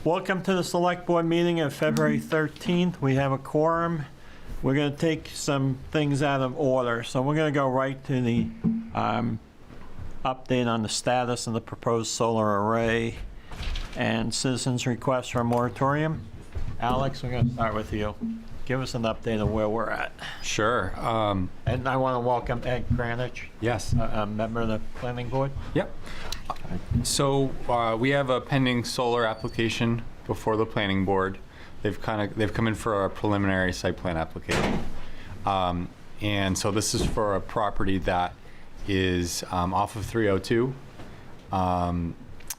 Welcome to the Select Board meeting of February 13th. We have a quorum. We're going to take some things out of order. So we're going to go right to the update on the status of the proposed solar array and citizens' request for a moratorium. Alex, we're going to start with you. Give us an update of where we're at. Sure. And I want to welcome Ed Granich, Yes. a member of the planning board. Yep. So we have a pending solar application before the planning board. They've come in for a preliminary site plan application, and so this is for a property that is off of 302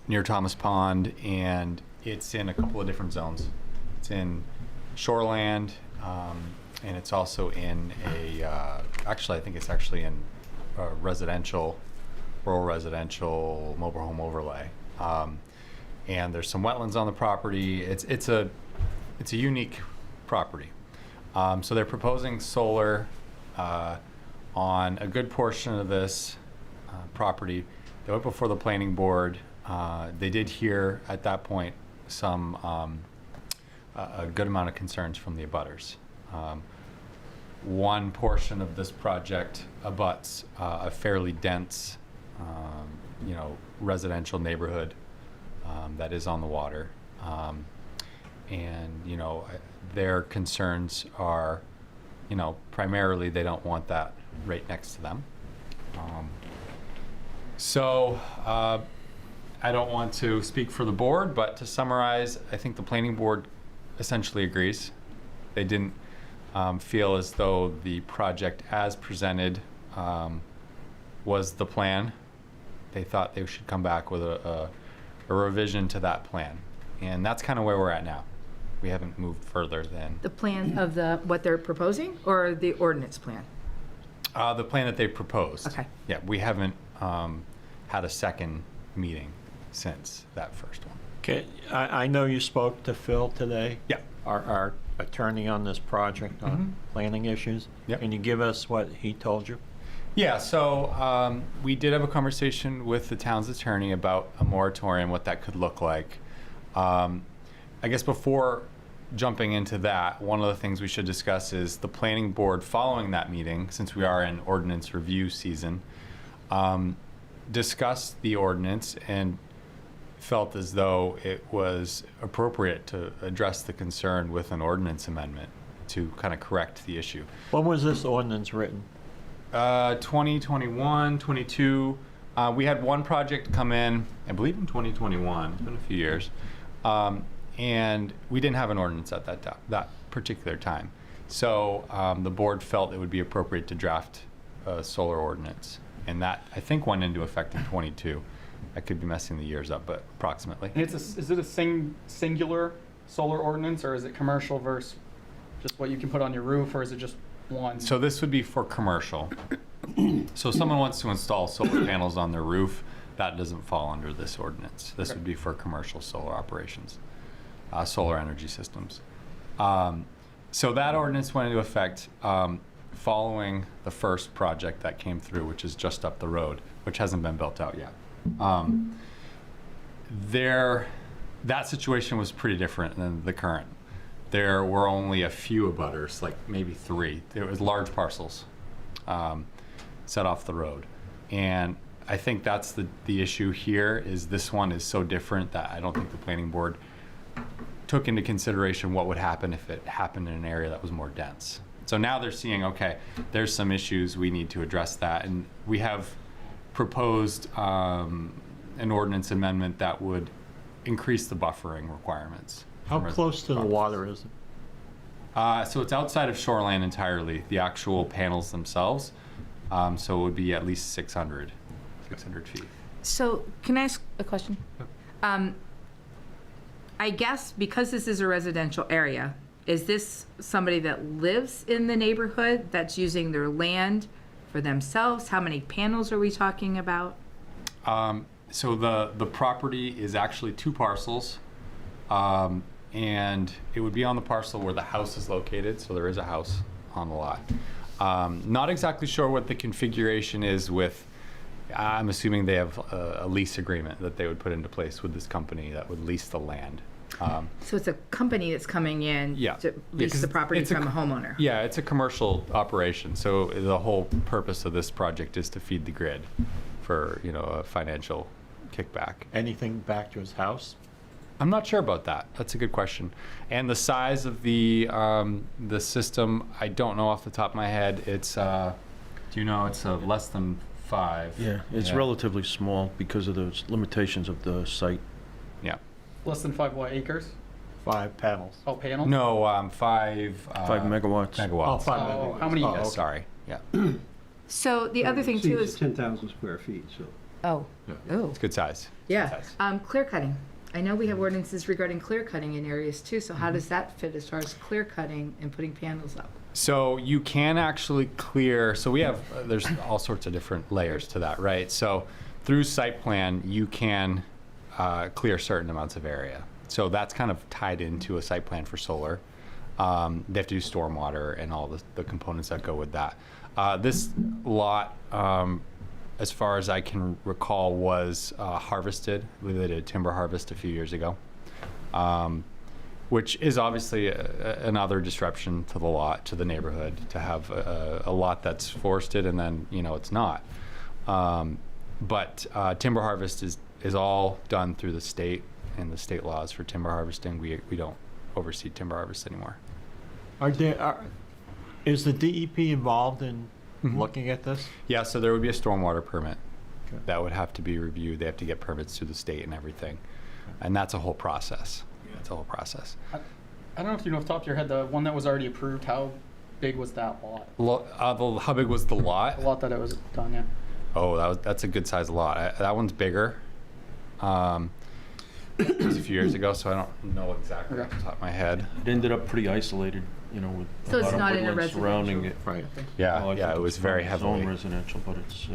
near Thomas Pond, and it's in a couple of different zones. It's in shoreland, and it's also in a actually I think it's actually in a residential, rural residential mobile home overlay, and there's some wetlands on the property. It's a unique property. So they're proposing solar on a good portion of this property. They went before the planning board. They did hear at that point some a good amount of concerns from the abutters. One portion of this project abuts a fairly dense, residential neighborhood that is on the water. And their concerns are, primarily they don't want that right next to them. So I don't want to speak for the board, but to summarize, I think the planning board essentially agrees. They didn't feel as though the project as presented was the plan. They thought they should come back with a revision to that plan. And that's kind of where we're at now. We haven't moved further than... The plan of what they're proposing, or the ordinance plan? The plan that they proposed. Okay. Yeah, we haven't had a second meeting since that first one. Okay, I know you spoke to Phil today. Yeah. Our attorney on this project on planning issues. Yep. Can you give us what he told you? Yeah, so we did have a conversation with the town's attorney about a moratorium, what that could look like. I guess before jumping into that, one of the things we should discuss is the planning board following that meeting, since we are in ordinance review season, discussed the ordinance and felt as though it was appropriate to address the concern with an ordinance amendment to kind of correct the issue. When was this ordinance written? 2021, 22. We had one project come in, I believe in 2021. It's been a few years. And we didn't have an ordinance at that particular time. So the board felt it would be appropriate to draft a solar ordinance. And that, I think, went into effect in 22. I could be messing the years up, but approximately. And is it a singular solar ordinance, or is it commercial versus just what you can put on your roof, or is it just one? So this would be for commercial. So if someone wants to install solar panels on their roof, that doesn't fall under this ordinance. This would be for commercial solar operations, solar energy systems. So that ordinance went into effect following the first project that came through, which is just up the road, which hasn't been built out yet. That situation was pretty different than the current. There were only a few abutters, like maybe 3. There was large parcels set off the road. And I think that's the issue here, is this one is so different that I don't think the planning board took into consideration what would happen if it happened in an area that was more dense. So now they're seeing, okay, there's some issues, we need to address that. And we have proposed an ordinance amendment that would increase the buffering requirements. How close to the water is it? So it's outside of shoreline entirely, the actual panels themselves. So it would be at least 600 feet. So can I ask a question? I guess because this is a residential area, is this somebody that lives in the neighborhood that's using their land for themselves? How many panels are we talking about? So the property is actually 2 parcels, and it would be on the parcel where the house is located. So there is a house on the lot. Not exactly sure what the configuration is with. I'm assuming they have a lease agreement that they would put into place with this company that would lease the land. So it's a company that's coming in Yeah. to Yeah, lease 'cause the property it's a from a co- homeowner? Yeah, it's a commercial operation, so the whole purpose of this project is to feed the grid for, a financial kickback. Anything back to his house? I'm not sure about that. That's a good question. And the size of the system, I don't know off the top of my head. It's do you know it's less than 5? Yeah, it's relatively small because of those limitations of the site. Yeah. Less than 5 acres? 5 panels. Oh, panels? No, 5 5 megawatts. megawatts. Oh, 5 Oh, megawatts. how many- Oh, Yeah, okay. sorry. Yeah. So the other thing too is, 10,000 square feet, so. oh, It's good size. yeah. size. Clear cutting. I know we have ordinances regarding clear cutting in areas too, so how does that fit as far as clear cutting and putting panels up? So you can actually clear, so we have, there's all sorts of different layers to that, right? So through site plan, you can clear certain amounts of area. So that's kind of tied into a site plan for solar. They have to do stormwater and all the components that go with that. This lot, as far as I can recall, was harvested. We did a timber harvest a few years ago, which is obviously another disruption to the lot, to the neighborhood, to have a lot that's forested and then, it's not. But timber harvest is all done through the state and the state laws for timber harvesting. We don't oversee timber harvest anymore. Is the DEP involved in Mhm. looking at this? Yeah, so there would be a stormwater permit Okay. that would have to be reviewed. They have to get permits through the state and everything. And that's a whole process. It's a whole process. I don't know if you know off the top of your head, the one that was already approved, how big was that lot? How big was the lot? The lot that it was done, yeah. Oh, that's a good sized lot. That one's bigger. It was a few years ago, so I don't know exactly off the top of my head. It ended up pretty isolated, with So a it's lot of not in a woodlands surrounding it. residential? Right. Yeah, Well, I yeah, think it was it's very not zone heavily. residential, but it's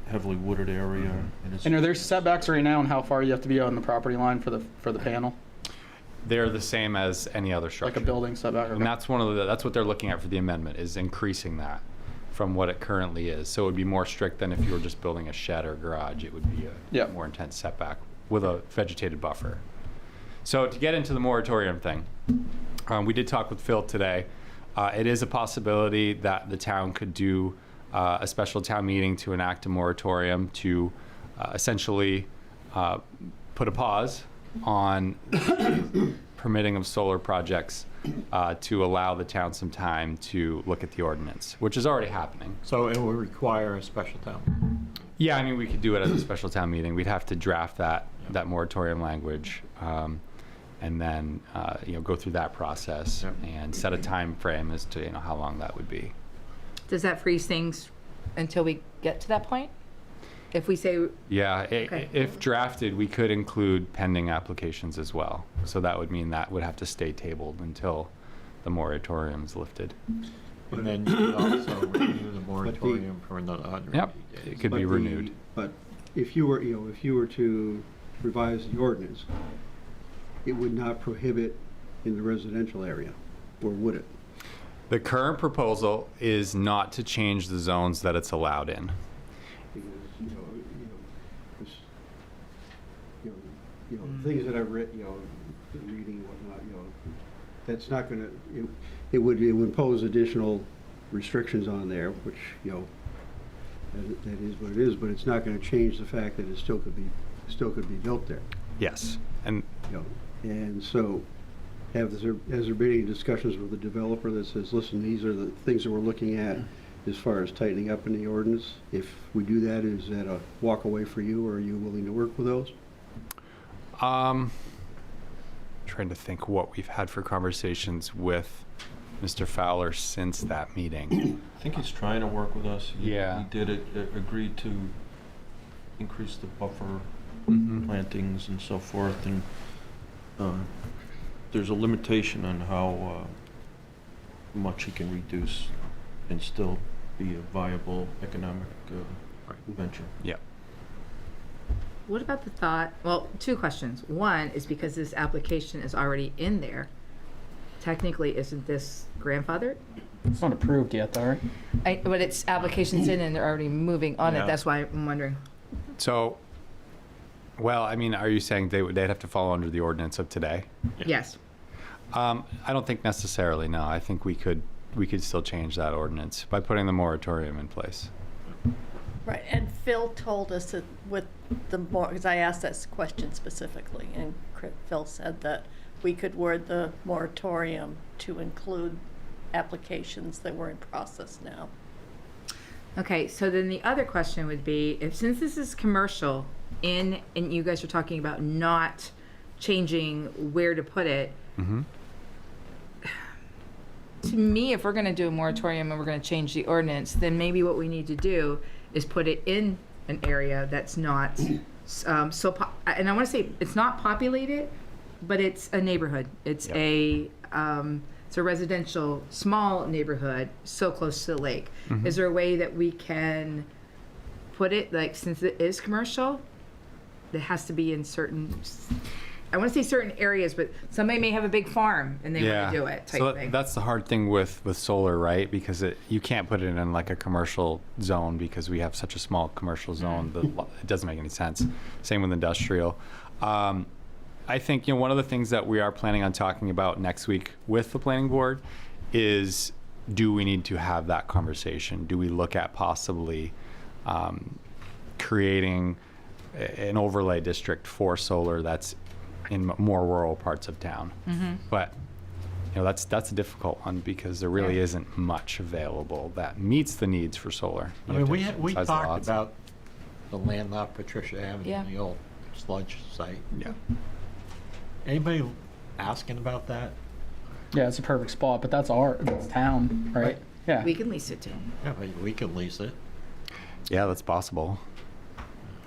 heavily wooded area. And it's And are there setbacks right now on how far you have to be on the property line for the panel? They're the same as any other structure. Like a building setback? And that's that's what they're looking at for the amendment, is increasing that from what it currently is. So it would be more strict than if you were just building a shed or garage. It would be a Yeah. more intense setback with a vegetated buffer. So to get into the moratorium thing, we did talk with Phil today. It is a possibility that the town could do a special town meeting to enact a moratorium to essentially put a pause on permitting of solar projects to allow the town some time to look at the ordinance, which is already happening. So it will require a special town. Yeah, I mean, we could do it at a special town meeting. We'd have to draft that moratorium language, and then go through that process Yep. and set a time frame as to how long that would be. Does that freeze things until we get to that point? If we say, Yeah, Okay. if drafted, we could include pending applications as well. So that would mean that would have to stay tabled until the moratorium is lifted. And then you could also renew the moratorium for another 180 Yep, days. it could be renewed. But if you were to revise the ordinance, it would not prohibit in the residential area, or would it? The current proposal is not to change the zones that it's allowed in. Because, this, things that I've read, been reading and whatnot, that's not gonna, it would impose additional restrictions on there, which, that is what it is, but it's not gonna change the fact that it still could be built there, Yes, and And so, has there been any discussions with the developer that says, listen, these are the things that we're looking at as far as tightening up in the ordinance? If we do that, is that a walk away for you, or are you willing to work with those? trying to think what we've had for conversations with Mr. Fowler since that meeting. I think he's trying to work with us. Yeah. He did agree to increase the buffer Mhm. plantings and so forth, and there's a limitation on how much he can reduce and still be a viable economic venture. Yeah. what about the thought, well, two questions. One is because this application is already in there, technically, isn't this grandfathered? It's not approved yet, though, right? But it's application's in and they're already moving on it, Yeah. that's why I'm wondering. So Well, I mean, are you saying they'd have to fall under the ordinance of today? Yes. I don't think necessarily, no. I think we could still change that ordinance by putting the moratorium in place. Right, and Phil told us that with the more, because I asked that question specifically, and Phil said that we could word the moratorium to include applications that were in process now. Okay, so then the other question would be, since this is commercial and you guys are talking about not changing where to put it, Mm-hmm. to me, if we're gonna do a moratorium and we're gonna change the ordinance, then maybe what we need to do is put it in an area that's not, and I wanna say, it's not populated, but it's a neighborhood. It's Yep. it's a residential, small neighborhood, so close to the lake. Mhm. Is there a way that we can put it, like, since it is commercial, it has to be in certain, I want to say certain areas, but somebody may have a big farm and they want to do it, type So thing. that's the hard thing with solar, right? Because you can't put it in like a commercial zone because we have such a small commercial zone that it doesn't make any sense. Same with industrial. I think, one of the things that we are planning on talking about next week with the planning board is, do we need to have that conversation? Do we look at possibly creating an overlay district for solar that's in more rural parts of town? But that's a difficult one because there really Yeah. isn't much available that meets the needs for solar. I You mean, have to we size the talked lots. about the land off Patricia Avenue, Yeah. the old sludge site. Yeah. Anybody asking about that? Yeah, it's a perfect spot, but that's town, right? Right. Yeah. We can lease it too. Yeah, but we could lease it, Yeah, that's possible.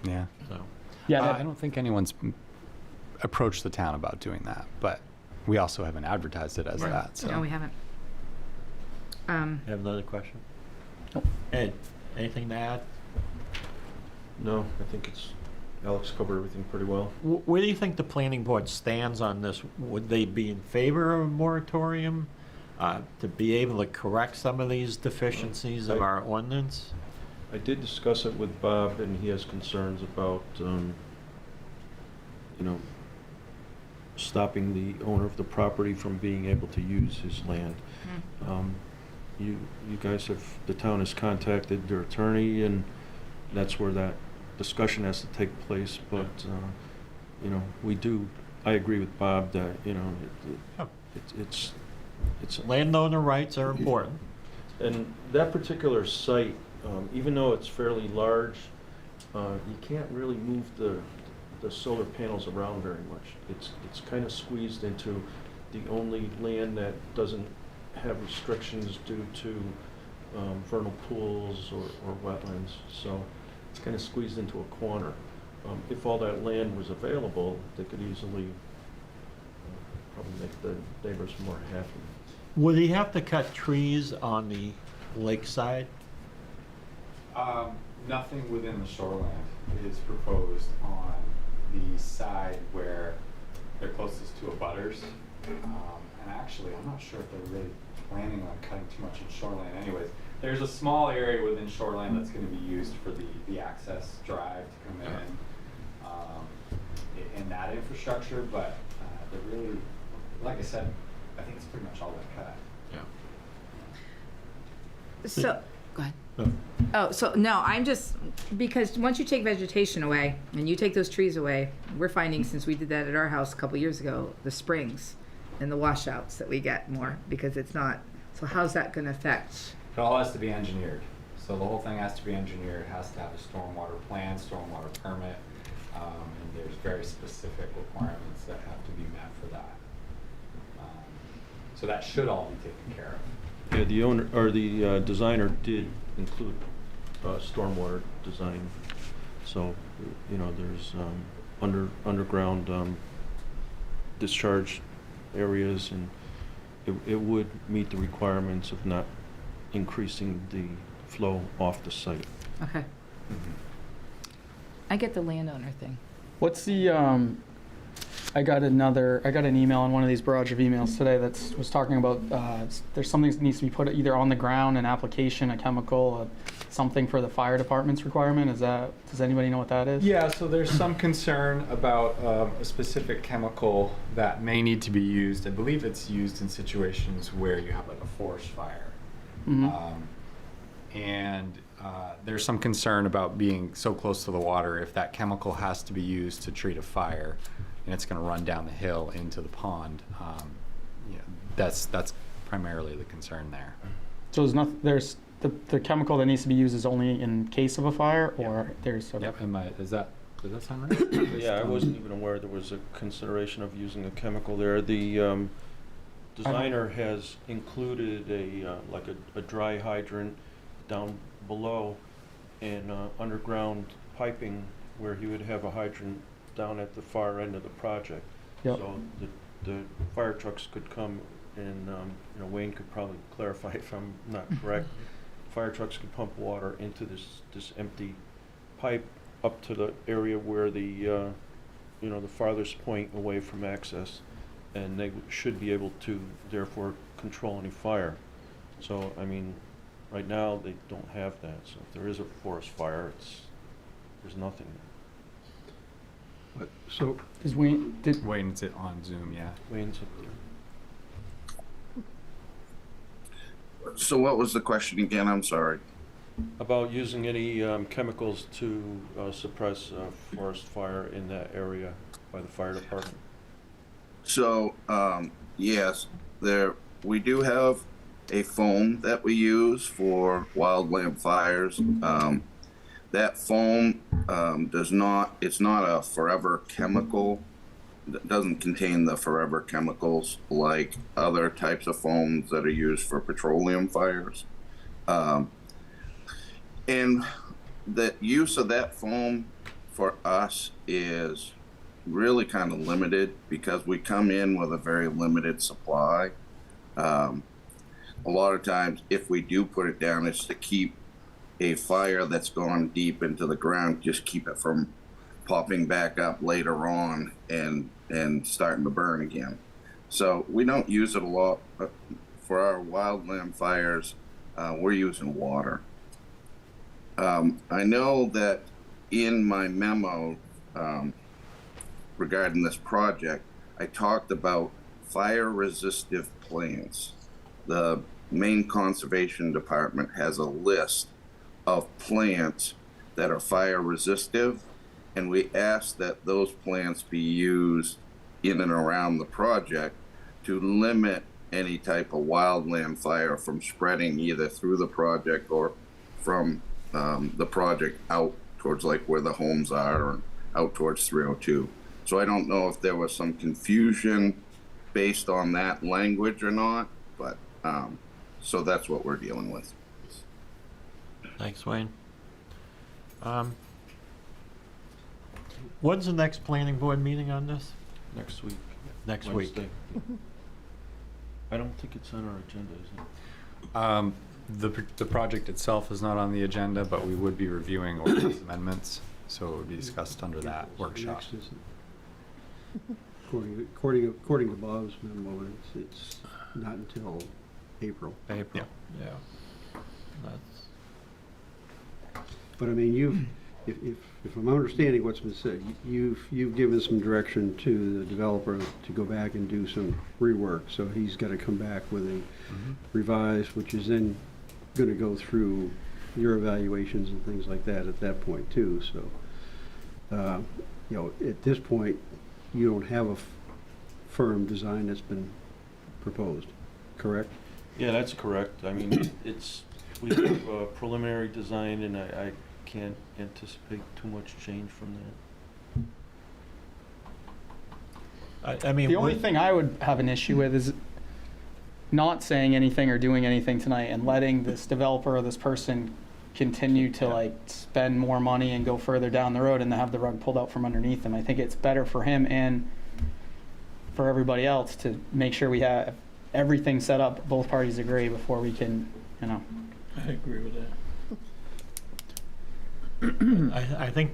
Yeah. so. Yeah, I don't think anyone's approached the town about doing that, but we also haven't advertised it as Right. that. So No, we haven't. You have another question? Nope. Ed, anything to add? No, I think Alex covered everything pretty well. Where do you think the planning board stands on this? Would they be in favor of a moratorium to be able to correct some of these deficiencies of our ordinance? I did discuss it with Bob, and he has concerns about, stopping the owner of the property from being able to use his land. You guys the town has contacted their attorney, and that's where that discussion has to take place, but, I agree with Bob that, it's. Landowner rights are important. And that particular site, even though it's fairly large, you can't really move the solar panels around very much. It's kind of squeezed into the only land that doesn't have restrictions due to vernal pools or wetlands. So it's kind of squeezed into a corner. If all that land was available, they could easily probably make the neighbors more happy. Would he have to cut trees on the lakeside? Nothing within the shoreland is proposed on the side where they're closest to abutters. And actually, I'm not sure if they're really planning on cutting too much in shoreland anyways. There's a small area within shoreland that's going to be used for the access drive to come in that infrastructure, but they're really, like I said, I think it's pretty much all they've cut. Yeah. So, go ahead. No. Oh, so, no, I'm just, because once you take vegetation away, and you take those trees away, we're finding, since we did that at our house a couple years ago, the springs and the washouts that we get more, because it's not, so how's that gonna affect? It all has to be engineered. So the whole thing has to be engineered. It has to have a stormwater plan, stormwater permit, and there's very specific requirements that have to be met for that. So that should all be taken care of. Yeah, the owner, or the designer did include stormwater design. So, there's underground discharge areas, and it would meet the requirements of not increasing the flow off the site. Okay. I get the landowner thing. What's the, I got an email on one of these barrage of emails today that was talking about, there's something that needs to be put either on the ground, an application, a chemical, something for the fire department's requirement? Does anybody know what that is? Yeah, so there's some concern about a specific chemical that may need to be used. I believe it's used in situations where you have like a forest fire. Mhm. And there's some concern about being so close to the water. If that chemical has to be used to treat a fire and it's going to run down the hill into the pond, that's primarily the concern there. So there's the chemical that needs to be used is only in case of a fire, or there's sort of. Yep. Does that sound right? Yeah, I wasn't even aware there was a consideration of using a chemical there. The designer has included a dry hydrant down below and underground piping where he would have a hydrant down at the far end of the project. Yep. So the fire trucks could come and, Wayne could probably clarify if I'm not correct. Fire trucks could pump water into this empty pipe up to the area where the farthest point away from access, and they should be able to therefore control any fire. So, I mean, right now they don't have that, so if there is a forest fire, there's nothing. But, so, Is Wayne, Wayne's it on Zoom, yeah. Wayne's up there. So what was the question again? I'm sorry. About using any chemicals to suppress forest fire in that area by the fire department. So, yes, we do have a foam that we use for wildland fires. That foam it's not a forever chemical. It doesn't contain the forever chemicals like other types of foams that are used for petroleum fires. And the use of that foam for us is really kind of limited because we come in with a very limited supply. A lot of times, if we do put it down, it's to keep a fire that's gone deep into the ground, just keep it from popping back up later on and starting to burn again. So we don't use it a lot. But for our wildland fires, we're using water. I know that in my memo regarding this project, I talked about fire-resistive plants. The Maine Conservation Department has a list of plants that are fire-resistive, and we asked that those plants be used in and around the project to limit any type of wildland fire from spreading either through the project or from the project out towards like where the homes are or out towards 302. So I don't know if there was some confusion based on that language or not, but so that's what we're dealing with. Thanks, Wayne. When's the next planning board meeting on this? Next week. Next week. Wednesday. I don't think it's on our agenda, is it? The project itself is not on the agenda, but we would be reviewing ordinance amendments, so it would be discussed under that workshop. next is- According to Bob's memo, it's not until April. April, yeah. That's, But I mean, if I'm understanding what's been said, you've given some direction to the developer to go back and do some rework. So he's got to come back with a revised, which is then going to go through your evaluations and things like that at that point too. So, at this point, you don't have a firm design that's been proposed, correct? Yeah, that's correct. I mean, we have a preliminary design, and I can't anticipate too much change from that. I mean, The only thing I would have an issue with is not saying anything or doing anything tonight and letting this developer or this person continue to like spend more money and go further down the road and have the rug pulled out from underneath them. I think it's better for him and for everybody else to make sure we have everything set up, both parties agree before we can, I agree with that. I think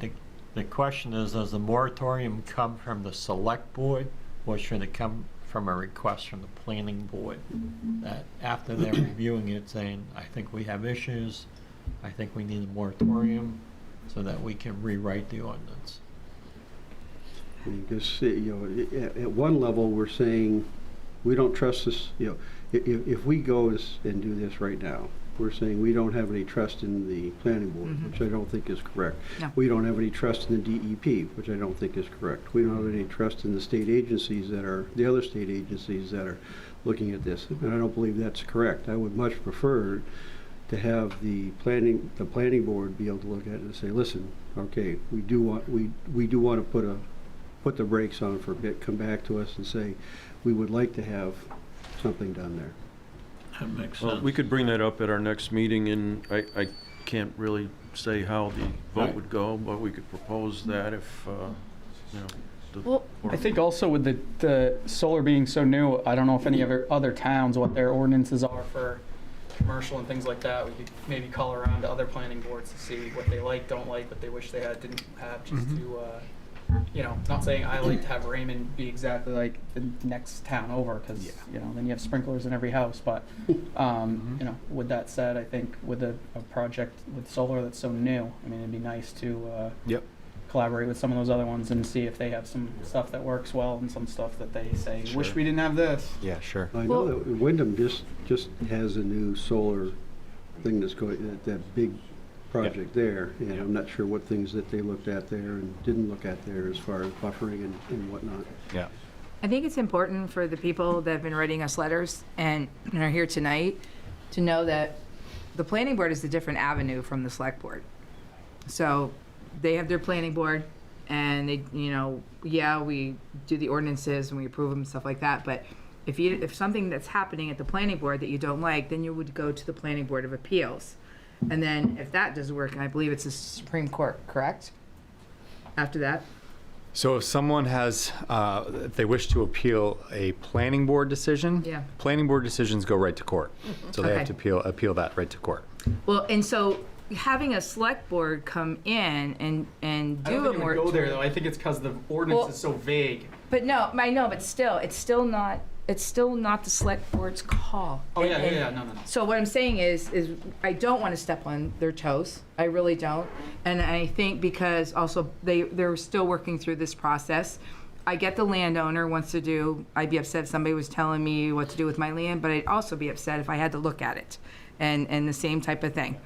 the question is, does the moratorium come from the select board, or should it come from a request from the planning board? That after they're reviewing it, saying, I think we have issues, I think we need a moratorium so that we can rewrite the ordinance. Because, at one level, we're saying, we don't trust this, if we go and do this right now, we're saying we don't have any trust in the planning board, which I don't think is correct. No. We don't have any trust in the DEP, which I don't think is correct. We don't have any trust in the state agencies the other state agencies that are looking at this, and I don't believe that's correct. I would much prefer to have the planning board be able to look at it and say, listen, okay, we do want to put the brakes on for a bit, come back to us and say, we would like to have something done there. That makes Well, sense. we could bring that up at our next meeting, and I can't really say how the vote Right. would go, but we could propose that if, the Well, I think also with the solar being so new, I don't know if any other towns, what their ordinances are for commercial and things like that. We could maybe call around to other planning boards to see what they like, don't like, what they wish they didn't have, just to, not saying I like to have Raymond be exactly like the next town over, because, then you have sprinklers in every house, but, with that said, I think with a project with solar that's so new, I mean, it'd be nice to, Yep. collaborate with some of those other ones and see if they have some stuff that works well and some stuff that they say, wish Sure. we didn't have this. Yeah, sure. I know that Wyndham just has a new solar thing that's going, that big project there, and I'm not sure what things that they looked at there and didn't look at there as far as buffering and whatnot. Yeah. I think it's important for the people that have been writing us letters and are here tonight to know that the planning board is a different avenue from the select board. So they have their planning board and they, we do the ordinances and we approve them and stuff like that. But if something that's happening at the planning board that you don't like, then you would go to the planning board of appeals. And then if that doesn't work, and I believe it's the Supreme Court, correct? After that? So if someone has, if they wish to appeal a planning board decision, Yeah. planning board decisions go right to court. So they have Okay. to appeal that right to court. Well, and so having a select board come in and I do don't a think it would go there, moratorium. though. I think it's because the ordinance Well- is so vague. But no, I know, but still, it's still not the select board's call. Oh, And- yeah, and- yeah, no. So what I'm saying is I don't want to step on their toes. I really don't. And I think because also they're still working through this process. I get the landowner wants to do, I'd be upset if somebody was telling me what to do with my land, but I'd also be upset if I had to look at it and the same type of thing,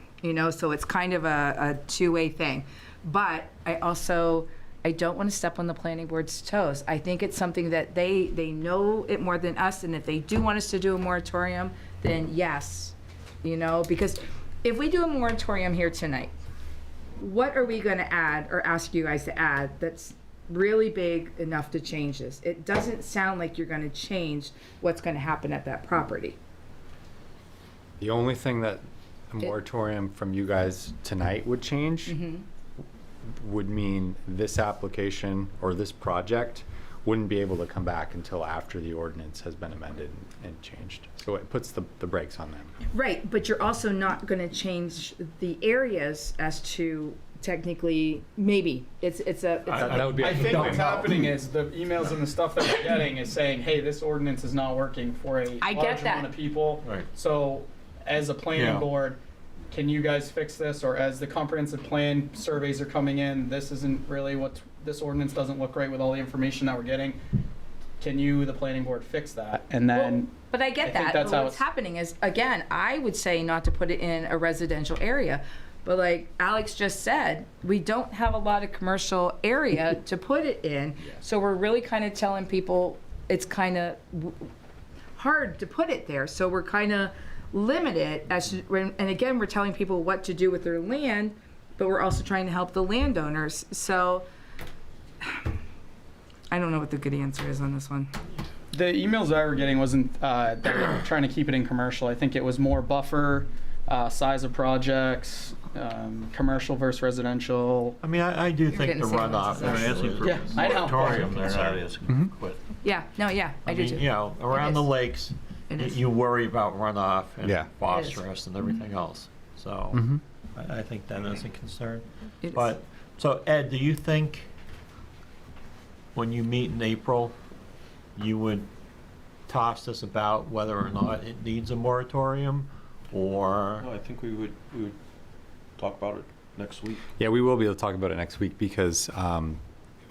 so it's kind of a two-way thing. But I don't want to step on the planning board's toes. I think it's something that they know it more than us, and if they do want us to do a moratorium, then yes, because if we do a moratorium here tonight, what are we going to add or ask you guys to add that's really big enough to change this? It doesn't sound like you're going to change what's going to happen at that property. The only thing that a moratorium from you guys tonight would change would mean this application or this project wouldn't be able to come back until after the ordinance has been amended and changed. So it puts the brakes on them. Right, but you're also not going to change the areas as to technically, maybe. That would be I think what's no. happening is the emails and the stuff that we're getting is saying, hey, this ordinance is not working for a I get large that. amount of people. Right. So as a planning Yeah. board, can you guys fix this? Or as the comprehensive plan surveys are coming in, this isn't really this ordinance doesn't look right with all the information that we're getting. Can you, the planning board, fix that? And then, But I get I think that. that's But how what's it's- happening is, again, I would say not to put it in a residential area. But like Alex just said, we don't have a lot of commercial area to put it in. So we're really kind of telling people it's kind of hard to put it there. So we're kind of limited and again, we're telling people what to do with their land, but we're also trying to help the landowners. So I don't know what the good answer is on this one. the emails I were getting wasn't that they were trying to keep it in commercial. I think it was more buffer, size of projects, commercial versus residential. I mean, I do think getting the the same runoff, ones they're as us. asking for Yeah, I know. moratorium, they're not asking for quit. Yeah, no, yeah, I do mean, too. around the is. lakes, It is. you worry about runoff and Yeah. phosphorus and everything else. So Mhm. I think that is a concern. It is. But, so Ed, do you think when you meet in April, you would toss this about whether or not it needs a moratorium? Or, No, I think we would talk about it next week? Yeah, we will be able to talk about it next week because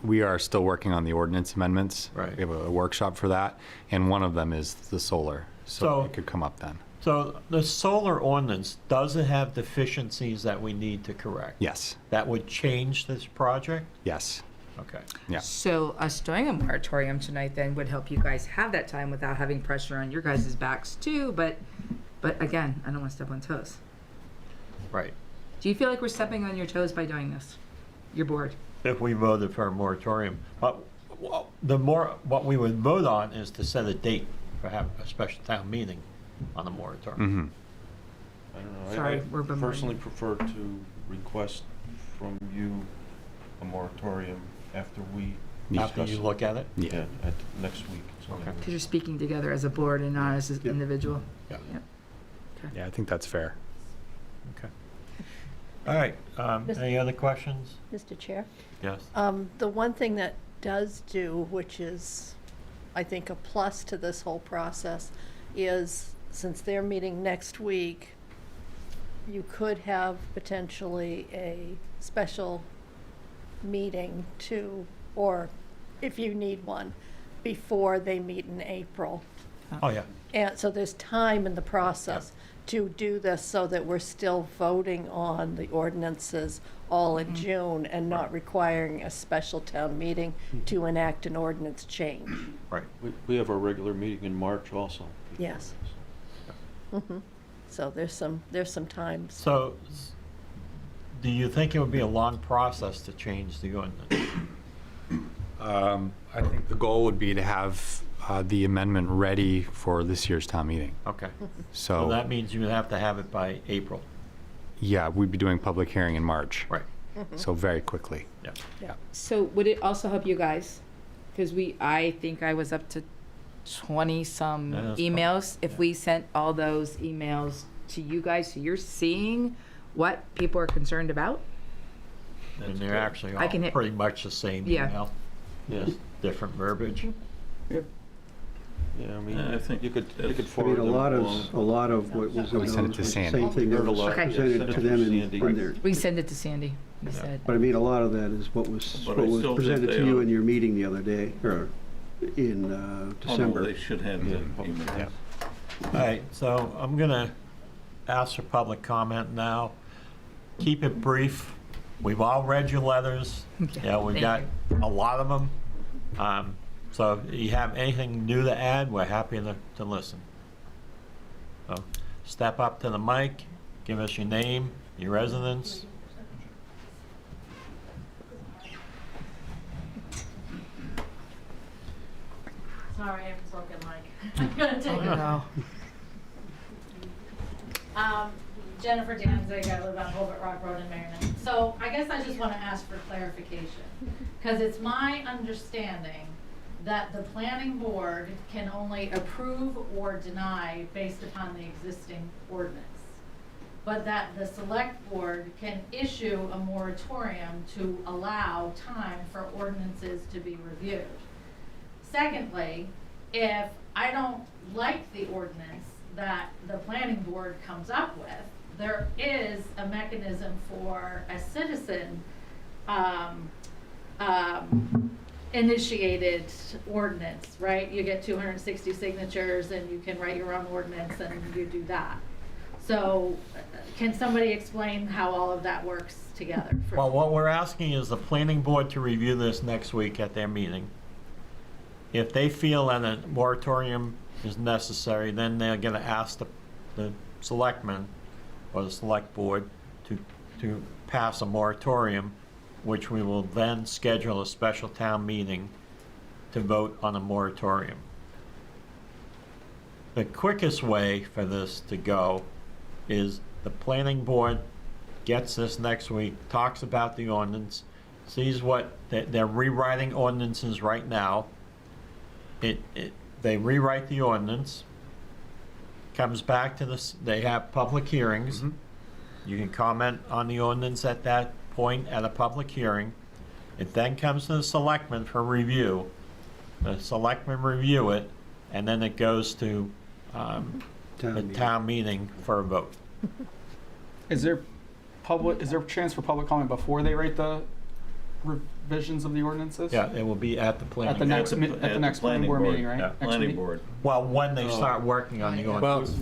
we are still working on the ordinance amendments. Right. We have a workshop for that, and one of them is the solar, so So- it could come up then. So the solar ordinance, does it have deficiencies that we need to correct? Yes, That would change this project? yes, Okay. yeah. So us doing a moratorium tonight then would help you guys have that time without having pressure on your guys' backs too, but again, I don't want to step on toes. Right. Do you feel like we're stepping on your toes by doing this? Your board? If we voted for a moratorium. But what we would vote on is to set a date for have a special town meeting on the moratorium. I don't know. Sorry, we're I bombarding. personally prefer to request from you a moratorium after we After discuss you it. look at it? Yeah. Yeah, at next week. So Okay. Because you're speaking together as a board and not as an Yeah. individual. Yeah. Yeah, I think that's fair. Okay. All right. Any other questions? Mr. Chair? Yes. The one thing that does do, which is, I think, a plus to this whole process, is since they're meeting next week, you could have potentially a special meeting or if you need one, before they meet in April. Oh, yeah. And so there's time in the process to do this so that we're still voting on the ordinances all in June and not requiring a special town meeting to enact an ordinance change. Right. We have our regular meeting in March also. Yes. So there's some time. So, do you think it would be a long process to change the ordinance? I think the goal would be to have the amendment ready for this year's town meeting. Okay. So So, that means you would have to have it by April. yeah, we'd be doing public hearing in March. Right. So very quickly. Yeah. So would it also help you guys? Because I think I was up to 20-some Yeah, that's emails. fine. If we sent all those emails to you guys, so you're seeing what people are concerned about? And they're actually I all can hit- pretty much the same Yeah. email. Yes. Just different verbiage. Yeah, I mean, I think you could I forward mean, them a along. lot of what was in We those sent it to was the Sandy. same thing that Heard a was lot. Okay. presented Send it to to them Sandy. in their, We send it to Sandy, you said. but I mean, a lot of that is what was But I still think presented they to you ought- in your meeting the other day, or in Oh, no, December. they should have the email. Yeah. All right, so I'm gonna ask for public comment now. Keep it brief. We've all read your letters. Yeah, we've got Thank a lot of them. So if you have anything new to add, we're happy to listen. So step up to the mic, give us your name, your residence. Sorry, I have a broken mic. I'm gonna take it. No. Jennifer Danzig, I live on Holbert Rock Road in Merriman. So I guess I just want to ask for clarification, because it's my understanding that the planning board can only approve or deny based upon the existing ordinance, but that the select board can issue a moratorium to allow time for ordinances to be reviewed. Secondly, if I don't like the ordinance that the planning board comes up with, there is a mechanism for a citizen initiated ordinance, right? You get 260 signatures and you can write your own ordinance and you do that. So can somebody explain how all of that works together? for Well, me? what we're asking is the planning board to review this next week at their meeting. If they feel that a moratorium is necessary, then they're gonna ask the selectmen or the select board to pass a moratorium, which we will then schedule a special town meeting to vote on a moratorium. The quickest way for this to go is the planning board gets this next week, talks about the ordinance, sees what, they're rewriting ordinances right now. They rewrite the ordinance, comes back to this, they have public hearings. You can comment on the ordinance at that point at a public hearing. It then comes to the selectmen for review. The selectmen review it, and then it goes to the meeting. town meeting for a vote. Is there public, is there a chance for public comment before they write the revisions of the ordinances? Yeah, it will be at the planning. At the next, at the next planning board meeting, right? Yeah. Next Planning week? board. Well, when they start working on the Well, ordinance.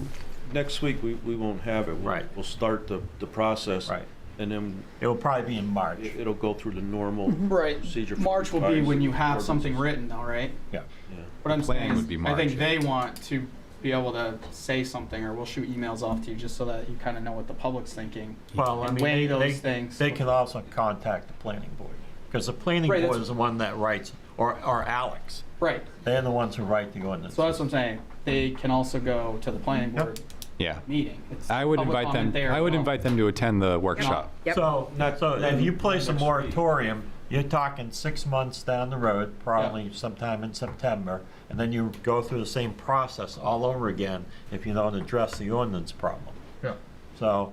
Next week, we won't have it. Right. We'll start the process. Right. And then It will probably be in March. it'll go through the normal Right. procedure. for March will be revising when you have something ordinances. written though, right? Yeah. Yeah. What I'm Plan saying is, would be I think March. they want to be able to say something, or we'll shoot emails off to you just so that you kind of know what the public's thinking. Well, I and mean, weigh they those things. they can also contact the planning board. Because the planning Right, board that's- is the one that writes, or Alex. Right. They're the ones who write the ordinance. So that's what I'm saying. They can also go to the planning Yep. board Yeah. meeting. It's I would public invite them, comment there I as would well. invite them to attend the workshop. Yep. So, Not- so if you place a next week. moratorium, you're talking 6 months down the road, probably sometime in September, and then you go through the same process all over again if you don't address the ordinance problem. Yeah. So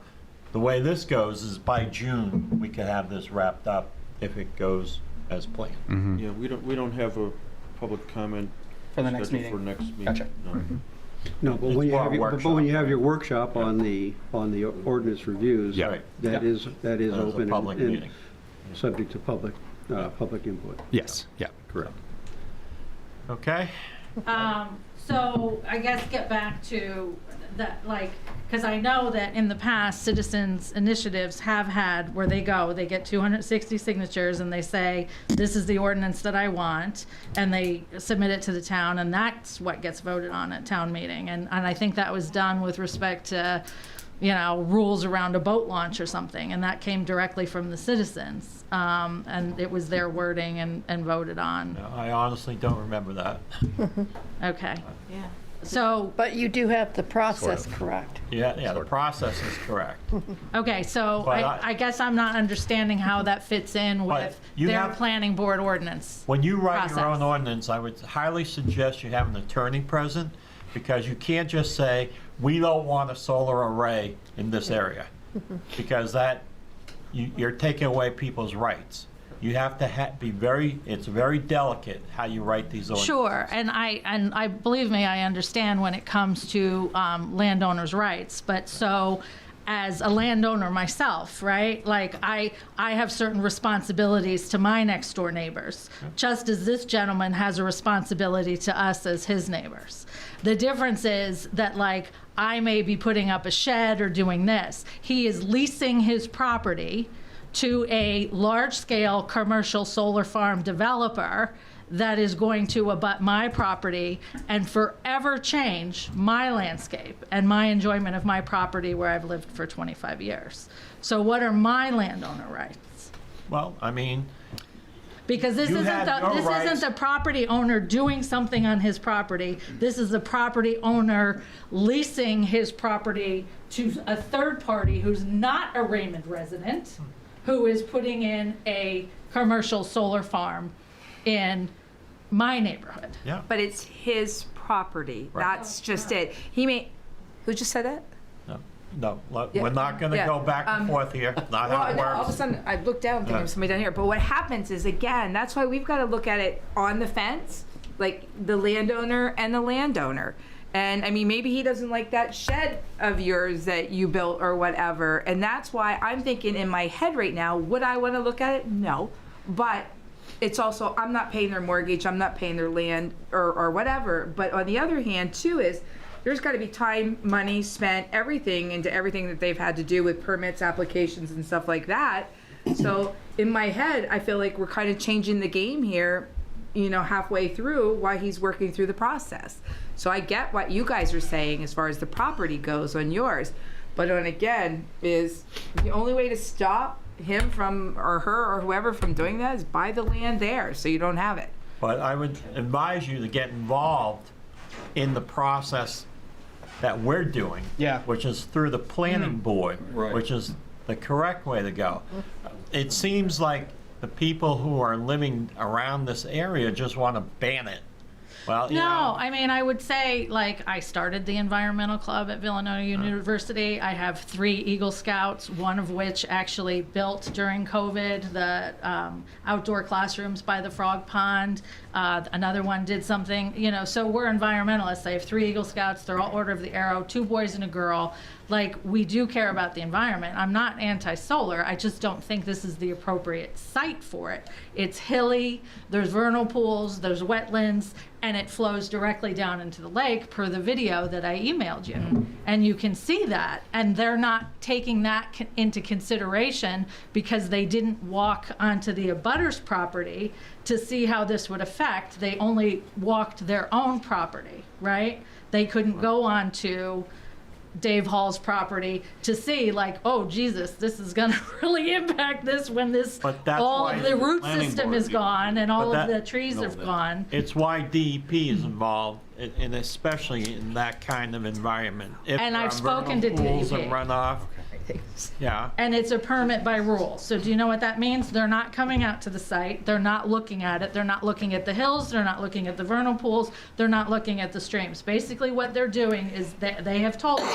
the way this goes is by June, we could have this wrapped up if it goes as planned. Mhm. Yeah, we don't have a public comment For the next scheduled meeting. for next meeting. Gotcha. No. No, but It's when you more have a your, but when you have workshop, your workshop on the ordinance reviews, Yeah. Right. that is That is a open public and meeting. subject to public input. Yes, yeah. Correct. Okay? So I guess get back to that, like, because I know that in the past, citizens initiatives have had where they get 260 signatures and they say, this is the ordinance that I want, and they submit it to the town, and that's what gets voted on at town meeting. And I think that was done with respect to, rules around a boat launch or something, and that came directly from the citizens. And it was their wording and voted on. I honestly don't remember that. Okay. Yeah. So, But you do have the process Sort of. correct. Yeah, the process is correct. okay, so But I guess I'm not understanding how that fits in But with you their have- planning board ordinance. When you write your Process. own ordinance, I would highly suggest you have an attorney present, because you can't just say, we don't want a solar array in this area. Because you're taking away people's rights. You have to it's very delicate how you write these ordinances. Sure, and I believe me, I understand when it comes to landowners' rights, but so as a landowner myself, right? Like I have certain responsibilities to my next door neighbors, just as this gentleman has a responsibility to us as his neighbors. The difference is that like I may be putting up a shed or doing this. He is leasing his property to a large-scale commercial solar farm developer that is going to abut my property and forever change my landscape and my enjoyment of my property where I've lived for 25 years. So what are my landowner rights? Well, I mean, Because this You isn't have the, your this rights. isn't the property owner doing something on his property. This is the property owner leasing his property to a third party who's not a Raymond resident, who is putting in a commercial solar farm in my neighborhood. yeah. But it's his property. Right. That's just it. Who just said that? No, Yeah. we're not going to Yeah. go back and forth here. Not how it No, all of a works. sudden, I looked down thinking Yeah. of somebody down here. But what happens is, again, that's why we've got to look at it on the fence, like the landowner and the landowner. And I mean, maybe he doesn't like that shed of yours that you built or whatever. And that's why I'm thinking in my head right now, would I want to look at it? No. But it's also, I'm not paying their mortgage, I'm not paying their land or whatever. But on the other hand, too, is there's got to be time, money spent, everything into everything that they've had to do with permits, applications, and stuff like that. So in my head, I feel like we're kind of changing the game here, halfway through while he's working through the process. So I get what you guys are saying as far as the property goes on yours. But on again, is the only way to stop him from, or her, or whoever from doing that is buy the land there so you don't have it. But I would advise you to get involved in the process that we're doing. Yeah. Which is through the planning board. Right. Which is the correct way to go. It seems like the people who are living around this area just want to ban it. Well, No, I mean, I would say, like, I started the environmental club at Villanova University. I have 3 Eagle Scouts, one of which actually built during COVID the outdoor classrooms by the Frog Pond. Another one did something, so we're environmentalists. I have 3 Eagle Scouts. They're all Order of the Arrow, 2 boys and a girl. Like, we do care about the environment. I'm not anti-solar. I just don't think this is the appropriate site for it. It's hilly, there's vernal pools, there's wetlands, and it flows directly down into the lake per the video that I emailed you. And you can see that. And they're not taking that into consideration because they didn't walk onto the abutter's property to see how this would affect. They only walked their own property, right? They couldn't go on to Dave Hall's property to see, like, oh Jesus, this is going to really impact this when this But that's all why of the the root planning system board- is gone and all But of the that- trees no, have that- gone. It's why DEP is involved, and especially in that kind of environment. If And there I've are spoken vernal to pools DEP. and runoff, yeah. And it's a permit by rule. So do you know what that means? They're not coming out to the site. They're not looking at it. They're not looking at the hills. They're not looking at the vernal pools. They're not looking at the streams. Basically what they're doing is they have told me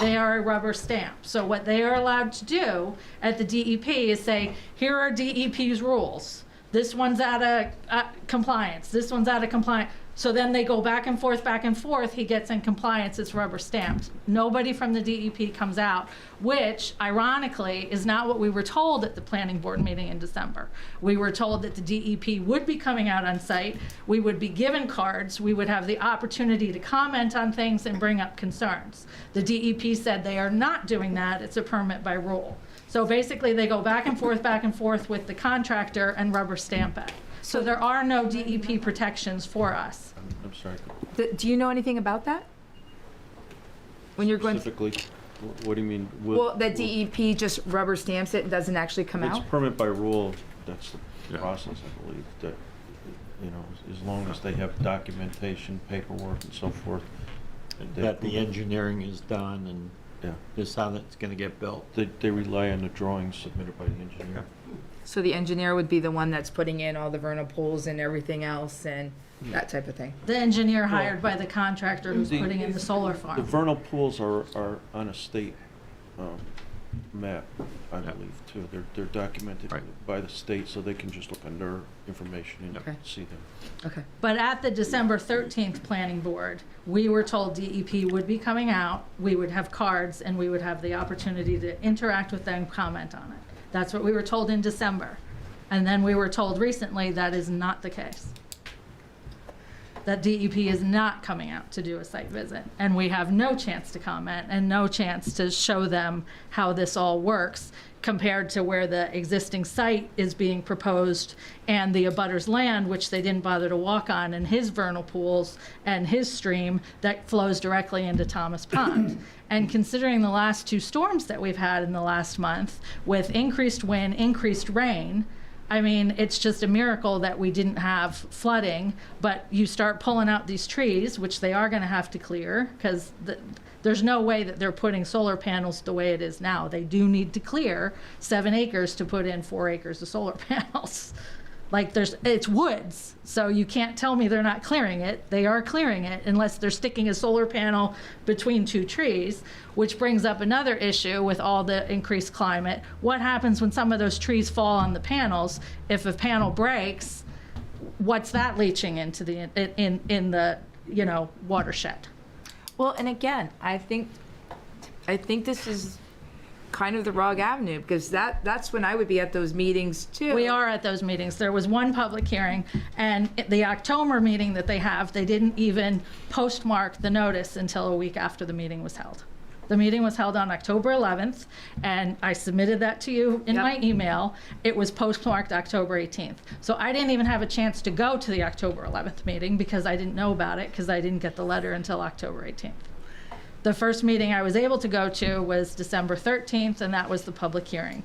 they are a rubber stamp. So what they are allowed to do at the DEP is say, here are DEP's rules. This one's out of compliance. This one's out of compliance. So then they go back and forth. He gets in compliance. It's rubber stamped. Nobody from the DEP comes out, which ironically is not what we were told at the planning board meeting in December. We were told that the DEP would be coming out on site. We would be given cards. We would have the opportunity to comment on things and bring up concerns. The DEP said they are not doing that. It's a permit by rule. So basically they go back and forth with the contractor and rubber stamp it. So there are no DEP protections for us. I'm sorry, Do you know anything about that? When you're going, specifically, what do you mean? well, that DEP just rubber stamps it and doesn't actually come It's out? permit by rule, that's the Yeah. process, I believe, that, you know, as long as they have documentation, paperwork and so forth. That the engineering is done and Yeah, this is how it's gonna get built. they rely on the drawings submitted by the engineer. So the engineer would be the one that's putting in all the vernal pools and everything else and that type of thing? The engineer hired by the contractor who's The- putting in the solar The farm. vernal pools are on a state map, I Yeah. believe, too. They're documented Right. by the state, so they can just look on their information and Okay. see them. Okay. But at the December 13th planning board, we were told DEP would be coming out, we would have cards, and we would have the opportunity to interact with them, comment on it. That's what we were told in December. And then we were told recently that is not the case. That DEP is not coming out to do a site visit. And we have no chance to comment and no chance to show them how this all works compared to where the existing site is being proposed and the abutter's land, which they didn't bother to walk on, and his vernal pools and his stream that flows directly into Thomas Pond. And considering the last two storms that we've had in the last month with increased wind, increased rain, I mean, it's just a miracle that we didn't have flooding, but you start pulling out these trees, which they are going to have to clear, because there's no way that they're putting solar panels the way it is now. They do need to clear 7 acres to put in 4 acres of solar panels. Like it's woods, so you can't tell me they're not clearing it. They are clearing it unless they're sticking a solar panel between 2 trees, which brings up another issue with all the increased climate. What happens when some of those trees fall on the panels? If a panel breaks, what's that leaching into the in the watershed? Well, and again, I think this is kind of the wrong avenue because that's when I would be at those meetings too. We are at those meetings. There was one public hearing, and at the October meeting that they have, they didn't even postmark the notice until a week after the meeting was held. The meeting was held on October 11th, and I submitted that to you in Yep. my email. It was postmarked October 18th. So I didn't even have a chance to go to the October 11th meeting because I didn't know about it because I didn't get the letter until October 18th. The first meeting I was able to go to was December 13th, and that was the public hearing,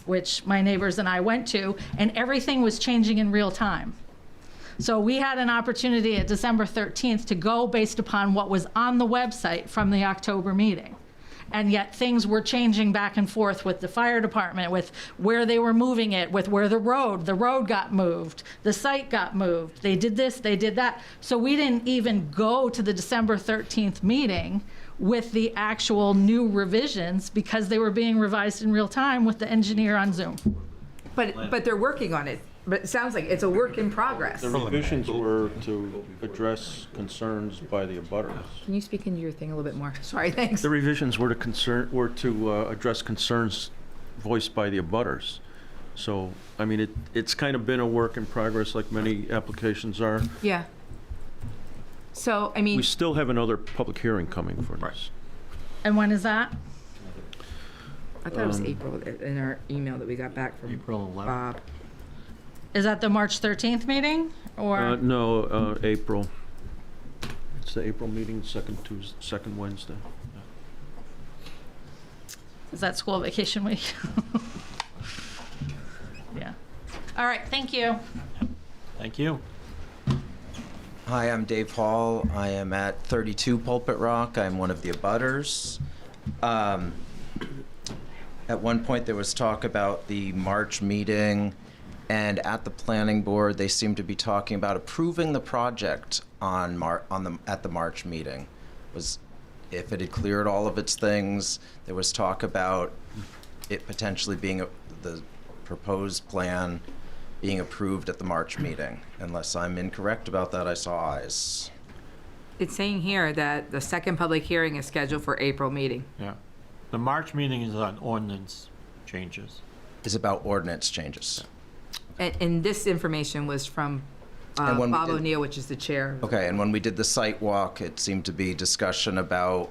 which my neighbors and I went to, and everything was changing in real time. So we had an opportunity at December 13th to go based upon what was on the website from the October meeting. And yet things were changing back and forth with the fire department, with where they were moving it, with where the road got moved, the site got moved. They did this, they did that. So we didn't even go to the December 13th meeting with the actual new revisions because they were being revised in real time with the engineer on Zoom. But they're working on it. but it sounds like it's a work in progress. The revisions were to address concerns by the abutters. Can you speak into your thing a little bit more? Sorry, thanks. The revisions were to address concerns voiced by the abutters. So, I mean, it's kind of been a work in progress like many applications are. Yeah. So, I mean, We still have another public hearing coming for this. And when is that? I thought it was April in our email that we got back from April 11th. Bob. Is that the March 13th meeting, or? No, April. It's the April meeting, second Wednesday. Is that school vacation week? Yeah. All right, thank you. Thank you. Hi, I'm Dave Hall. I am at 32 Pulpit Rock. I'm one of the abutters. At one point, there was talk about the March meeting, and at the planning board, they seemed to be talking about approving the project at the March meeting. Was if it had cleared all of its things, there was talk about it potentially being the proposed plan being approved at the March meeting. Unless I'm incorrect about that, I saw eyes. It's saying here that the second public hearing is scheduled for April meeting. Yeah. The March meeting is on ordinance changes. Is about ordinance changes. And this information was from And when we Bob did- O'Neill, which is the chair. Okay, and when we did the site walk, it seemed to be discussion about,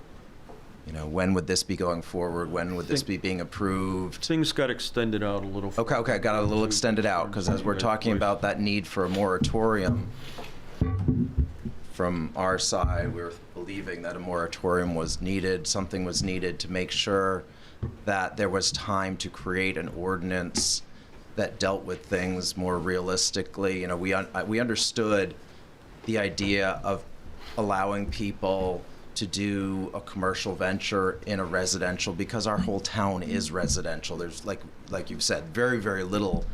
when would this be going forward? When would this be being approved? Things got extended out a little. Okay, got a little extended out, because as we're talking about that need for a moratorium, from our side, we're believing that a moratorium was needed, something was needed to make sure that there was time to create an ordinance that dealt with things more realistically. We understood the idea of allowing people to do a commercial venture in a residential, because our whole town is residential. There's, like you've said, very, very little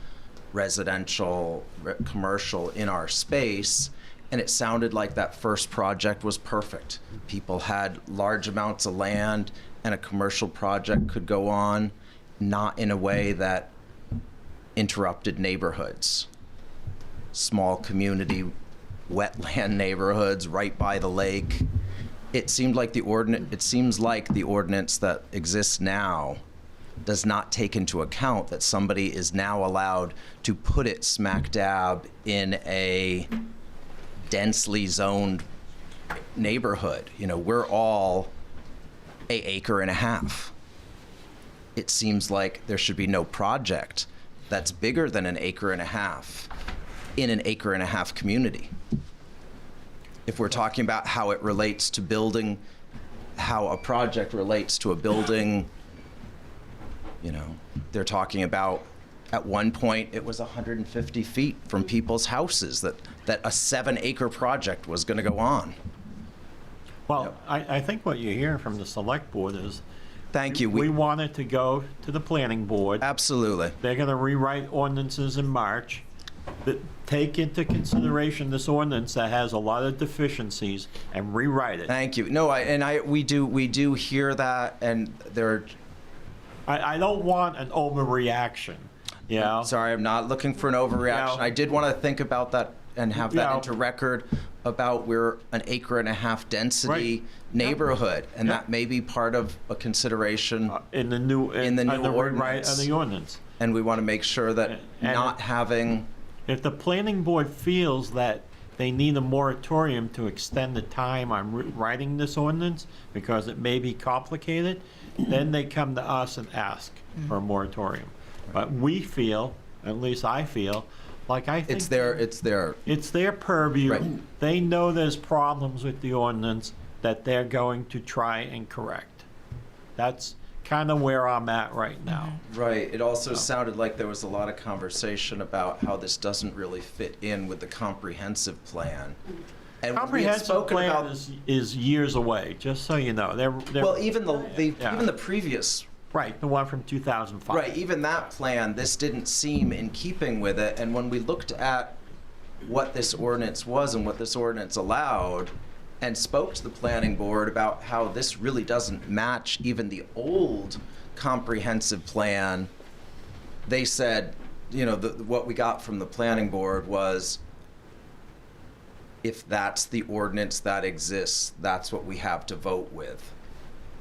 residential, commercial in our space. And it sounded like that first project was perfect. People had large amounts of land, and a commercial project could go on, not in a way that interrupted neighborhoods. Small community wetland neighborhoods right by the lake. It seems like the ordinance that exists now does not take into account that somebody is now allowed to put it smack dab in a densely zoned neighborhood. We're all an acre and a half. It seems like there should be no project that's bigger than an acre and a half in an acre and a half community. If we're talking about how it relates to building, how a project relates to a building, they're talking about, at one point, it was 150 feet from people's houses that a 7-acre project was going to go on. Well, I think what you hear from the select board is. Thank you. We want it to go to the planning board. Absolutely. They're gonna rewrite ordinances in March that take into consideration this ordinance that has a lot of deficiencies and rewrite it. Thank you. No, we do hear that, and there. I don't want an overreaction, Sorry, I'm not looking for an overreaction. Yeah. I did want to think about that and have that Yeah. into record about we're an acre and a half density Right. neighborhood, and Yeah. that may be part of a consideration. In the new rewrite rewrite of the ordinance. And we want to make sure that And- not having. If the planning board feels that they need a moratorium to extend the time on writing this ordinance because it may be complicated, then they come to us and ask for a moratorium. But we feel, at least I feel, like I think It's their. it's their purview. Right. They know there's problems with the ordinance that they're going to try and correct. That's kind of where I'm at right now. Right. It also sounded like there was a lot of conversation about how this doesn't really fit in with the comprehensive plan. And we had Comprehensive spoken plan about is years away, just so you know. They're well, even Yeah. even the previous. right, the one from 2005. Right, even that plan, this didn't seem in keeping with it. And when we looked at what this ordinance was and what this ordinance allowed, and spoke to the planning board about how this really doesn't match even the old comprehensive plan, they said, what we got from the planning board was, if that's the ordinance that exists, that's what we have to vote with.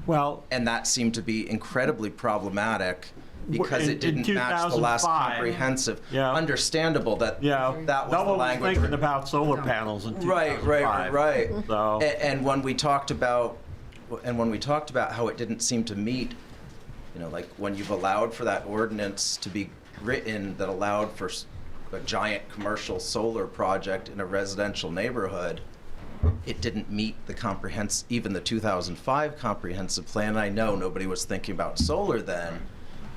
Well, And that seemed to be incredibly problematic because In- it didn't in match the last 2005, comprehensive. yeah. Understandable that yeah, that was no the one was language. thinking about solar panels in 2005. Right. So, And when we talked about, how it didn't seem to meet, like when you've allowed for that ordinance to be written that allowed for a giant commercial solar project in a residential neighborhood, it didn't meet the even the 2005 comprehensive plan. I know nobody was thinking about solar then,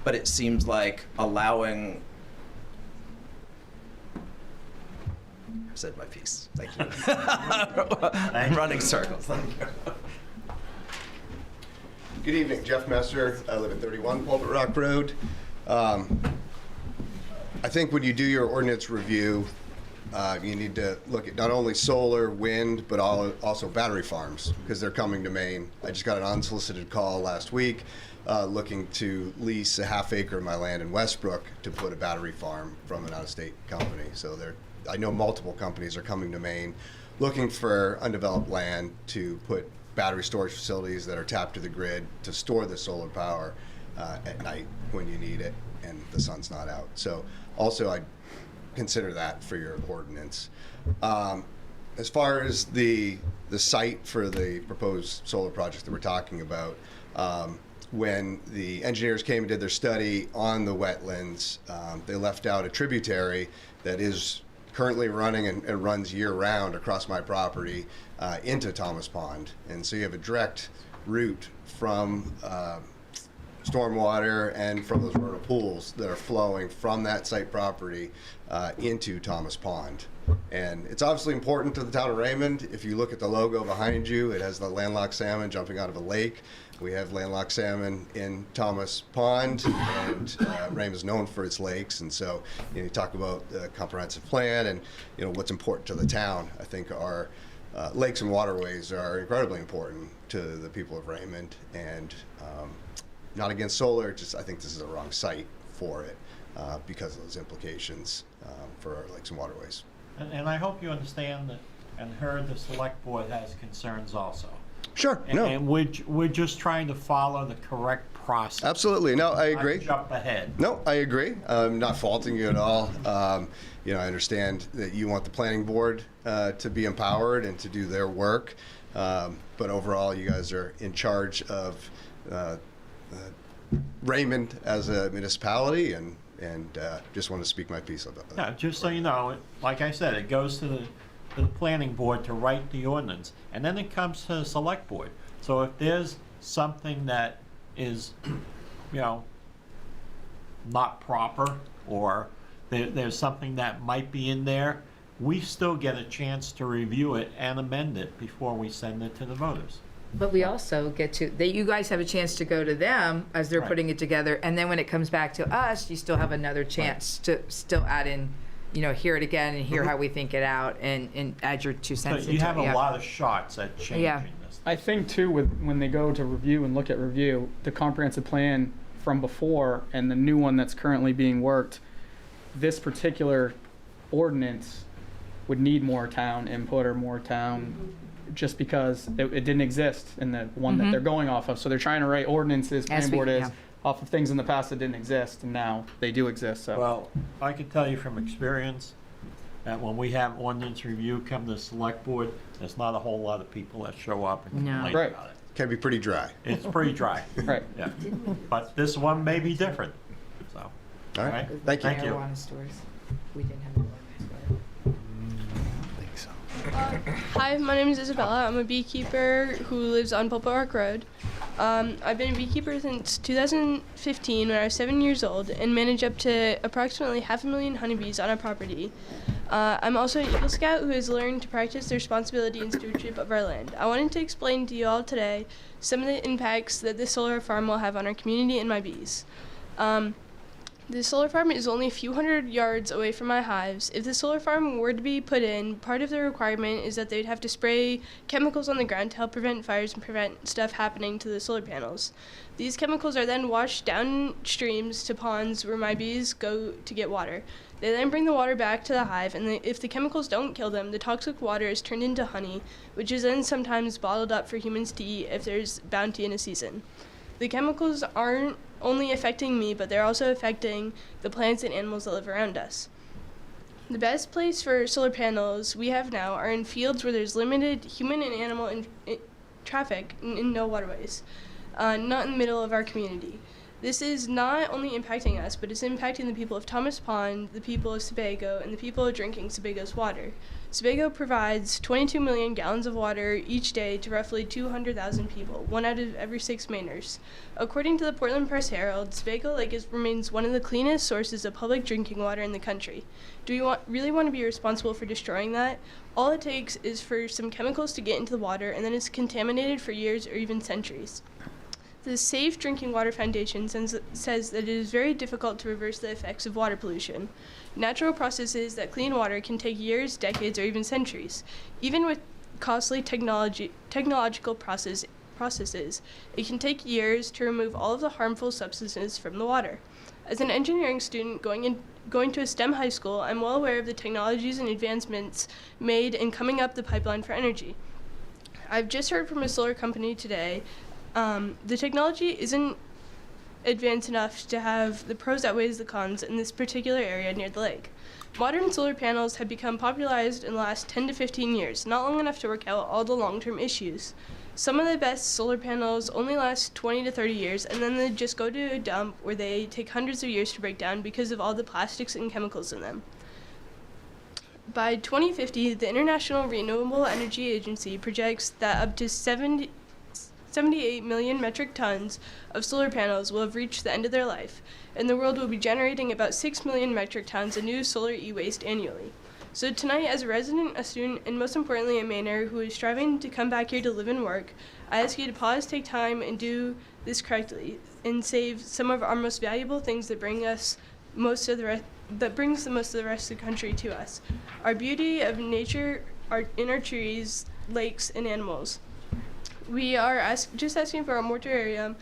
but it seems like allowing. I've said my piece. Thank you. I'm running circles. Thank you. Good evening, Jeff Messer. I live at 31 Pulpit Rock Road. I think when you do your ordinance review, you need to look at not only solar, wind, but also battery farms, because they're coming to Maine. I just got an unsolicited call last week looking to lease a half acre of my land in Westbrook to put a battery farm from an out-of-state company. So I know multiple companies are coming to Maine looking for undeveloped land to put battery storage facilities that are tapped to the grid to store the solar power at night when you need it and the sun's not out. So also I'd consider that for your ordinance. As far as the site for the proposed solar project that we're talking about, when the engineers came and did their study on the wetlands, they left out a tributary that is currently running and runs year-round across my property into Thomas Pond. And so you have a direct route from stormwater and from those vernal pools that are flowing from that site property into Thomas Pond. And it's obviously important to the town of Raymond. If you look at the logo behind you, it has the landlocked salmon jumping out of a lake. We have landlocked salmon in Thomas Pond, and Raymond is known for its lakes. And so you talk about the comprehensive plan and what's important to the town. I think our lakes and waterways are incredibly important to the people of Raymond, and not against solar, just I think this is the wrong site for it because of those implications for our lakes and waterways. and I hope you understand that and heard the select board has concerns also. Sure, And, no, and we're just trying to follow the correct process. absolutely, no, I Not agree. jump ahead. No, I agree. I'm not faulting you at all. I understand that you want the planning board to be empowered and to do their work, but overall, you guys are in charge of Raymond as a municipality, and just want to speak my piece about that. Yeah, just so you know, like I said, it goes to the planning board to write the ordinance, and then it comes to the select board. So if there's something that is, not proper, or there's something that might be in there, we still get a chance to review it and amend it before we send it to the voters. But we also you guys have a chance to go to them as they're Right. putting it together, and then when it comes back to us, you still have another chance to still add in, hear it again and hear how we think it out and add your 2 So cents into it. you have a yeah. lot of shots at changing Yeah. this. I think too, when they go to review and look at review, the comprehensive plan from before and the new one that's currently being worked, this particular ordinance would need more town input or more town, just because it didn't exist in the one that they're going off of. So they're trying to write ordinances, planning board is, off of things in the past that didn't exist, and now they do exist, so. Well, I can tell you from experience that when we have ordinance review come to the select board, there's not a whole lot of people that show up and No. complain Right. about it. Can be pretty dry. It's pretty dry. Right. Yeah. But this one may be different, so. All right, Right. thank you. Thank you. Marijuana stores. We didn't have an ordinance for it. Hi, my name is Isabella. I'm a beekeeper who lives on Pulpit Rock Road. I've been a beekeeper since 2015 when I was 7 years old and manage up to approximately 500,000 honeybees on our property. I'm also an Eagle Scout who has learned to practice the responsibility and stewardship of our land. I wanted to explain to you all today some of the impacts that this solar farm will have on our community and my bees. The solar farm is only a few hundred yards away from my hives. If the solar farm were to be put in, part of the requirement is that they'd have to spray chemicals on the ground to help prevent fires and prevent stuff happening to the solar panels. These chemicals are then washed down streams to ponds where my bees go to get water. They then bring the water back to the hive, and if the chemicals don't kill them, the toxic water is turned into honey, which is then sometimes bottled up for humans to eat if there's bounty in a season. The chemicals aren't only affecting me, but they're also affecting the plants and animals that live around us. The best place for solar panels we have now are in fields where there's limited human and animal traffic in no waterways, not in the middle of our community. This is not only impacting us, but it's impacting the people of Thomas Pond, the people of Sebago, and the people drinking Sebago's water. Sebago provides 22 million gallons of water each day to roughly 200,000 people, 1 out of every 6 Mainers. According to the Portland Press-Herald, Sebago Lake remains one of the cleanest sources of public drinking water in the country. Do we really want to be responsible for destroying that? All it takes is for some chemicals to get into the water, and then it's contaminated for years or even centuries. The Safe Drinking Water Foundation says that it is very difficult to reverse the effects of water pollution. Natural processes that clean water can take years, decades, or even centuries. Even with costly technological processes, it can take years to remove all of the harmful substances from the water. As an engineering student going to a STEM high school, I'm well aware of the technologies and advancements made in coming up the pipeline for energy. I've just heard from a solar company today. The technology isn't advanced enough to have the pros outweighs the cons in this particular area near the lake. Modern solar panels have become popularized in the last 10 to 15 years, not long enough to work out all the long-term issues. Some of the best solar panels only last 20 to 30 years, and then they just go to a dump where they take hundreds of years to break down because of all the plastics and chemicals in them. By 2050, the International Renewable Energy Agency projects that up to 78 million metric tons of solar panels will have reached the end of their life, and the world will be generating about 6 million metric tons of new solar e-waste annually. So tonight, as a resident, a student, and most importantly a Mainer who is striving to come back here to live and work, I ask you to pause, take time, and do this correctly, and save some of our most valuable things that brings the most of the rest of the country to us. Our beauty of nature in our trees, lakes, and animals. We are just asking for a moratorium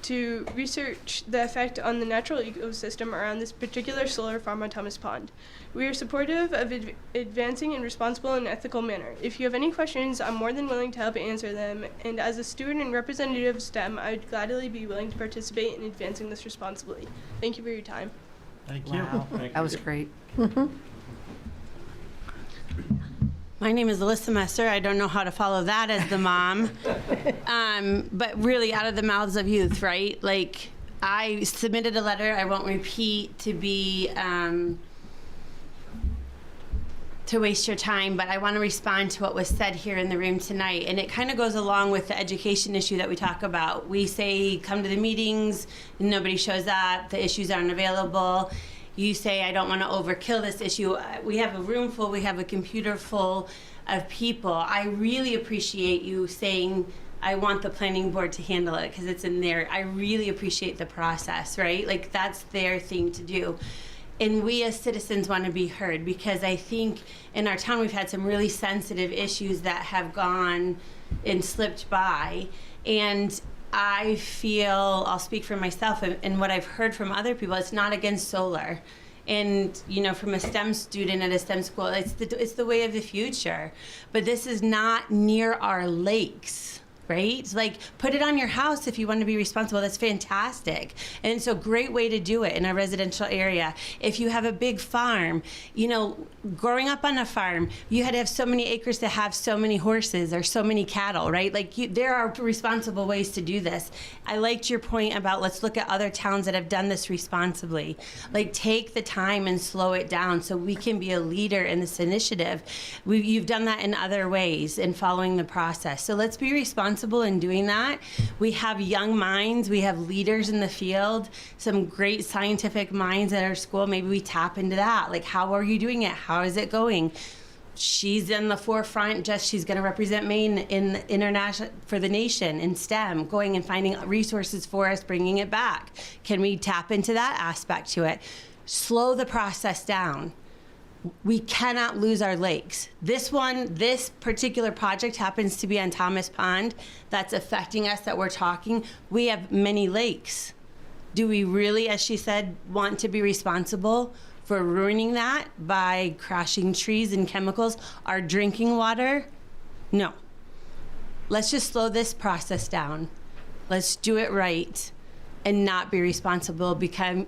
to research the effect on the natural ecosystem around this particular solar farm on Thomas Pond. We are supportive of advancing in responsible and ethical manner. If you have any questions, I'm more than willing to help answer them, and as a student and representative of STEM, I would gladly be willing to participate in advancing this responsibly. Thank you for your time. Thank you. Wow, Thank that you. was great. My name is Alyssa Messer. I don't know how to follow that as the mom. But really out of the mouths of youth, right? Like, I submitted a letter, I won't repeat to be, to waste your time, but I want to respond to what was said here in the room tonight. And it kind of goes along with the education issue that we talk about. We say, come to the meetings, nobody shows up, the issues aren't available. You say, I don't want to overkill this issue. We have a room full, we have a computer full of people. I really appreciate you saying, I want the planning board to handle it because it's in there. I really appreciate the process, right? Like, that's their thing to do. And we as citizens want to be heard because I think in our town we've had some really sensitive issues that have gone and slipped by. And I feel, I'll speak for myself and what I've heard from other people, it's not against solar. And, you know, from a STEM student at a STEM school, it's the way of the future. But this is not near our lakes, right? It's like, put it on your house if you want to be responsible. That's fantastic. And it's a great way to do it in a residential area. If you have a big farm, you know, growing up on a farm, you had to have so many acres to have so many horses or so many cattle, right? Like, there are responsible ways to do this. I liked your point about let's look at other towns that have done this responsibly. Like, take the time and slow it down so we can be a leader in this initiative. You've done that in other ways in following the process. So let's be responsible in doing that. We have young minds, we have leaders in the field, some great scientific minds at our school. Maybe we tap into that. Like, how are you doing it? How is it going? she's in the forefront. She's going to represent Maine in the international for the nation in STEM, going and finding resources for us, bringing it back. Can we tap into that aspect to it? Slow the process down. We cannot lose our lakes. This particular project happens to be on Thomas Pond. That's affecting us, that we're talking. We have many lakes. Do we really, as she said, want to be responsible for ruining that by crashing trees and chemicals, our drinking water? No. Let's just slow this process down. Let's do it right and not be responsible,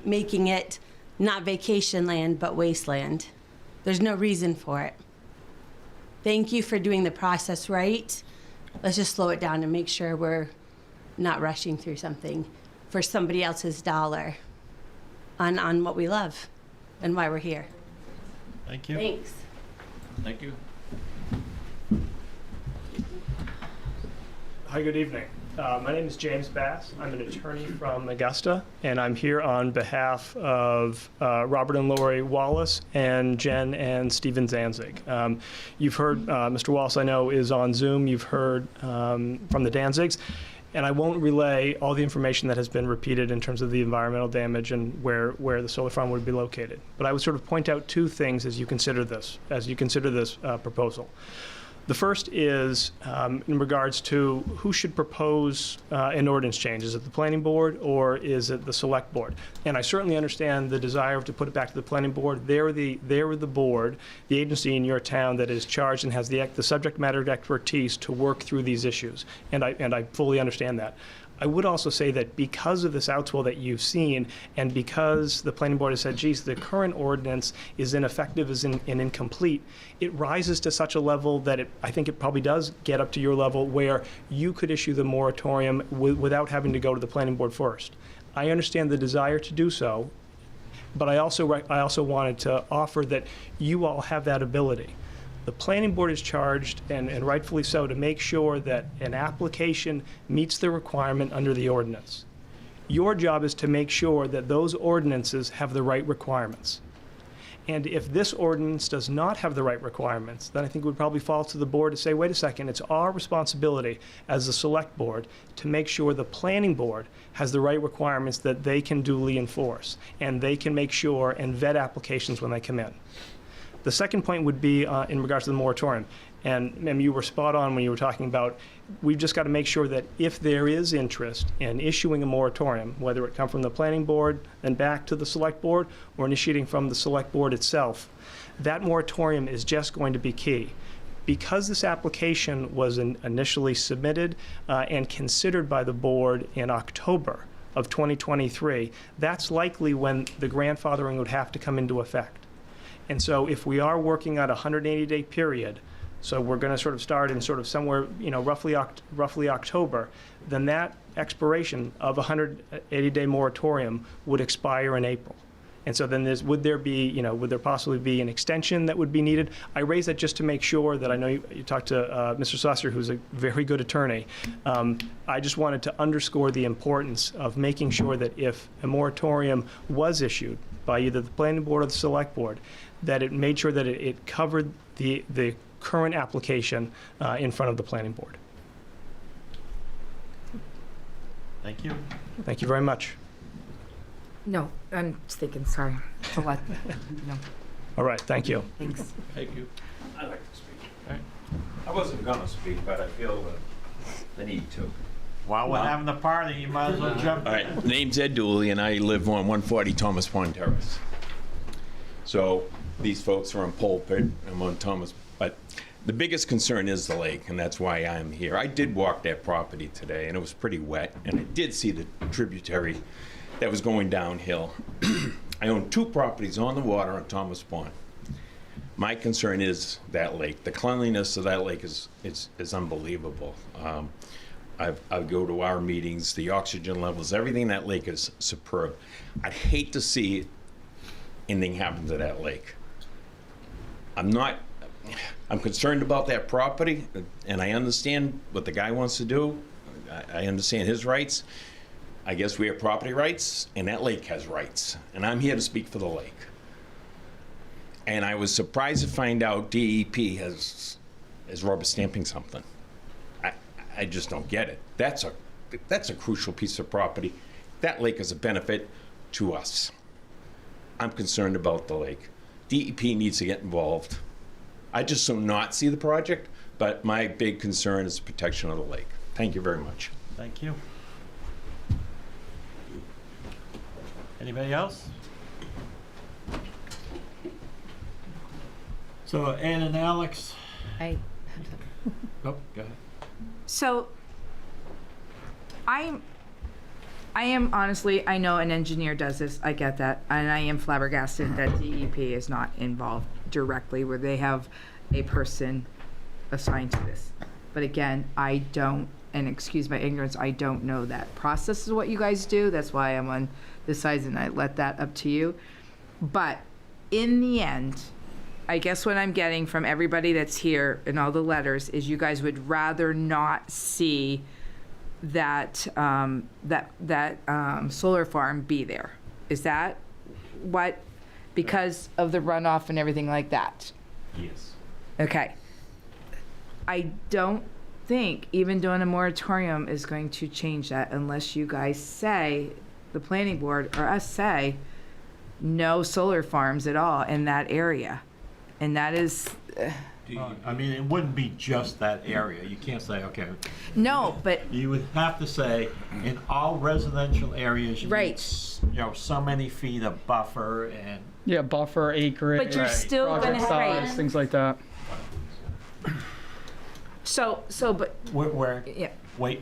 making it not vacation land, but wasteland. There's no reason for it. Thank you for doing the process right. Let's just slow it down and make sure we're not rushing through something for somebody else's dollar on what we love and why we're here. Thank you. Thanks. Thank you. Hi, good evening. My name is James Bass. I'm an attorney from Augusta, and I'm here on behalf of Robert and Lori Wallace and Jen and Stephen Danzig. You've heard, Mr. Wallace, I know, is on Zoom. You've heard from the Danzigs. And I won't relay all the information that has been repeated in terms of the environmental damage and where the solar farm would be located. But I would sort of point out two things as you consider this proposal. The first is in regards to who should propose an ordinance change. Is it the planning board or is it the select board? And I certainly understand the desire to put it back to the planning board. They're the board, the agency in your town that is charged and has the subject matter expertise to work through these issues. And I fully understand that. I would also say that because of this outswell that you've seen, and because the planning board has said, geez, the current ordinance is ineffective and incomplete, it rises to such a level that I think it probably does get up to your level where you could issue the moratorium without having to go to the planning board first. I understand the desire to do so, but I also wanted to offer that you all have that ability. The planning board is charged, and rightfully so, to make sure that an application meets the requirement under the ordinance. Your job is to make sure that those ordinances have the right requirements. And if this ordinance does not have the right requirements, then I think it would probably fall to the board to say, wait a second, it's our responsibility as the select board to make sure the planning board has the right requirements that they can duly enforce, and they can make sure and vet applications when they come in. The second point would be in regards to the moratorium. And you were spot on when you were talking about, we've just got to make sure that if there is interest in issuing a moratorium, whether it come from the planning board and back to the select board or initiating from the select board itself, that moratorium is just going to be key. Because this application was initially submitted and considered by the board in October of 2023, that's likely when the grandfathering would have to come into effect. And so if we are working on a 180-day period, so we're going to sort of start in sort of somewhere, roughly October, then that expiration of a 180-day moratorium would expire in April. And so then would there possibly be an extension that would be needed? I raise that just to make sure that I know you talked to Mr. Susser, who's a very good attorney. I just wanted to underscore the importance of making sure that if a moratorium was issued by either the planning board or the select board, that it made sure that it covered the current application in front of the planning board. Thank you. Thank you very much. No, I'm just thinking, sorry. It's a lot. No, All right, thank you. thanks. Thank you. I'd like to speak. All right. I wasn't gonna speak, but I feel the need to. While we're having the party, you might as well jump All in. right, name's Ed Dooley, and I live on 140 Thomas Pond Terrace. So these folks are on Pulpit, I'm on Thomas, but the biggest concern is the lake, and that's why I'm here. I did walk that property today, and it was pretty wet, and I did see the tributary that was going downhill. I own 2 properties on the water on Thomas Pond. My concern is that lake. The cleanliness of that lake is unbelievable. I go to our meetings, the oxygen levels, everything in that lake is superb. I'd hate to see anything happen to that lake. I'm concerned about that property, and I understand what the guy wants to do. I understand his rights. I guess we have property rights, and that lake has rights. And I'm here to speak for the lake. And I was surprised to find out DEP is rubber stamping something. I just don't get it. That's a crucial piece of property. That lake is a benefit to us. I'm concerned about the lake. DEP needs to get involved. I just do not see the project, but my big concern is the protection of the lake. Thank you very much. Thank you. Anybody else? So Ann and Alex, oh, go ahead. So, I am honestly, I know an engineer does this, I get that, and I am flabbergasted that DEP is not involved directly, where they have a person assigned to this. But again, I don't, and excuse my ignorance, I don't know that process is what you guys do, that's why I'm on this side, and I let that up to you. But in the end, I guess what I'm getting from everybody that's here in all the letters is you guys would rather not see that solar farm be there. Is that what? Because of the runoff and everything like that? Yes. Okay. I don't think even doing a moratorium is going to change that unless you guys say, the planning board or us say, no solar farms at all in that area. And that is, I mean, it wouldn't be just that area. You can't say, okay. no, but You would have to say, in all residential areas, you need, Right. So many feet of buffer and. Yeah, buffer, acreage. But you're still project gonna size, have, things like that. but, We're, yeah. wait,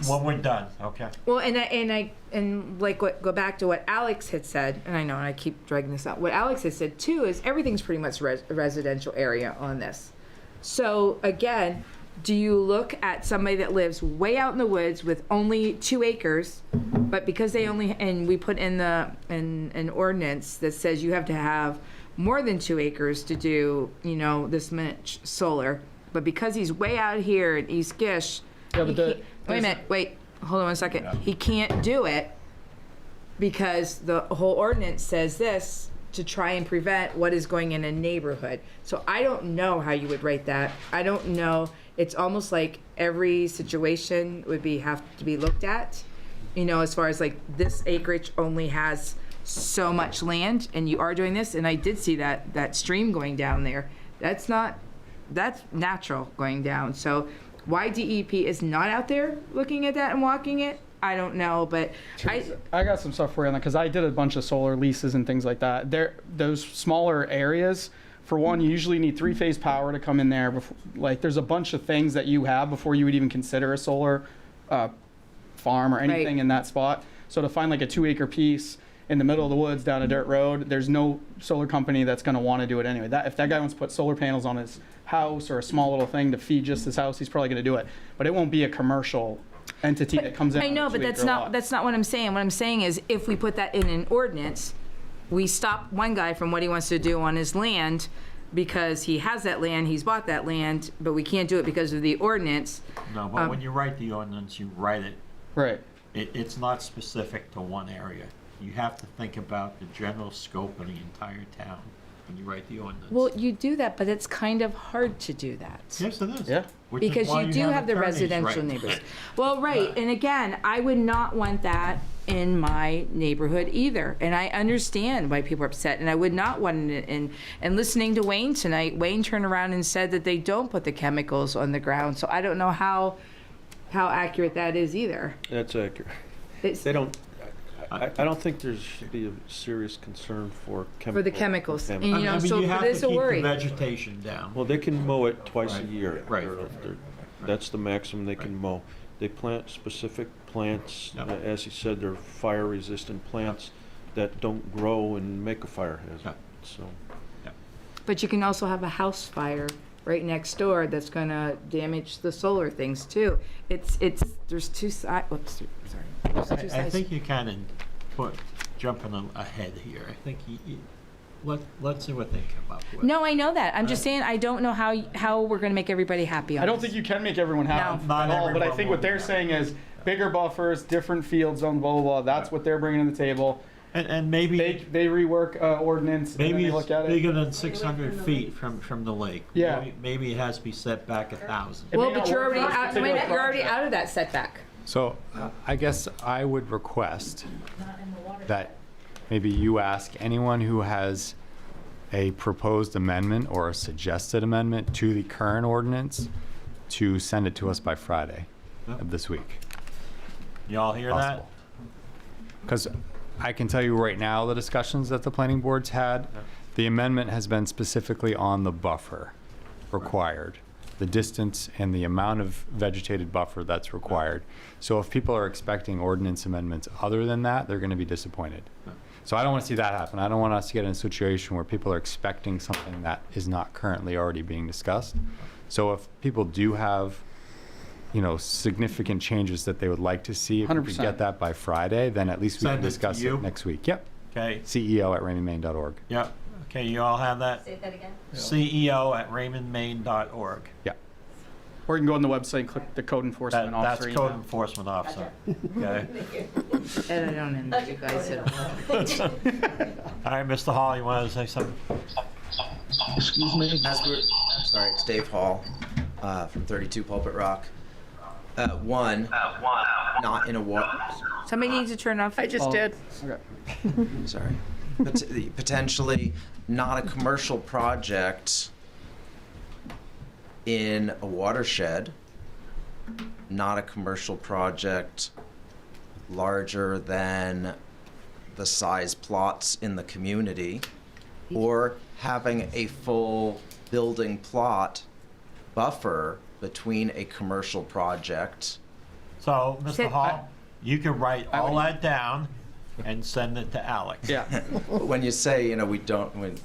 when we're done, okay? Well, and like go back to what Alex had said, and I know, and I keep dragging this out. What Alex has said too is everything's pretty much residential area on this. So again, do you look at somebody that lives way out in the woods with only 2 acres, but because they only, and we put in an ordinance that says you have to have more than 2 acres to do, this much solar, but because he's way out here in East Gish, Yeah, but wait a minute, wait, hold on one second. He can't do it because the whole ordinance says this to try and prevent what is going in a neighborhood. So I don't know how you would write that. I don't know. It's almost like every situation would have to be looked at, as far as like this acreage only has so much land and you are doing this. And I did see that stream going down there. That's natural going down. So why DEP is not out there looking at that and walking it, I don't know, but I got some stuff for you on that because I did a bunch of solar leases and things like that. Those smaller areas, for one, you usually need 3-phase power to come in there. There's a bunch of things that you have before you would even consider a solar farm or anything in that spot. So to find like a 2-acre piece in the middle of the woods down a dirt road, there's no solar company that's going to want to do it anyway. If that guy wants to put solar panels on his house or a small little thing to feed just his house, he's probably going to do it. But it won't be a commercial entity that comes in. I know, but that's not what I'm saying. What I'm saying is if we put that in an ordinance, we stop one guy from what he wants to do on his land because he has that land, he's bought that land, but we can't do it because of the ordinance. No, but when you write the ordinance, you write it. Right. It's not specific to one area. You have to think about the general scope of the entire town when you write the ordinance. Well, you do that, but it's kind of hard to do that. Yes, it is. Yeah. Which is Because why you do have the attorneys, residential right? neighbors. Well, right, and again, I would not want that in my neighborhood either. And I understand why people are upset, and I would not want it in. And listening to Wayne tonight, Wayne turned around and said that they don't put the chemicals on the ground, so I don't know how accurate that is either. That's accurate. They don't, I don't think there should be a serious concern for chemicals. For the chemicals, and you know, I mean, so you have it is to a keep worry. the vegetation down. Well, they can mow it twice a Right. year. Right. That's the maximum they can mow. They plant specific plants, Yep. as he said, they're fire-resistant plants that don't grow and make a fire hazard, Yep. so. But you can also have a house fire right next door that's gonna damage the solar things too. There's two sides, whoops, sorry. There's two I sides. think you kind of jumping ahead here. I think let's see what they come up with. No, I know that. I'm just saying I don't know how we're gonna make everybody happy on I don't this. think you can make everyone happy No. at Not all, but I everyone think will what they're be saying is bigger buffers, different field zones, blah, blah, blah. That's what they're bringing to the table. And maybe, They rework ordinance and then maybe they it's look at it. bigger than 600 feet from the lake. Yeah. Maybe it has to be set back 1,000. Well, may but not you're work already for this out, particular you're already project. out of that setback. So I guess I would request that maybe you ask anyone who has a proposed amendment or a suggested amendment to the current ordinance to send it to us by Friday of this week. Y'all hear that? Possible. Because I can tell you right now, the discussions that the planning board's had, the amendment has been specifically on the buffer required, the distance and the amount of vegetated buffer that's required. So if people are expecting ordinance amendments other than that, they're going to be disappointed. So I don't want to see that happen. I don't want us to get in a situation where people are expecting something that is not currently already being discussed. So if people do have, significant changes that they would like to see, if we could 100%. get that by Friday, then at least we Send can it to discuss you? it next week. Yep. Okay, CEO@raymondmaine.org. yep. Okay, you all have that? Say that again? CEO@raymondmaine.org. Yeah. Or you can go on the website and click the code enforcement That's officer. code email. enforcement officer. Okay. And I don't know, you guys said. All right, Mr. Hall, you want to say something? Excuse me? Sorry, it's Dave Hall from 32 Pulpit Rock. One, not in a Somebody needs to turn off. I just Oh. did. Okay. sorry. Potentially not a commercial project in a watershed, not a commercial project larger than the size plots in the community, or having a full building plot buffer between a commercial project. So, Mr. Sit- Hall, you can write I all would- that down and send it to Alex. Yeah. When you say, we don't,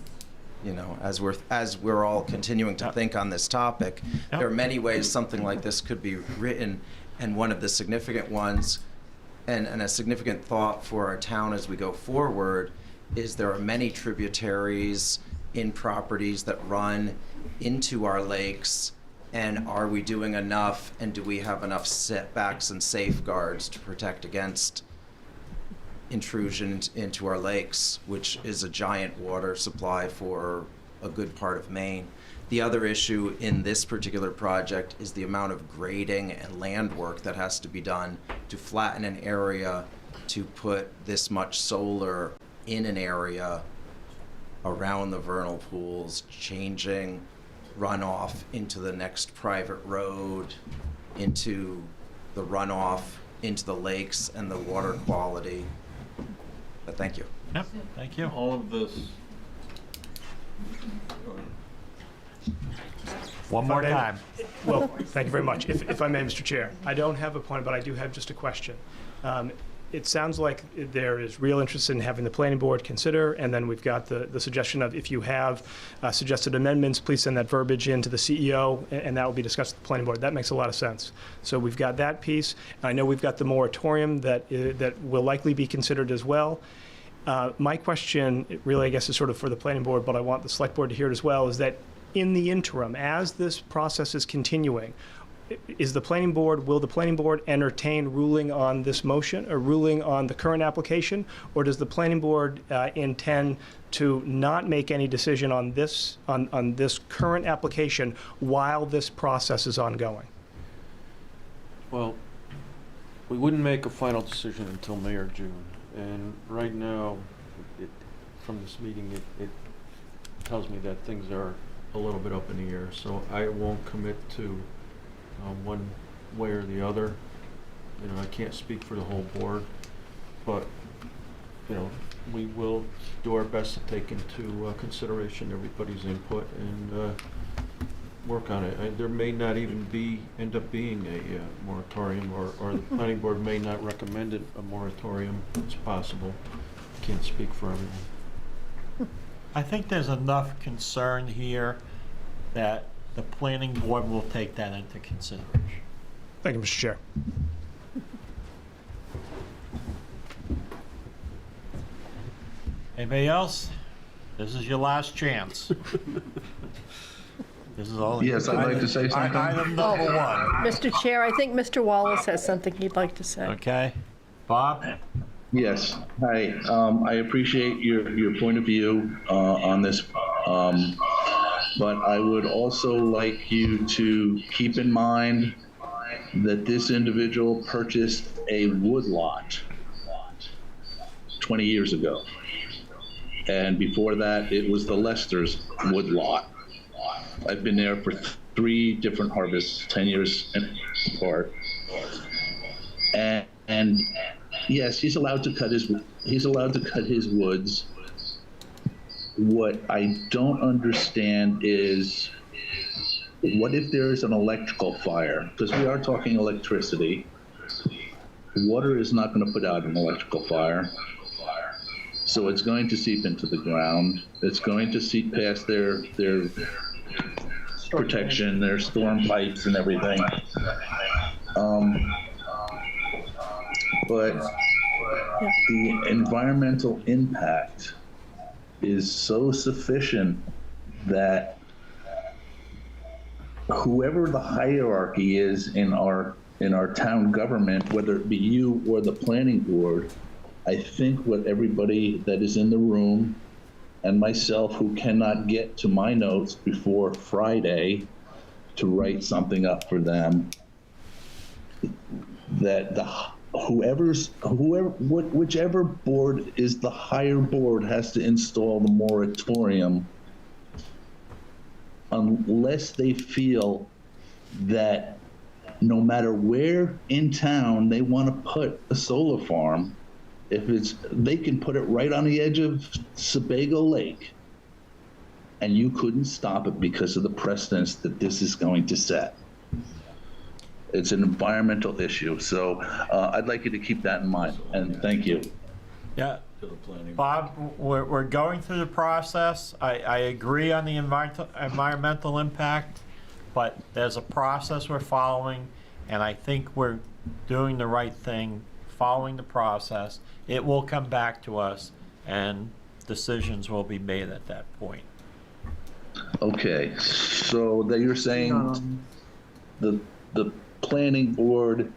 as we're all continuing to think on this topic, there are many ways something like this could be written, and one of the significant ones, and a significant thought for our town as we go forward, is there are many tributaries in properties that run into our lakes, and are we doing enough, and do we have enough setbacks and safeguards to protect against intrusion into our lakes, which is a giant water supply for a good part of Maine. The other issue in this particular project is the amount of grading and land work that has to be done to flatten an area to put this much solar in an area around the vernal pools, changing runoff into the next private road, into the runoff, into the lakes and the water quality. But thank you. Yep, thank you. All of this, One more time. Well, thank you very much. If I may, Mr. Chair, I don't have a point, but I do have just a question. It sounds like there is real interest in having the planning board consider, and then we've got the suggestion of if you have suggested amendments, please send that verbiage in to the CEO, and that will be discussed at the planning board. That makes a lot of sense. So we've got that piece. I know we've got the moratorium that will likely be considered as well. My question, really, I guess, is sort of for the planning board, but I want the select board to hear it as well, is that in the interim, as this process is continuing, will the planning board entertain ruling on this motion or ruling on the current application? Or does the planning board intend to not make any decision on this current application while this process is ongoing? well, we wouldn't make a final decision until May or June. And right now, from this meeting, it tells me that things are a little bit up in the air. So I won't commit to one way or the other. I can't speak for the whole board, but, we will do our best to take into consideration everybody's input and work on it. There may not even end up being a moratorium, or the planning board may not recommend it a moratorium. It's possible. Can't speak for everyone. I think there's enough concern here that the planning board will take that into consideration. Thank you, Mr. Chair. Anybody else? This is your last chance. This is all. Yes, I'd like to say something. Item number one. Mr. Chair, I think Mr. Wallace has something he'd like to say. Okay. Bob? Yes, hi. I appreciate your point of view on this, but I would also like you to keep in mind that this individual purchased a woodlot 20 years ago. And before that, it was the Lester's woodlot. I've been there for 3 different harvests, 10 years apart. And yes, he's allowed to cut his woods. What I don't understand is, what if there is an electrical fire? Because we are talking electricity. Water is not going to put out an electrical fire. So it's going to seep into the ground. It's going to seep past their protection, their storm pipes and everything. But the environmental impact is so sufficient that whoever the hierarchy is in our town government, whether it be you or the planning board, I think what everybody that is in the room and myself, who cannot get to my notes before Friday to write something up for them, that whichever board is the higher board has to install the moratorium unless they feel that no matter where in town they want to put a solar farm, they can put it right on the edge of Sebago Lake, and you couldn't stop it because of the precedence that this is going to set. It's an environmental issue, so I'd like you to keep that in mind, and thank you. Yeah, Bob, we're going through the process. I agree on the environmental impact, but there's a process we're following, and I think we're doing the right thing, following the process. It will come back to us, and decisions will be made at that point. Okay, so that you're saying the planning board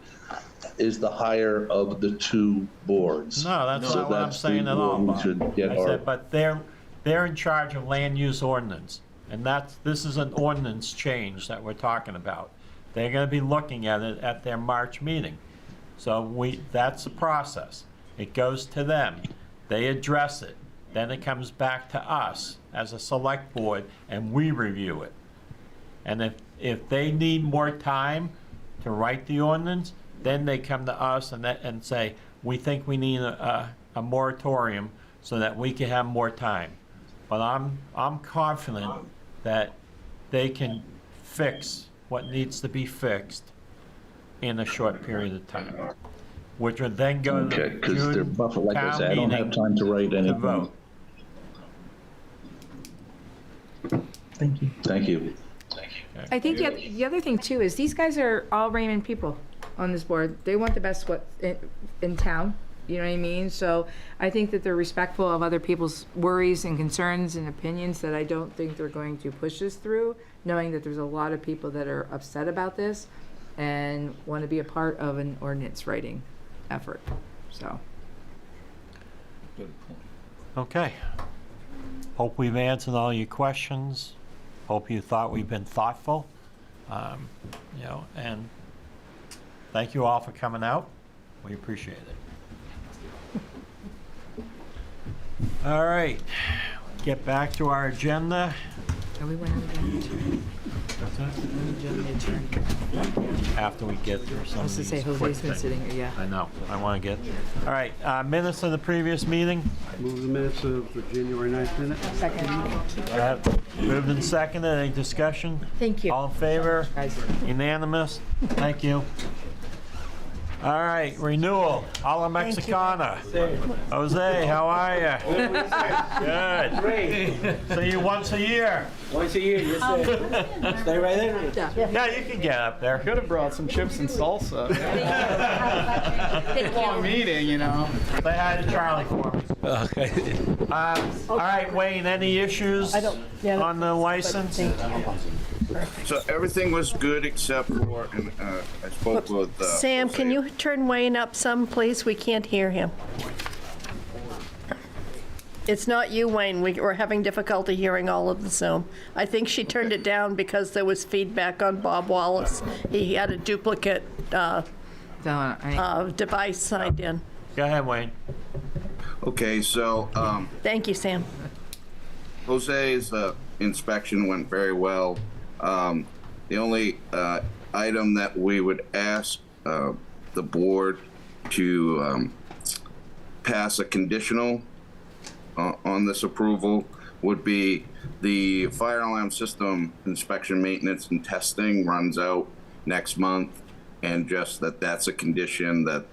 is the higher of the 2 boards? No, that's not what I'm saying at all, Bob. I said, but they're in charge of land use ordinance, and this is an ordinance change that we're talking about. They're going to be looking at it at their March meeting. So that's the process. It goes to them. They address it. Then it comes back to us as a select board, and we review it. And if they need more time to write the ordinance, then they come to us and say, we think we need a moratorium so that we can have more time. But I'm confident that they can fix what needs to be fixed in a short period of time, which would then go to the June like I said, I don't have town time to write meeting to anything. vote. Thank you. Thank you. I think the other thing too is these guys are all Raymond people on this board. They want the best in town. You know what I mean? So I think that they're respectful of other people's worries and concerns and opinions, that I don't think they're going to push this through, knowing that there's a lot of people that are upset about this and want to be a part of an ordinance writing effort. So. Okay. Hope we've answered all your questions. Hope you thought we've been thoughtful. And thank you all for coming out. We appreciate it. All right, get back to our agenda. Are we winning again? After we get through some I was of to say, these quick Jose's been things. sitting here, yeah. I know, I want to get. All right, minutes of the previous meeting. Move the minutes of the January 9th minute. Second. Moved and seconded, any discussion? Thank you. All in favor? Unanimous? Thank you. All right, renewal, a la Mexicana. Jose, how are you? Good. Great. See you once a year. Once a year, yes, Stay right there. Yeah, you can get up there. Could have brought some chips and salsa. Long meeting, you know. Say hi to Charlie for me. Okay. All right, Wayne, any issues on the license? So everything was good except for, and I spoke with Sam, Jose. can you turn Wayne up some, please? We can't hear him. It's not you, Wayne. We're having difficulty hearing all of the Zoom. I think she turned it down because there was feedback on Bob Wallace. He had a duplicate device signed in. Go ahead, Wayne. Okay, so Thank you, Sam. Jose's inspection went very well. The only item that we would ask the board to pass a conditional on this approval would be the fire alarm system inspection, maintenance, and testing runs out next month, and just that's a condition that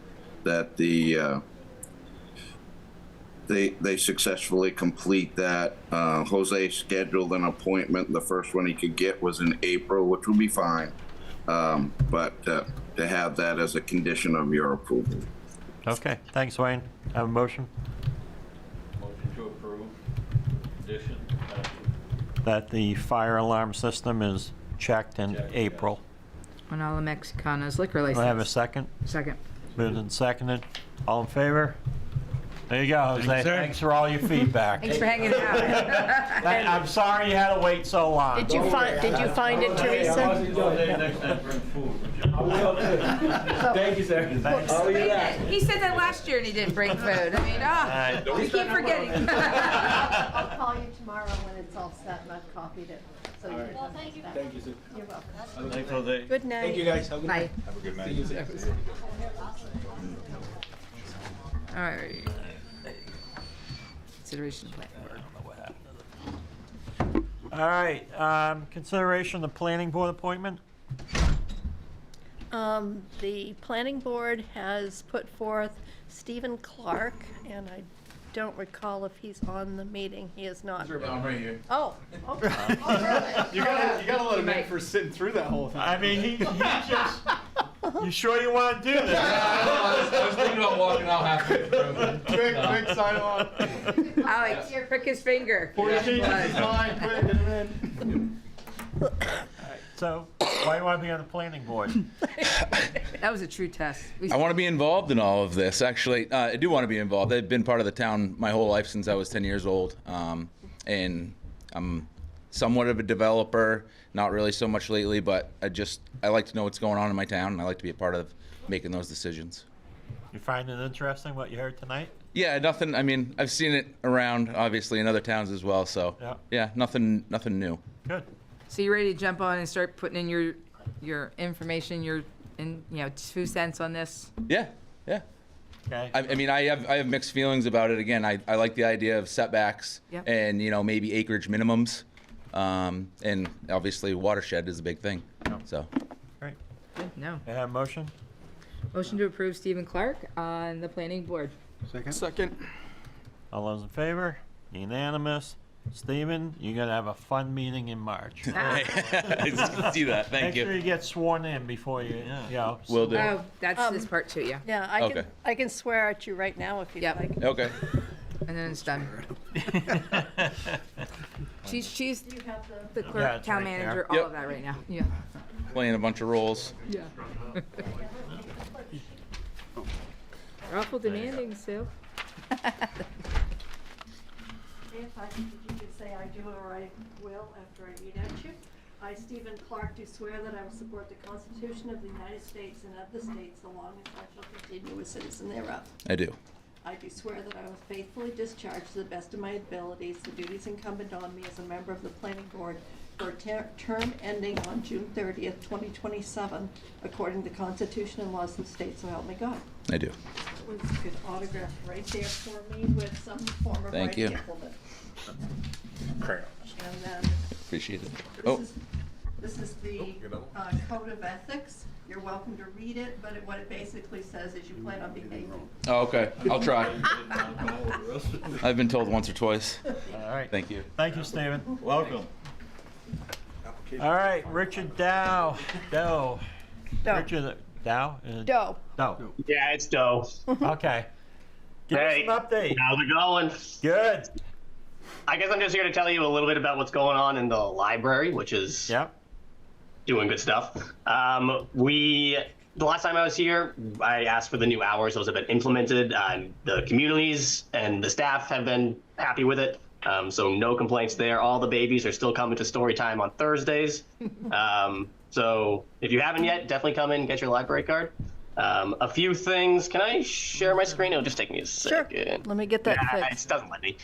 they successfully complete that. Jose scheduled an appointment. The first one he could get was in April, which will be fine. But to have that as a condition of your approval. Okay, thanks, Wayne. Have a motion? Motion to approve, condition That the fire alarm system is checked in April. On all the Mexicanos liquor Do license. I have a second? Second. Moved and seconded. All in favor? There you go, Jose. Thank you, sir. Thanks for all your feedback. Thanks for hanging out. I'm sorry you had to wait so long. Did you find it, Teresa? next time bring food. Thank you, sir. Thanks. Oh, yeah. He said that last year and he didn't bring food. I mean, we keep forgetting. I'll call you tomorrow when it's all set and I've copied it. So you can Thank you. back. Thank you, sir. You're welcome. Thanks, Jose. Good night. Thank you, guys. Have a good Bye. night. Have a good night. See you soon. All right. Consideration of plan. All right, consideration of the planning board appointment? The planning board has put forth Stephen Clark, and I don't recall if he's on the meeting. He is not. I'm right here. Oh, okay. You gotta let him in for sitting through that whole thing. I mean, he just, you sure you want to do this? I was thinking about walking out halfway through. Quick sign off. Alex, prick his finger. 14 is fine, quick, get him in. So, why do you want to be on the planning board? That was a true test. I want to be involved in all of this. Actually, I do want to be involved. I've been part of the town my whole life since I was 10 years old. And I'm somewhat of a developer, not really so much lately, but I like to know what's going on in my town, and I like to be a part of making those decisions. You find it interesting what you heard tonight? Yeah, nothing, I mean, I've seen it around, obviously, in other towns as well, so, yeah, nothing new. Good. So you ready to jump on and start putting in your information, your 2 cents on this? Yeah. Okay. I mean, I have mixed feelings about it. Again, I like the idea of setbacks Yep. and, maybe acreage minimums. And obviously watershed is a big thing, so. Great. Good, no. I have a motion? Motion to approve Stephen Clark on the planning board. Second. All those in favor? Unanimous. Stephen, you're going to have a fun meeting in March. I see that, thank you. Make sure you get sworn in before you, Will do. Oh, that's this part too, yeah. Yeah, Okay. I can swear at you right now if you'd Yep. like. Okay. And then it's done. She's the Yeah, clerk, it's town right there. manager, all Yep. of that right now. Yeah. Playing a bunch of roles. Yeah. You're awful demanding, Sue. If I think you could say I do or I will after I read at you. I, Stephen Clark, do swear that I will support the Constitution of the United States and of the states so long as I shall continue a citizen thereof. I do. I do swear that I will faithfully discharge to the best of my abilities the duties incumbent on me as a member of the planning board for a term ending on June 30th, 2027, according to the Constitution and laws of the state, so help me God. I do. That was a good autograph right there for me with some form of Thank you. writing implement. And then Appreciate it. this is the code of ethics. You're welcome to read it, but what it basically says is you plan on behaving. Oh, okay, I'll try. I've been told once or twice. All right. Thank you. Thank you, Stephen. Welcome. All right, Richard Dow. Doe. Richard Dow? Doe. Doe. Yeah, it's Doe. Okay. Give us an update. How's it going? Good. I guess I'm just here to tell you a little bit about what's going on in the library, which is doing good stuff. We the last time I was here, I asked for the new hours. Those have been implemented. The communities and the staff have been happy with it. So no complaints there. All the babies are still coming to story time on Thursdays. So if you haven't yet, definitely come in and get your library card. A few things. Can I share my screen? It'll just take me a second. Let me get that Nah, fixed. it doesn't let me.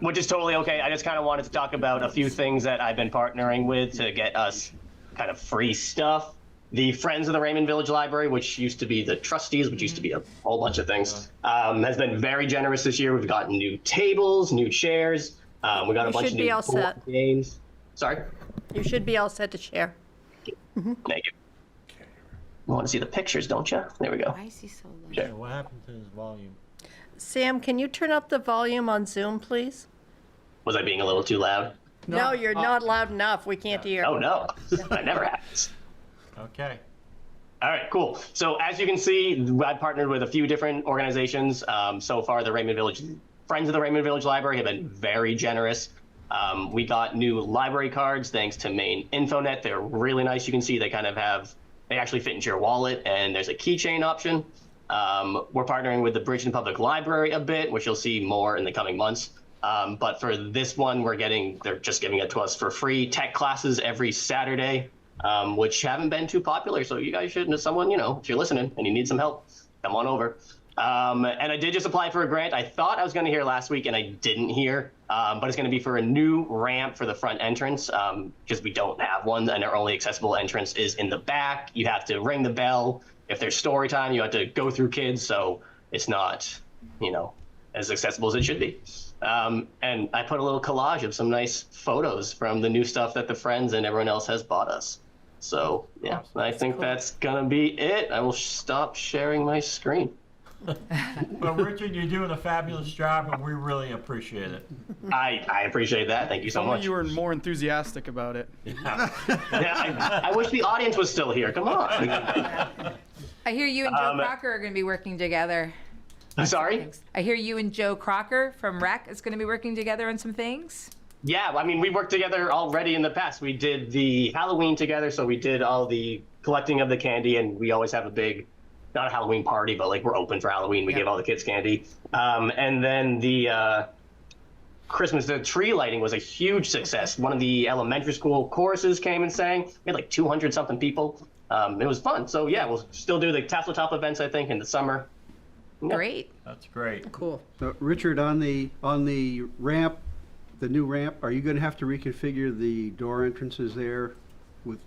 Which is totally okay. I just kind of wanted to talk about a few things that I've been partnering with to get us kind of free stuff. The Friends of the Raymond Village Library, which used to be the trustees, which used to be a whole bunch of things, has been very generous this year. We've gotten new tables, new chairs. We got a You bunch should of be new all set. games. Sorry? You should be all set to share. Thank you. You want to see the pictures, don't you? There we go. Why is he so low? Yeah, what happened to his volume? Sam, can you turn up the volume on Zoom, please? Was I being a little too loud? No, you're not loud enough. We can't hear. Oh, no. That never happens. Okay. All right, cool. So as you can see, I've partnered with a few different organizations. So far, the Raymond Village Friends of the Raymond Village Library have been very generous. We got new library cards thanks to Maine Infonet. They're really nice. You can see they kind of have, they actually fit into your wallet, and there's a keychain option. We're partnering with the Bridgeton Public Library a bit, which you'll see more in the coming months. But for this one, they're just giving it to us for free. Tech classes every Saturday, which haven't been too popular. So you guys should know someone, if you're listening and you need some help, come on over. And I did just apply for a grant. I thought I was going to hear last week and I didn't hear, but it's going to be for a new ramp for the front entrance because we don't have one, and our only accessible entrance is in the back. You have to ring the bell. If there's story time, you have to go through kids, so it's not, as accessible as it should be. And I put a little collage of some nice photos from the new stuff that the Friends and everyone else has bought us. So, yeah, I think that's going to be it. I will stop sharing my screen. Well, Richard, you're doing a fabulous job, and we really appreciate it. I appreciate that. Thank you so If only much. you were more enthusiastic about it. Yeah, I wish the audience was still here. Come on. I hear you and Joe Crocker are going to be working together. I'm sorry? I hear you and Joe Crocker from Rec is going to be working together on some things. Yeah, I mean, we worked together already in the past. We did the Halloween together, so we did all the collecting of the candy, and we always have a big, not a Halloween party, but like we're open for Halloween. We give all the kids candy. And then the Christmas, the tree lighting was a huge success. One of the elementary school choruses came and sang. We had like 200 something people. It was fun. So yeah, we'll still do the tassel top events, I think, in the summer. Yeah. Great. That's great. Cool. So, Richard, on the ramp, the new ramp, are you going to have to reconfigure the door entrances there with?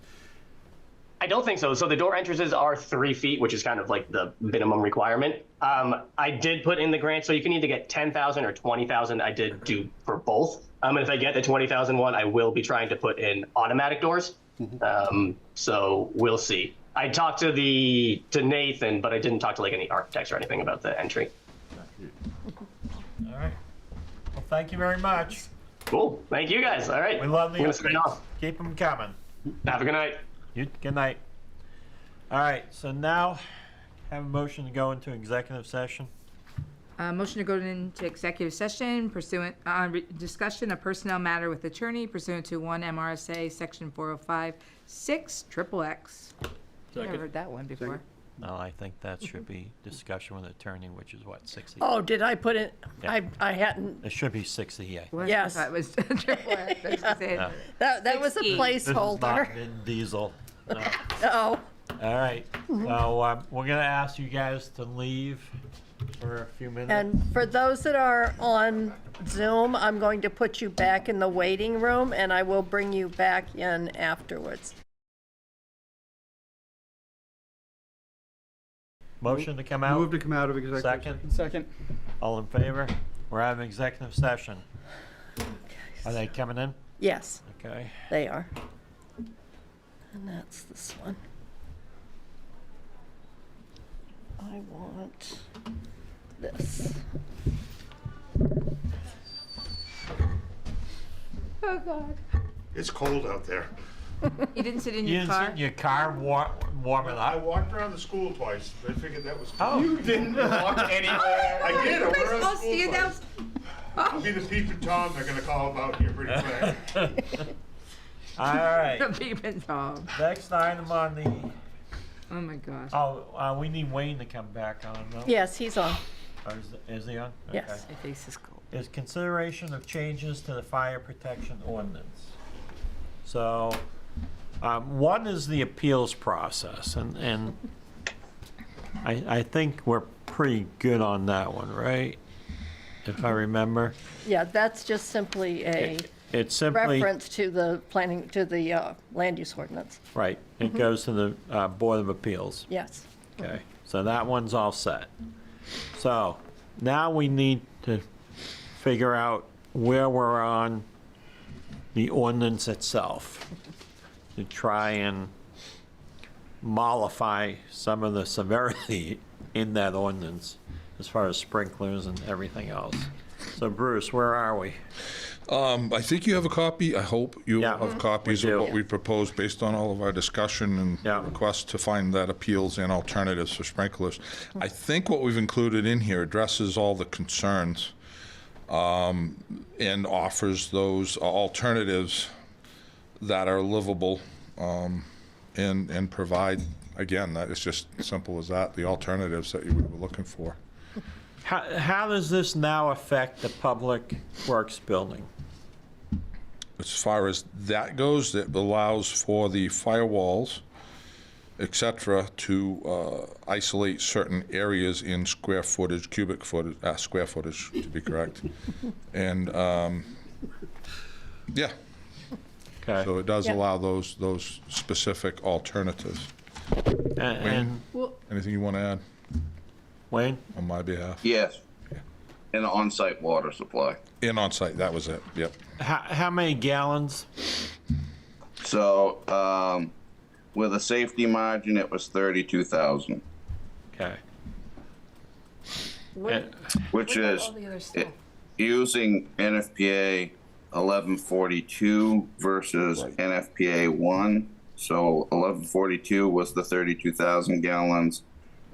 I don't think so. So the door entrances are 3 feet, which is kind of like the minimum requirement. I did put in the grant, so you can either get 10,000 or 20,000. I did do for both. And if I get the 20,000 one, I will be trying to put in automatic doors. So we'll see. I talked to Nathan, but I didn't talk to like any architects or anything about the entry. All right. Well, thank you very much. Cool. Thank you guys. All right. We love the I'm gonna sign off. Keep them coming. Have a good night. Good night. All right, so now have a motion to go into executive session. Motion to go into executive session pursuant discussion of personnel matter with attorney pursuant to 1 MRSA section 405-6 XXX. Never heard that one before. No, I think that should be discussion with attorney, which is what, 60? Oh, did I put it? Yeah. I hadn't. It should be 60, yeah. What? Yes. I thought it was XXX. I was gonna say it. No. That was a 60. This is not placeholder. Vin Diesel. No. Oh. All right, so we're gonna ask you guys to leave for a few minutes. And for those that are on Zoom, I'm going to put you back in the waiting room, and I will bring you back in afterwards. Motion to come out? Move to come out of executive Second? Second. All in favor? We're having executive session. Are they coming in? Yes, Okay. they are. And that's this one. I want this. Oh, God. It's cold out there. You didn't sit in You your didn't sit car? in your car warming I up? walked around the school twice. I figured that was. Oh. You didn't walk anywhere. I did. I went around the Oh, school stand twice. I'll be the peeping Tom they're gonna call about here pretty quick. All right. Peeping Tom. Next item on the Oh my gosh. Oh, we need Wayne to come back on, no? Yes, he's on. Or is he on? Yes. Okay. My face is cold. Is consideration of changes to the fire protection ordinance. So, one is the appeals process, and I think we're pretty good on that one, right? If I remember. Yeah, that's just simply a It's simply, reference to the planning, to the land use ordinance. right, it goes to the Board of Appeals. Yes. Okay, so that one's all set. So now we need to figure out where we're on the ordinance itself to try and mollify some of the severity in that ordinance as far as sprinklers and everything else. So Bruce, where are we? I think you have a copy, I hope you have copies we of do. what we proposed based on all of our discussion and requests to find that appeals and alternatives for sprinklers. I think what we've included in here addresses all the concerns and offers those alternatives that are livable and provide, again, that it's just simple as that, the alternatives that you were looking for. How does this now affect the public works building? As far as that goes, it allows for the firewalls, et cetera, to isolate certain areas in square footage, square footage, to be correct. And, yeah. Okay. So it does allow those specific alternatives. And Wayne, anything you want to add? Wayne? On my behalf? Yes. An on-site water supply. In on-site, that was it, yep. How many gallons? So, with a safety margin, it was 32,000. Okay. Which is using NFPA 1142 versus NFPA 1. So 1142 was the 32,000 gallons.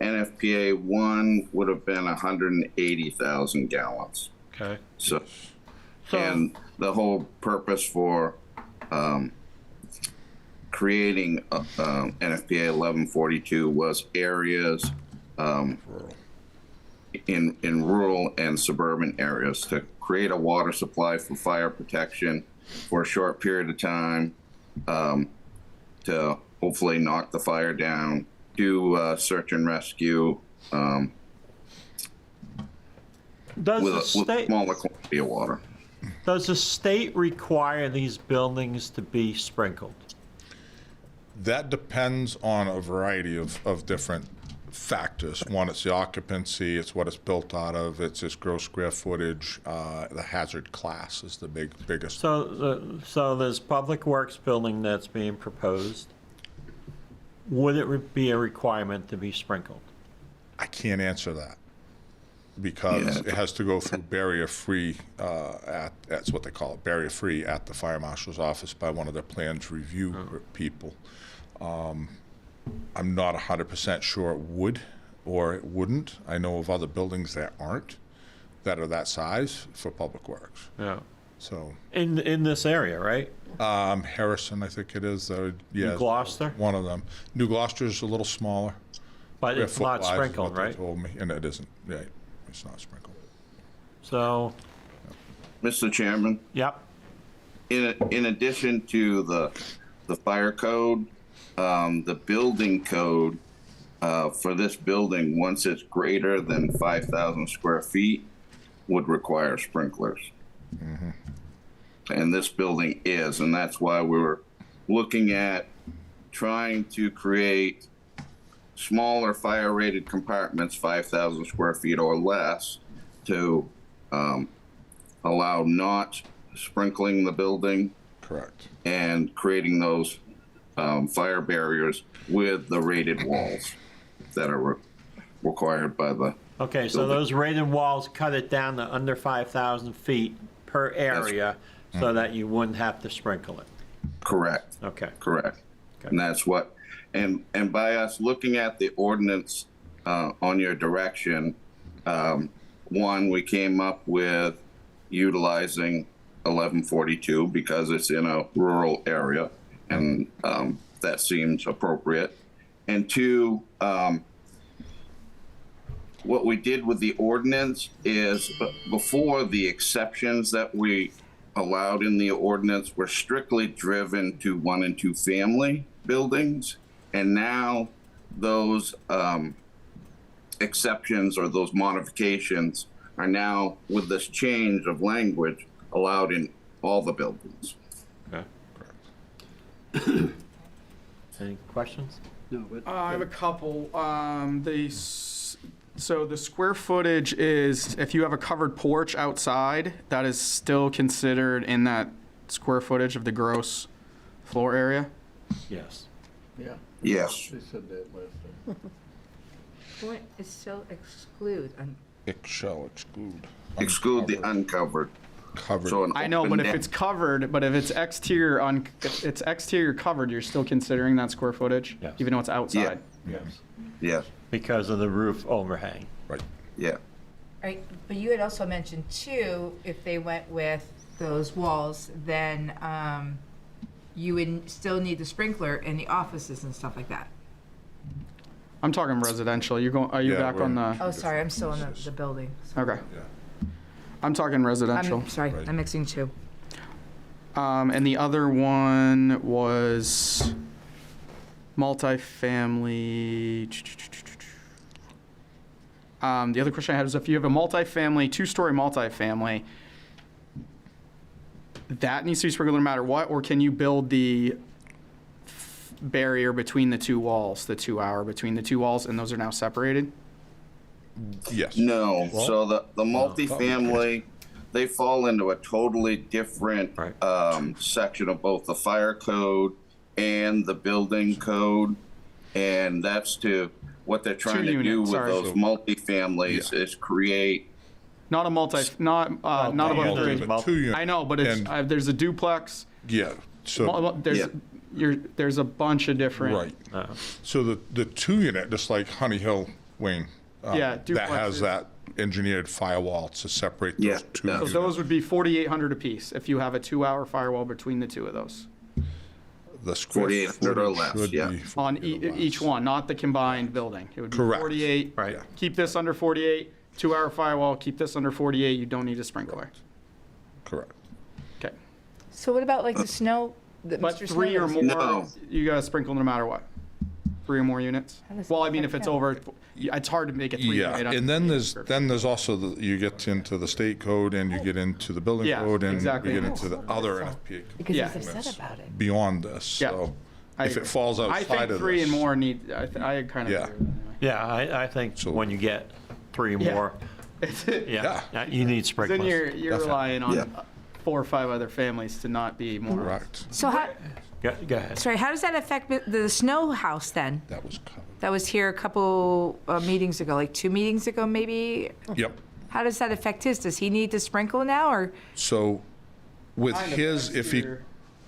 NFPA 1 would have been 180,000 gallons. Okay. So, and the whole purpose for creating NFPA 1142 was areas in rural and suburban areas to create a water supply for fire protection for a short period of time to hopefully knock the fire down, do search and rescue with a smaller quantity of water. Does the state require these buildings to be sprinkled? That depends on a variety of different factors. One, it's the occupancy, it's what it's built out of, it's its gross square footage, the hazard class is the biggest. So there's public works building that's being proposed. Would it be a requirement to be sprinkled? I can't answer that because it has to go through barrier-free, that's what they call it, barrier-free at the fire marshal's office by one of their plans review people. I'm not 100% sure it would or it wouldn't. I know of other buildings that aren't, that are that size for public works. Yeah. So. In this area, right? Harrison, I think it is. Yeah. New Gloucester? One of them. New Gloucester is a little smaller. But it's not Foot-wise is sprinkled, what they right? told me, and it isn't. Yeah, it's not sprinkled. So. Mr. Chairman? Yep. In addition to the fire code, the building code for this building, once it's greater than 5,000 square feet, would require sprinklers. Mm-hmm. And this building is, and that's why we were looking at trying to create smaller fire-rated compartments, 5,000 square feet or less, to allow not sprinkling the building. Correct. And creating those fire barriers with the rated walls that are required by the Okay, so building. those rated walls cut it down to under 5,000 feet per area so that you wouldn't have to sprinkle it. Correct. Okay. Correct. And that's what, and by us looking at the ordinance on your direction, one, we came up with utilizing 1142 because it's in a rural area, and that seems appropriate. And two, what we did with the ordinance is before the exceptions that we allowed in the ordinance were strictly driven to 1 and 2 family buildings. And now those exceptions or those modifications are now, with this change of language, allowed in all the buildings. Okay. Any questions? No, but. I have a couple. So the square footage is, if you have a covered porch outside, that is still considered in that square footage of the gross floor area? Yes. Yeah. Yes. They said that last time. What is still exclude? It shall exclude. Exclude the uncovered. Covered. So an I know, open but if deck- it's covered, if it's exterior covered, you're still considering that square footage? Yes. Even though it's outside? Yes. Yes. Because of the roof overhang. Right. Yeah. Right, but you had also mentioned too, if they went with those walls, then you would still need the sprinkler in the offices and stuff like that. I'm talking residential. Are you Yeah, back on the? Oh, sorry, I'm still in the building. Okay. I'm talking residential. I'm sorry, Right. I'm mixing two. And the other one was multifamily. The other question I had is if you have a multifamily, 2-story multifamily, that needs to be sprinkled no matter what, or can you build the barrier between the two walls, the 2-hour between the two walls, and those are now separated? Yes. No. So the multifamily, they fall into a totally different section of both the fire code and the building code, and that's to what they're trying to do with those multifamilies is create. Not a not a multi-unit. But 2 units. I know, but it's there's a duplex. Yeah. So There's a bunch of different. right. So the 2 unit, just like Honey Hill, Wayne. That has duplexes. that engineered firewall to separate those 2 So units. those would be 4,800 apiece if you have a 2-hour firewall between the two of those. The square 4,800 or less, should yeah. be On 48 or less. each one, not the combined building. It would be Correct. 48. Right. Keep this under 48. 2-hour firewall. Keep this under 48. You don't need a sprinkler. Correct. Okay. So what about like the snow? But Mr. 3 or Snow more, No. you gotta sprinkle no matter what. 3 or more units. How does Well, I that mean, if it's count? over, it's hard to make it 3 Yeah, unit. and then there's also you get into the state code and you get into the building Yeah, code and exactly. you get into the other NFPA Because Yeah. he's upset about it. beyond this. Yeah. So I if agree. it falls I outside think of 3 this, and more need. I kind of. Yeah. Agree with that Yeah, I think So- when you get 3 Yeah. more, anyway. you need Then sprinklers. you're Definitely. relying on Yeah. 4 or 5 other families to not be more. correct. So how? Go ahead. Sorry, how does that affect the snow house then? That was covered. That was here a couple meetings ago, like 2 meetings ago, maybe. Yep. How does that affect his? Does he need to sprinkle now, or? So with Kind of his, if he exterior.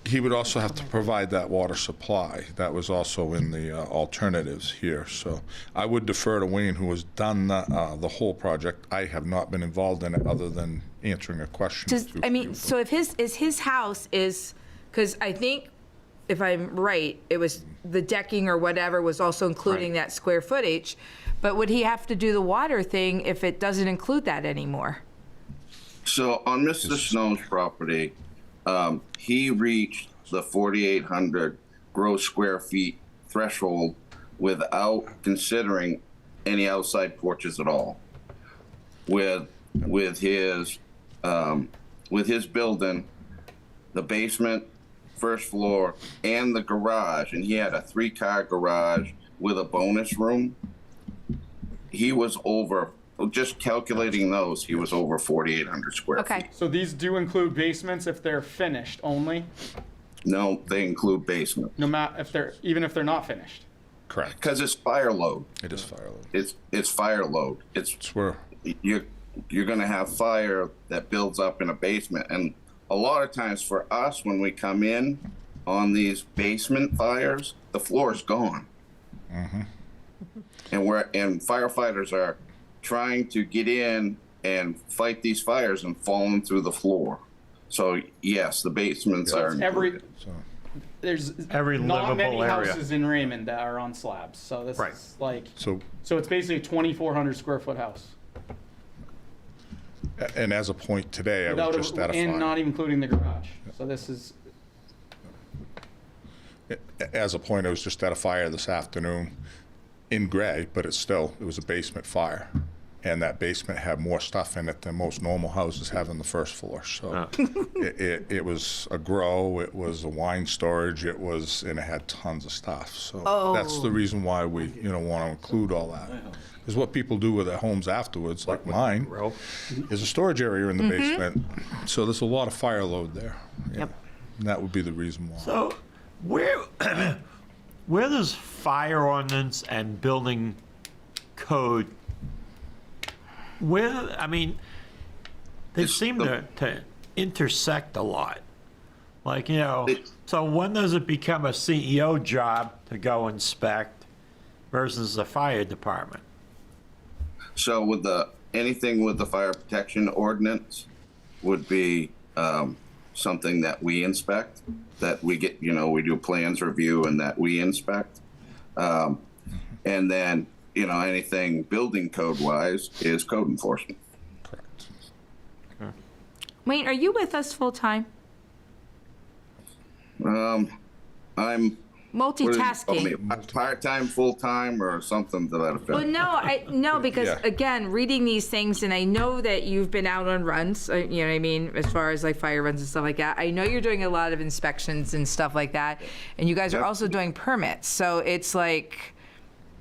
he would also have to provide that water supply. That was also in the alternatives here. So I would defer to Wayne, who has done the whole project. I have not been involved in it other than answering a question. So if his house is, because I think, if I'm right, it was the decking or whatever was also including that square footage, but would he have to do the water thing if it doesn't include that anymore? So on Mr. Snow's property, he reached the 4,800 gross square feet threshold without considering any outside porches at all. With his building, the basement, first floor, and the garage, and he had a 3-car garage with a bonus room. He was over, just calculating those, he was over 4,800 square feet. So these do include basements if they're finished only, No, they include basement. no matter even if they're not finished. Correct. Because it's fire load. It is fire load. It's fire load. It's where You're gonna have fire that builds up in a basement, and a lot of times for us, when we come in on these basement fires, the floor is gone. And firefighters are trying to get in and fight these fires and falling through the floor. So yes, the basements are included. there's Every not many livable area. houses in Raymond that are on slabs. So this Right. is like, So, so it's basically a 2,400 square foot house. and as a point today, I Without would just add a and fire. not even including the garage. So this is, As a point, I was just at a fire this afternoon in Gray, but it was a basement fire. And that basement had more stuff in it than most normal houses have on the first floor. So it was a grow, it was a wine storage, and it had tons of stuff. So that's the reason why we, want to include all that. Because what people do with their homes afterwards, like mine, is a storage area in the basement. So there's a lot of fire load there. Yep. And that would be the reason why. So where does fire ordinance and building code, they seem to intersect a lot. Like, so when does it become a CEO job to go inspect versus the fire department? So with anything with the fire protection ordinance would be something that we inspect, that we get, we do plans review and that we inspect. And then, anything building code wise is code enforcement. Correct. Wayne, are you with us full time? I'm multitasking. Part-time, full-time, or something to that effect. Well, no, because again, reading these things, and I know that you've been out on runs, you know what I mean, as far as like fire runs and stuff like that. I know you're doing a lot of inspections and stuff like that, and you guys are also doing permits. So it's like,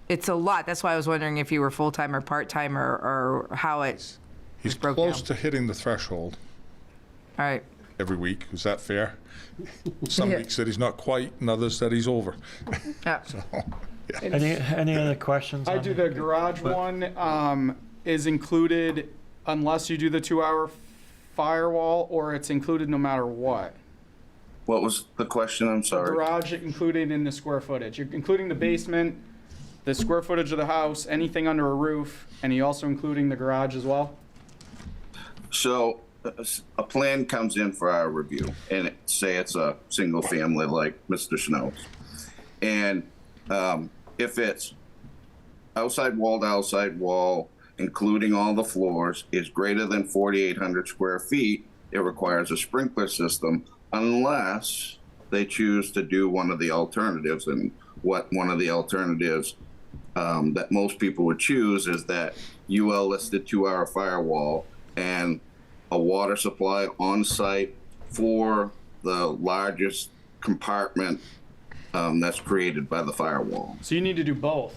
it's a lot. That's why I was wondering if you were full-time or part-time or how it He's broke close down. to hitting the threshold. All right. Every week. Is that fair? Some weeks that he's not quite, and others that he's over. Yeah. So, yeah. Any other questions? I on do it? the garage one, is included unless you do the 2-hour firewall, or it's included no matter what. What was the question? I'm The sorry. garage included in the square footage. You're including the basement, the square footage of the house, anything under a roof, and you also including the garage as well? So a plan comes in for our review, and say it's a single family like Mr. Snow's. And if it's outside wall to outside wall, including all the floors, is greater than 4,800 square feet, it requires a sprinkler system unless they choose to do one of the alternatives. And what one of the alternatives that most people would choose is that UL listed 2-hour firewall and a water supply on site for the largest compartment that's created by the firewall. So you need to do both.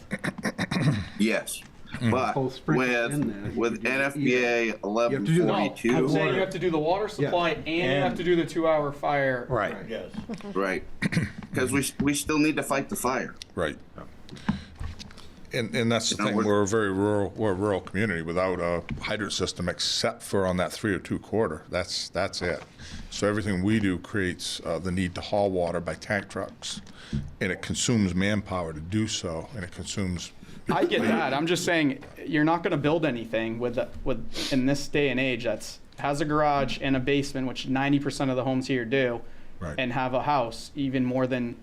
Yes. But Both sprinklers in there. with NFPA 1142, I'm saying you have to do the water supply and you have to do the 2-hour fire. Right. Yes. right? Because we still need to fight the fire. Right. And that's the thing, we're- we're a rural community without a hydrant system except for on that 302 corridor. That's it. So everything we do creates the need to haul water by tank trucks, and it consumes manpower to do so, and it consumes. I get that. I'm just saying you're not going to build anything with in this day and age that's has a garage and a basement, which 90% of the homes here do, Right. and have a house even more than.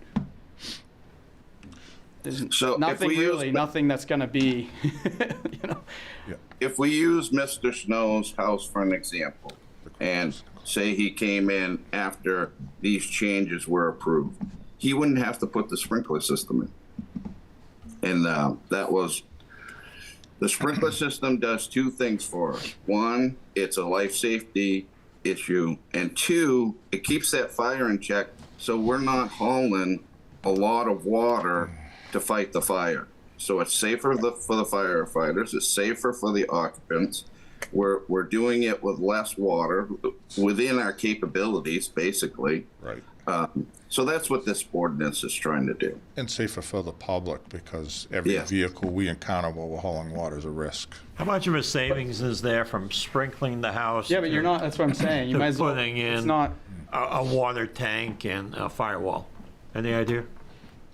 There's So nothing nothing that's going to be, If we use Mr. Snow's house for an example, and say he came in after these changes were approved, he wouldn't have to put the sprinkler system in. And the sprinkler system does two things for us. One, it's a life safety issue, and two, it keeps that fire in check, so we're not hauling a lot of water to fight the fire. So it's safer for the firefighters, it's safer for the occupants. We're doing it with less water within our capabilities, basically. Right. So that's what this ordinance is trying to do. And safer for the public, because every vehicle we encounter while we're hauling water is a risk. How much of a savings is there from sprinkling the house? yeah, but you're not. That's what I'm saying. You to might as well. putting It's in not. a water tank and a firewall? Any idea?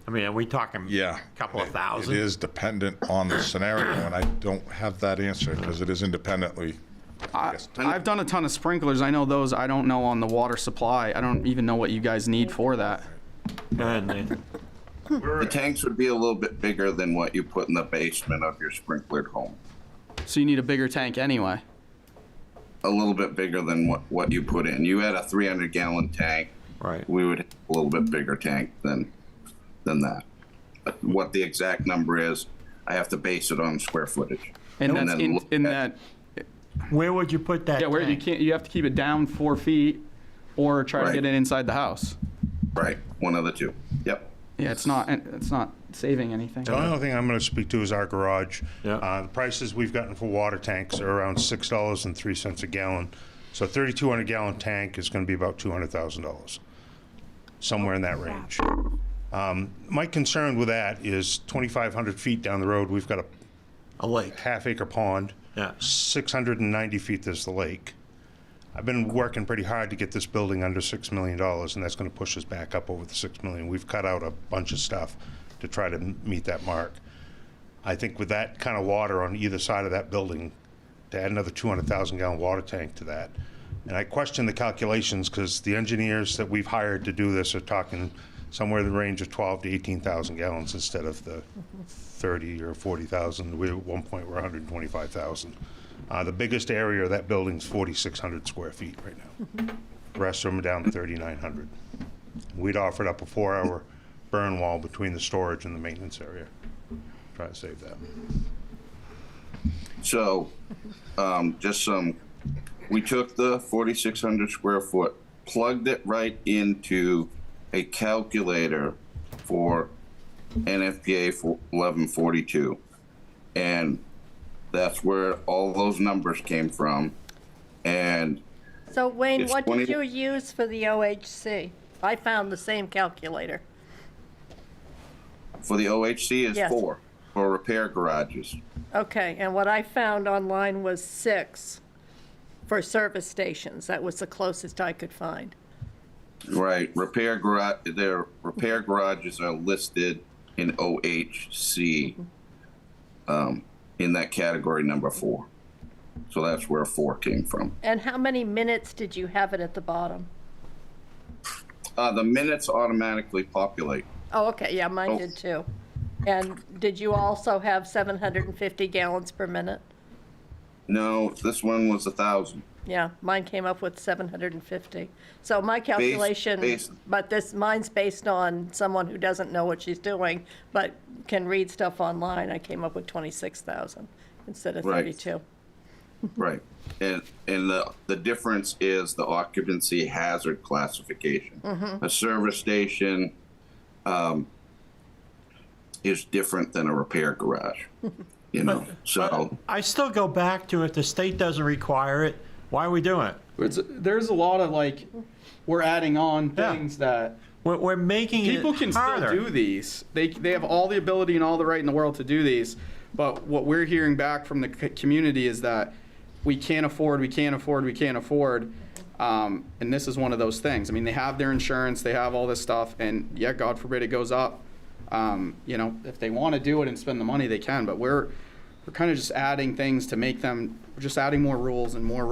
I mean, are we talking a couple of thousand? It is dependent on the scenario, and I don't have that answer because it is independently. I've done a ton of sprinklers. I know those. I don't know on the water supply. I don't even know what you guys need for that. Go ahead, Nathan. The tanks would be a little bit bigger than what you put in the basement of your sprinklered home. So you need a bigger tank anyway. A little bit bigger than what you put in. You had a 300-gallon tank. Right. We would have a little bit bigger tank than that. But what the exact number is, I have to base it on square footage. And that's then look in at- that. Where would you put that? Yeah, where you tank? can't. You have to keep it down 4 feet, or try to Right. get it inside the house. Right, one of the two. Yep. Yeah, it's not saving anything. The only thing I'm going to speak to is our garage. Yeah. The prices we've gotten for water tanks are around $6.03 a gallon. So a 3,200-gallon tank is going to be about $200,000, somewhere in that range. My concern with that is 2,500 feet down the road, we've got A lake. half-acre pond. Yeah. 690 feet is the lake. I've been working pretty hard to get this building under $6 million, and that's going to push us back up over the $6 million. We've cut out a bunch of stuff to try to meet that mark. I think with that kind of water on either side of that building, to add another 200,000-gallon water tank to that. And I question the calculations because the engineers that we've hired to do this are talking somewhere in the range of 12 to 18,000 gallons instead of the 30 or 40,000. We at one point were 125,000. The biggest area of that building is 4,600 square feet right now. The rest of them are down to 3,900. We'd offered up a 4-hour burn wall between the storage and the maintenance area. Try to save that. So, we took the 4,600 square foot, plugged it right into a calculator for NFPA 1142. And that's where all those numbers came from. And So Wayne, It's what 20 did you use for the OHC? I found the same calculator. for the OHC is Yes. 4 for repair garages. Okay, and what I found online was 6 for service stations. That was the closest I could find. Right, their repair garages are listed in OHC, in that category number 4. So that's where 4 came from. And how many minutes did you have it at the bottom? The minutes automatically populate. Oh, okay, yeah, mine Oh. did too. And did you also have 750 gallons per minute? No, this one was 1,000. Yeah, mine came up with 750. So my calculation, based- but mine's based on someone who doesn't know what she's doing, but can read stuff online. I came up with 26,000 instead of Right. 32. Right. And the difference is the occupancy hazard classification. Mhm. A service station is different than a repair garage, you know, so. I still go back to if the state doesn't require it, why are we doing it? There's a lot of like, we're adding on things that We're making it people can harder. still do these. They have all the ability and all the right in the world to do these. But what we're hearing back from the community is that we can't afford. And this is one of those things. I mean, they have their insurance, they have all this stuff, and yeah, God forbid it goes up. You know, if they want to do it and spend the money, they can. But we're kind of just adding things to make them. We're just adding more rules and more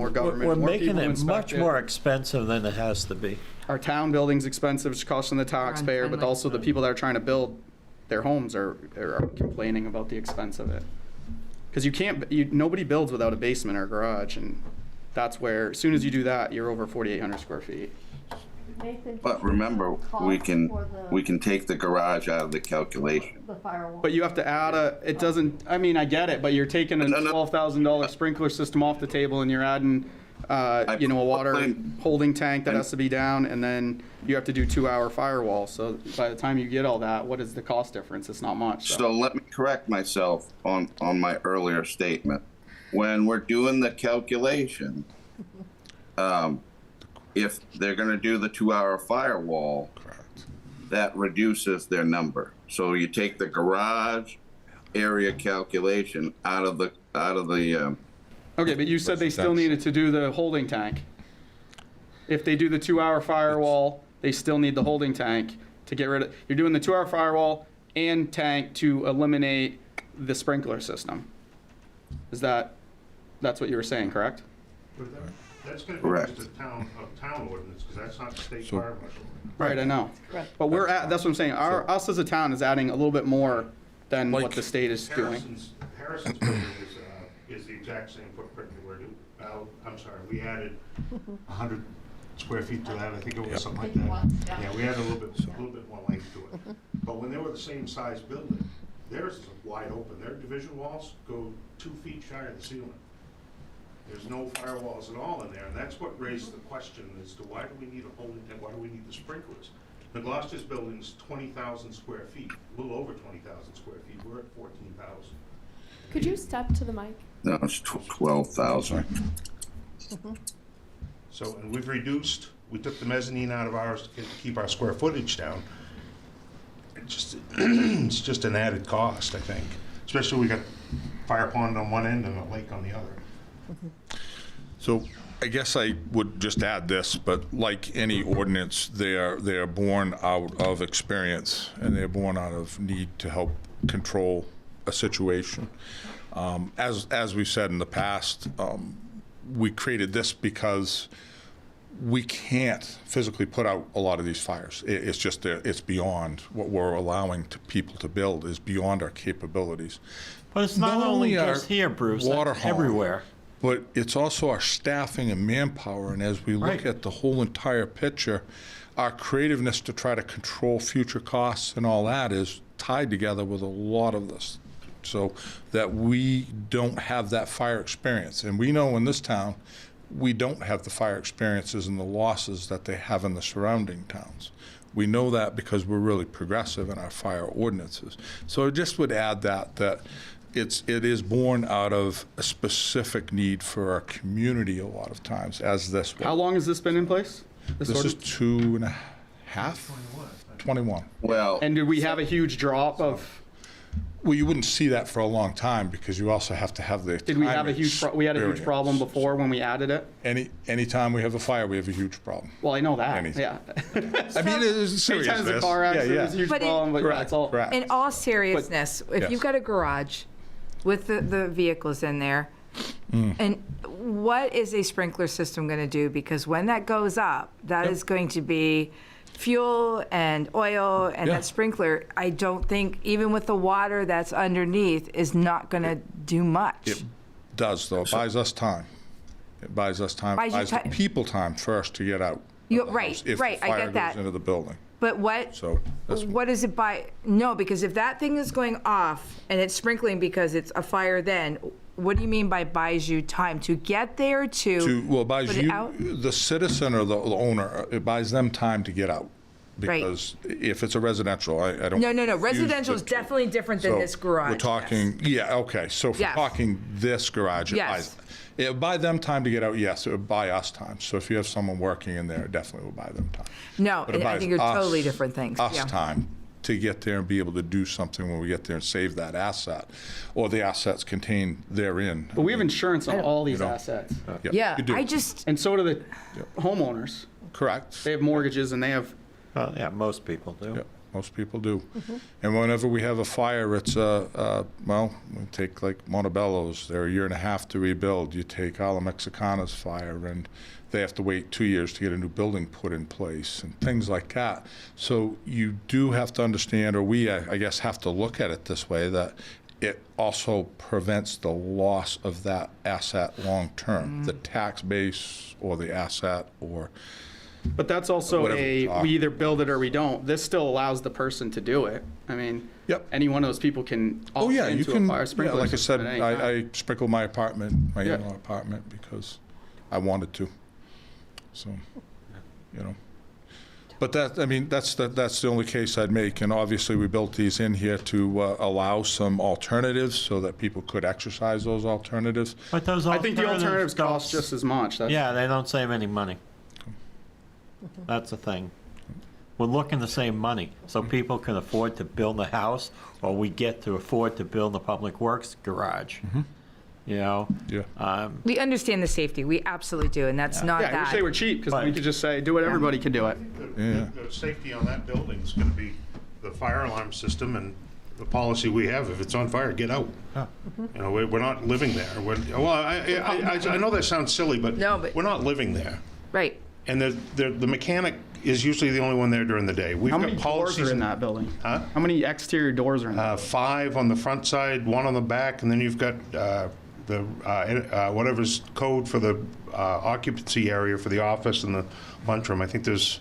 government. We're more making people to it inspect much more expensive than it has to be. Our town building's expensive, it's costing the taxpayer, but also the people that are trying to build their homes are complaining about the expense of it. Because nobody builds without a basement or garage, and that's where, as soon as you do that, you're over 4,800 square feet. But remember, we can take the garage out of the calculation. The firewall. But you have to add it doesn't, I mean, I get it, but you're taking a $12,000 sprinkler system off the table and you're adding, a water holding tank that has to be down, and then you have to do 2-hour firewall. So by the time you get all that, what is the cost difference? It's not much. So let me correct myself on my earlier statement. When we're doing the calculation, if they're going to do the 2-hour firewall, that reduces their number. So you take the garage area calculation out of the. Okay, but you said they still needed to do the holding tank. If they do the 2-hour firewall, they still need the holding tank to get rid of. You're doing the 2-hour firewall and tank to eliminate the sprinkler system. That's what you were saying, correct? That's gonna be Correct. just a town ordinance, because that's not the state So- fire marshal. Right, I know. But that's what I'm saying, us as a town is adding a little bit more than what the state is doing. Harrison's building is the exact same footprint that we're doing. I'm sorry, we added 100 square feet to that, I think it was something like that. Yeah, we added a little bit more length to it. But when they were the same size building, theirs is wide open. Their division walls go 2 feet shy of the ceiling. There's no firewalls at all in there, and that's what raised the question as to why do we need a holding tank, why do we need the sprinklers? The Gloucester's building's 20,000 square feet, a little over 20,000 square feet. We're at 14,000. Could you step to the mic? No, it's 12,000. So, and we took the mezzanine out of ours to keep our square footage down. It's just an added cost, I think. Especially we got fire pond on one end and a lake on the other. So I guess I would just add this, but like any ordinance, they are born out of experience, and they're born out of need to help control a situation. As we've said in the past, we created this because we can't physically put out a lot of these fires. It's just, it's beyond what we're allowing people to build, is beyond our capabilities. But it's not only just here, Bruce, water that's harm, everywhere. but it's also our staffing and manpower. And as we look Right. at the whole entire picture, our creativeness to try to control future costs and all that is tied together with a lot of this, so that we don't have that fire experience. And we know in this town, we don't have the fire experiences and the losses that they have in the surrounding towns. We know that because we're really progressive in our fire ordinances. So I just would add that it is born out of a specific need for our community a lot of times, as this was. How long has this been in place? This is 2.5? 21. Well, And did we have a huge drop of, Well, you wouldn't see that for a long time because you also have to have the did we have a time huge, we had a huge experience. problem before when we added it? Anytime we have a fire, we have a huge problem. Well, I know that, Anything. yeah. I mean, it is serious. Anytime there's a car accident, yeah, it's a huge But it- problem, but yeah, it's all. Correct. In all seriousness, if Yes. you've got a garage with the vehicles in there, and what is a sprinkler system going to do? Because when that goes up, that is going to be fuel and oil, and Yeah. that sprinkler, I don't think, even with the water that's underneath, is not going to do much. It does, though. It buys us time. It buys us time. Buys you Buys the ti- people time first to get out. You- of the right, house if right, the I fire get that. goes into the building. But what, So that's what is it by, no, because if that thing is going off and it's sprinkling because it's a fire then, what do you mean by buys you time? To get there, well, it buys put it you, out? the citizen or the owner, it buys them time to get out. Right. Because if it's a residential, I don't. No, use residential is the- definitely different than So this garage. We're talking, yeah, okay, so if we're Yes. talking this garage, it Yes. buys, it would buy them time to get out, yes, it would buy us time. So if you have someone working in there, it definitely will buy them time. No, But it I buys think you're us- totally different things. Us Yeah. time to get there and be able to do something when we get there and save that asset, or the assets contained therein. But we have insurance on all these You know. assets. Yeah, you do. I just, And so do the homeowners. Correct. They have mortgages and they have, Yeah, most people do. Yep, most people do. And whenever we have a fire, it's well, we take like Montebello's, they're a year and a half to rebuild. You take Ala Mexicana's fire, and they have to wait 2 years to get a new building put in place, and things like that. So you do have to understand, or we, I guess, have to look at it this way, that it also prevents the loss of that asset long-term, the tax base or the asset, or but that's also Whatever we talk. we either build it or we don't. This still allows the person to do it. I mean, Yep. any one of those people can Oh, opt yeah, you into can, a fire yeah, sprinkler like I system said, at any time. I sprinkled my apartment, my Yeah. in-law apartment, because I wanted to. So, you know. But that, I mean, that's the only case I'd make, and obviously we built these in here to allow some alternatives so that people could exercise those alternatives. But those I think the alternatives don't- cost just as much. That's, Yeah, they don't save any money. That's the thing. We're looking to save money, so people can afford to build a house, or we get to afford to build a public works garage. You know? Yeah. we understand the safety, we absolutely do, and that's not yeah, I wish that. they were cheap because we But- could just say, do it, everybody can do it. Yeah. The safety on that building is gonna be the fire alarm system and the policy we have. If it's on fire, get out. You know, we're not living there. Well, I know that sounds silly, but, we're not living there. Right. And the mechanic is usually the only one there during the day. We've How got many doors policies are in that building? Huh? How many exterior doors are in that? 5 on the front side, 1 on the back, and then you've got whatever's code for the occupancy area for the office and the lunchroom. I think there's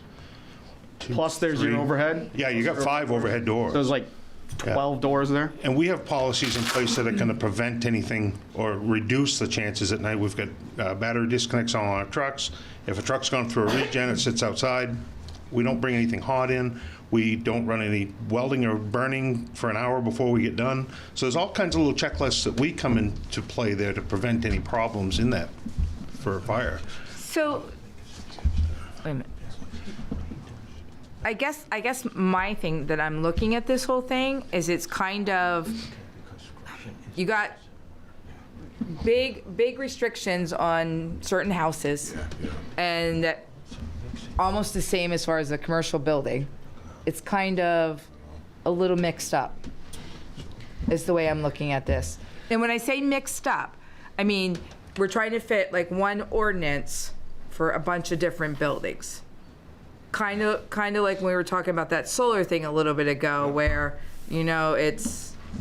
2, Plus there's 3. your overhead? Yeah, you got 5 overhead doors. So there's like 12 doors there? And we have policies in place that are going to prevent anything or reduce the chances at night. We've got battery disconnects on our trucks. If a truck's gone through a regen, it sits outside. We don't bring anything hot in. We don't run any welding or burning for an hour before we get done. So there's all kinds of little checklists that we come into play there to prevent any problems in that for a fire. So, wait a minute. I guess my thing that I'm looking at this whole thing is it's kind of, you got big restrictions on certain houses, and almost the same as far as a commercial building. It's kind of a little mixed up, is the way I'm looking at this. And when I say mixed up, I mean, we're trying to fit like one ordinance for a bunch of different buildings. Kind of like when we were talking about that solar thing a little bit ago, where, you know,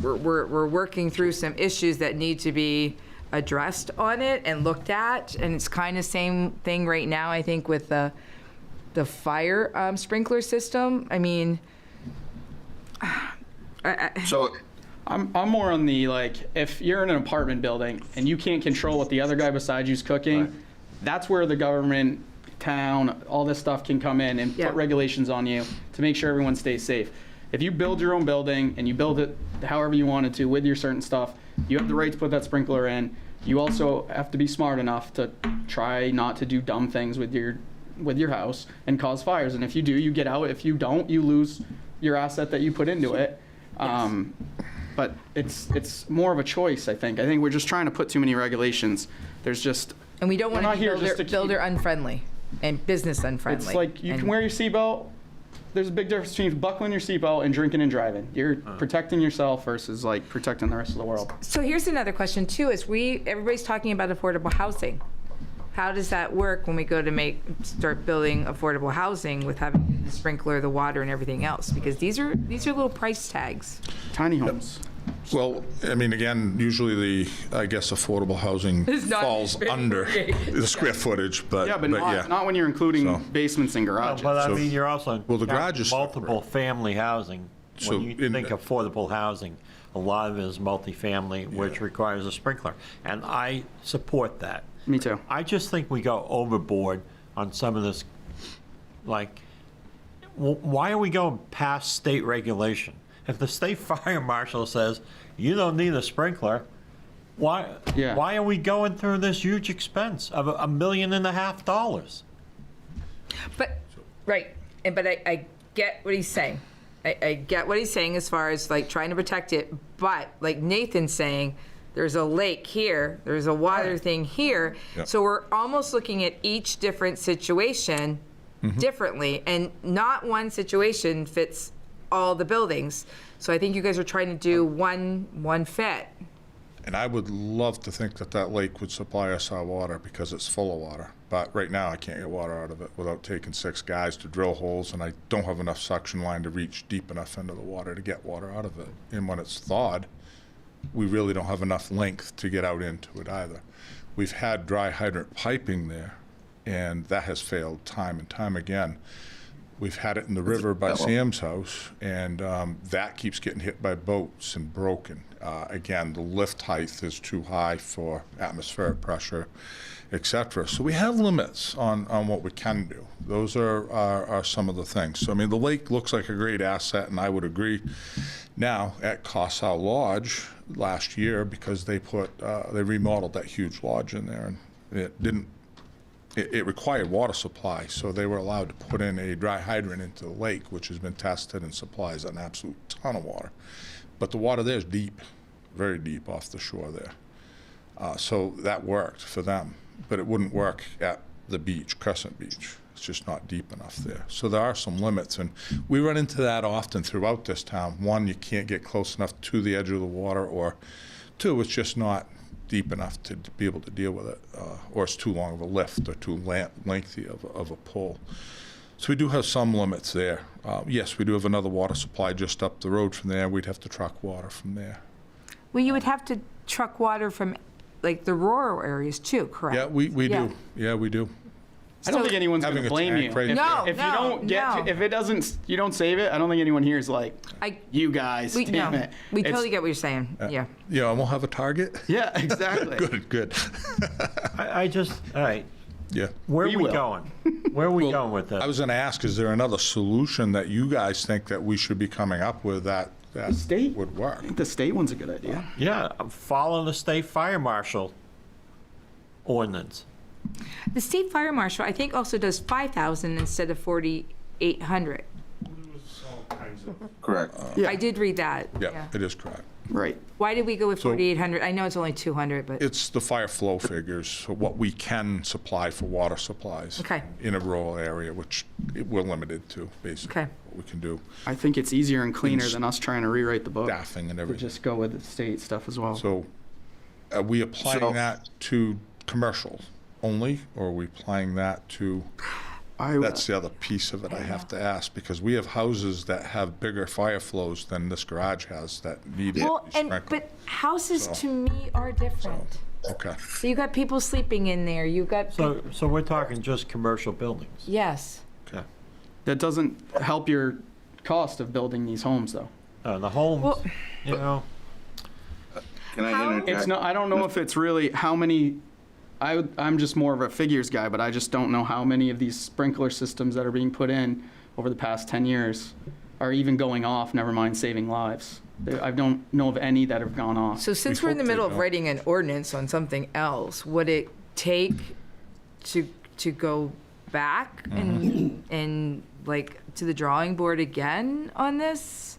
we're working through some issues that need to be addressed on it and looked at, and it's kind of same thing right now, I think, with the fire sprinkler system. I mean, So I'm more on the, like, if you're in an apartment building and you can't control what the other guy beside you's cooking, that's where the government, town, all this stuff can come in and put regulations on you to make sure everyone stays safe. If you build your own building and you build it however you wanted to with your certain stuff, you have the right to put that sprinkler in. You also have to be smart enough to try not to do dumb things with your house and cause fires. And if you do, you get out. If you don't, you lose your asset that you put into it. But it's more of a choice, I think. I think we're just trying to put too many regulations. There's just... And we don't want to be builder unfriendly and business unfriendly. It's like you can wear your seatbelt. There's a big difference between buckling your seatbelt and drinking and driving. You're protecting yourself versus like protecting the rest of the world. So here's another question too: is everybody's talking about affordable housing. How does that work when we go to start building affordable housing with having the sprinkler, the water, and everything else? Because these are little price tags. Tiny homes. Well, I mean, again, usually I guess affordable housing falls under the square footage, but yeah, but not when you're including basements and garages. But I mean, you're also well, the garage is multiple family housing. So when you think affordable housing, a lot of it is multifamily, which requires a sprinkler, and I support that. Me too. I just think we go overboard on some of this. Like, why are we going past state regulation? If the state fire marshal says you don't need a sprinkler, why are we going through this huge expense of $1.5 million? But but I get what he's saying. I get what he's saying as far as like trying to protect it. But like Nathan's saying, there's a lake here, there's a water thing here. Yep. So we're almost looking at each different situation differently, and not one situation fits all the buildings. So I think you guys are trying to do one fit. And I would love to think that lake would supply us our water because it's full of water. But right now I can't get water out of it without taking 6 guys to drill holes, and I don't have enough suction line to reach deep enough into the water to get water out of it. And when it's thawed, we really don't have enough length to get out into it either. We've had dry hydrant piping there, and that has failed time and time again. We've had it in the river by Sam's house, and that keeps getting hit by boats and broken. Again, the lift height is too high for atmospheric pressure, etc. So we have limits on what we can do. Those are some of the things. So I mean, the lake looks like a great asset, and I would agree. Now, at Cossow Lodge last year, because they remodeled that huge lodge in there, and it didn't. It required water supply, so they were allowed to put in a dry hydrant into the lake, which has been tested and supplies an absolute ton of water. But the water there is deep, very deep off the shore there. So that worked for them, but it wouldn't work at the beach, Crescent Beach. It's just not deep enough there. So there are some limits, and we run into that often throughout this town. One, you can't get close enough to the edge of the water, or two, it's just not deep enough to be able to deal with it, or it's too long of a lift or too lengthy of a pull. So we do have some limits there. Yes, we do have another water supply just up the road from there. We'd have to truck water from there. Well, you would have to truck water from, like, the rural areas too, correct? Yeah, we do. Yeah, we do. I don't think anyone's going Having to a blame tank you. right If, No, if no, you don't get, no. if it doesn't, you don't save it. I don't think anyone here is like, you guys, damn it. We It's- totally get what you're saying, yeah. Yeah, and we'll have a target. Yeah, exactly. Good. I just, all right, Yeah. where We are we will. going? Where are we going with this? I was going to ask, is there another solution that you guys think that we should be coming up with that state would work? I think the state one's a good idea. Yeah, follow the state fire marshal ordinance. The state fire marshal, I think, also does 5,000 instead of 4,800. Correct. I did read that. Yeah, it is correct. Right. Why did we go with So- 4,800? I know it's only 200, but, It's the fire flow figures, so what we can supply for water supplies Okay. in a rural area, which we're limited to, basically, Okay. what we can do, I think it's easier and cleaner than us trying to rewrite the book. staffing and To everything. just go with the state stuff as well. So are we applying So- that to commercial only, or are we applying that to, that's the other piece of it I have to ask, because we have houses that have bigger fire flows than this garage has that need it well, and, sprinkled. but houses So- to me are different. Okay. So you got people sleeping in there, you got, So we're talking just commercial buildings? yes. Okay. That doesn't help your cost of building these homes, though. The homes, Well- you know, Can I How- interject? It's not, I don't know if it's really how many, I'm just more of a figures guy, but I just don't know how many of these sprinkler systems that are being put in over the past 10 years are even going off, never mind saving lives. I don't know of any that have gone off. So since We we're in the hope they middle of don't. writing an ordinance on something else, would it take to go back and like to the drawing board again on this?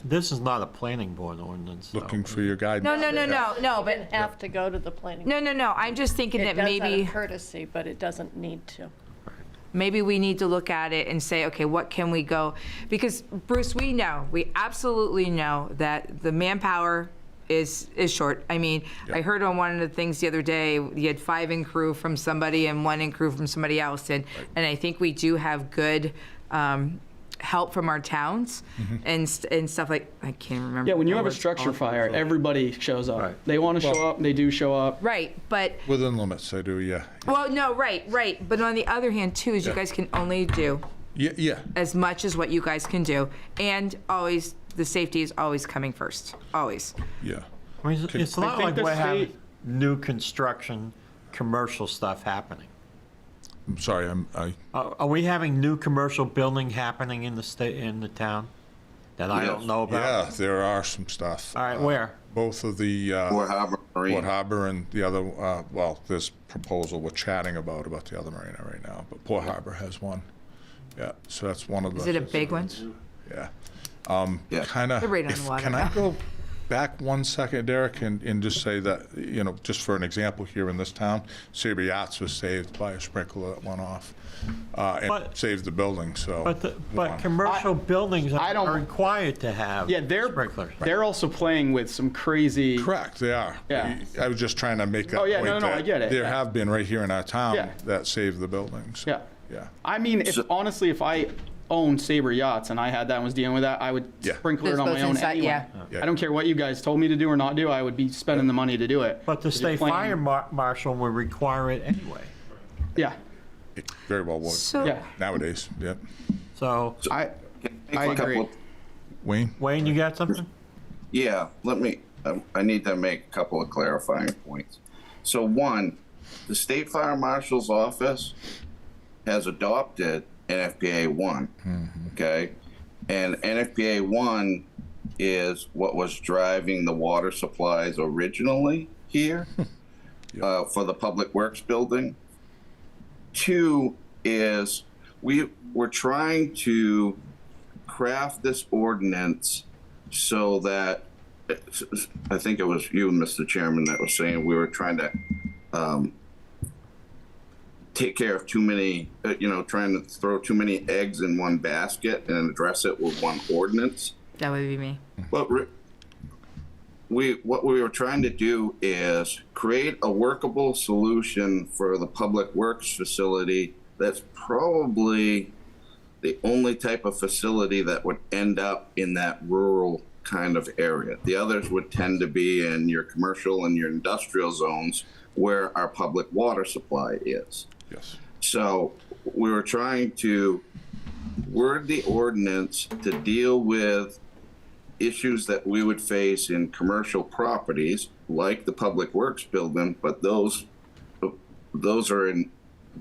this is not a planning board ordinance. though. Looking for your guidance. No, but, Have to go to the planning. no, I'm just thinking It that does out maybe, of courtesy, but it doesn't need to. maybe we need to look at it and say, okay, what can we go? Because Bruce, we absolutely know that the manpower is short. I mean, I heard on one of the things the other day, you had 5 in crew from somebody and 1 in crew from somebody else. And I think we do have good help from our towns and stuff like, I can't remember. Yeah, when you what have a it's structure called. fire, everybody shows up. Right. They want to show up, they do show up. Right, but, Within limits, I do, yeah. well, no, right. But on the other hand, too, is you Yeah. guys can only do Yeah, as much as what you guys can do. And always, the safety is always coming first, always. yeah. I mean, it's I not think like the we're having state- new construction, commercial stuff happening. I'm sorry, Are we having new commercial building happening in the state, in the town that I don't Yes. know about? yeah, there are some stuff. All right, where? Both of the, Port Harbor Marine. Port Harbor and the other, well, this proposal we're chatting about the other marina right now, but Port Harbor has one. Yeah, so that's one of the. Is it a big one? Yeah. Yeah. Kind of. They're right on the water Can I now. go back one second, Derek, and just say that, just for an example here in this town, Sabre Yachts was saved by a sprinkler that went off and But- saved the building, so. But commercial buildings I don't- are required to have Yeah, sprinklers. they're also playing with some crazy. Correct, they are. Yeah. I was just trying to make that Oh, yeah, point. no, I that get it, There yeah. have been right here in our town Yeah. that saved the buildings. Yeah. Yeah. I mean, if honestly, if I owned Sabre Yachts and I had that and was dealing with that, I would Yeah. sprinkle it Those on my boats own inside, anyway. yeah. Yeah. I don't care what you guys told me to do or not do. I would be spending the money to do it. But the You're state playing- fire marshal will require it anyway. Yeah. It very well would. So, Yeah. Nowadays, yep. So, I Make a agree. couple- Wayne? Wayne, you got something? Yeah, let me, I need to make a couple of clarifying points. So one, the State Fire Marshal's Office has adopted NFPA 1, okay? And NFPA 1 is what was driving the water supplies originally here for the Public Works building. 2 is we're trying to craft this ordinance so that, I think it was you, Mr. Chairman, that was saying we were trying to take care of too many, trying to throw too many eggs in one basket and address it with one ordinance. That would be me. But what we were trying to do is create a workable solution for the public works facility that's probably the only type of facility that would end up in that rural kind of area. The others would tend to be in your commercial and your industrial zones where our public water supply is. Yes. So we were trying to word the ordinance to deal with issues that we would face in commercial properties like the public works building, but those are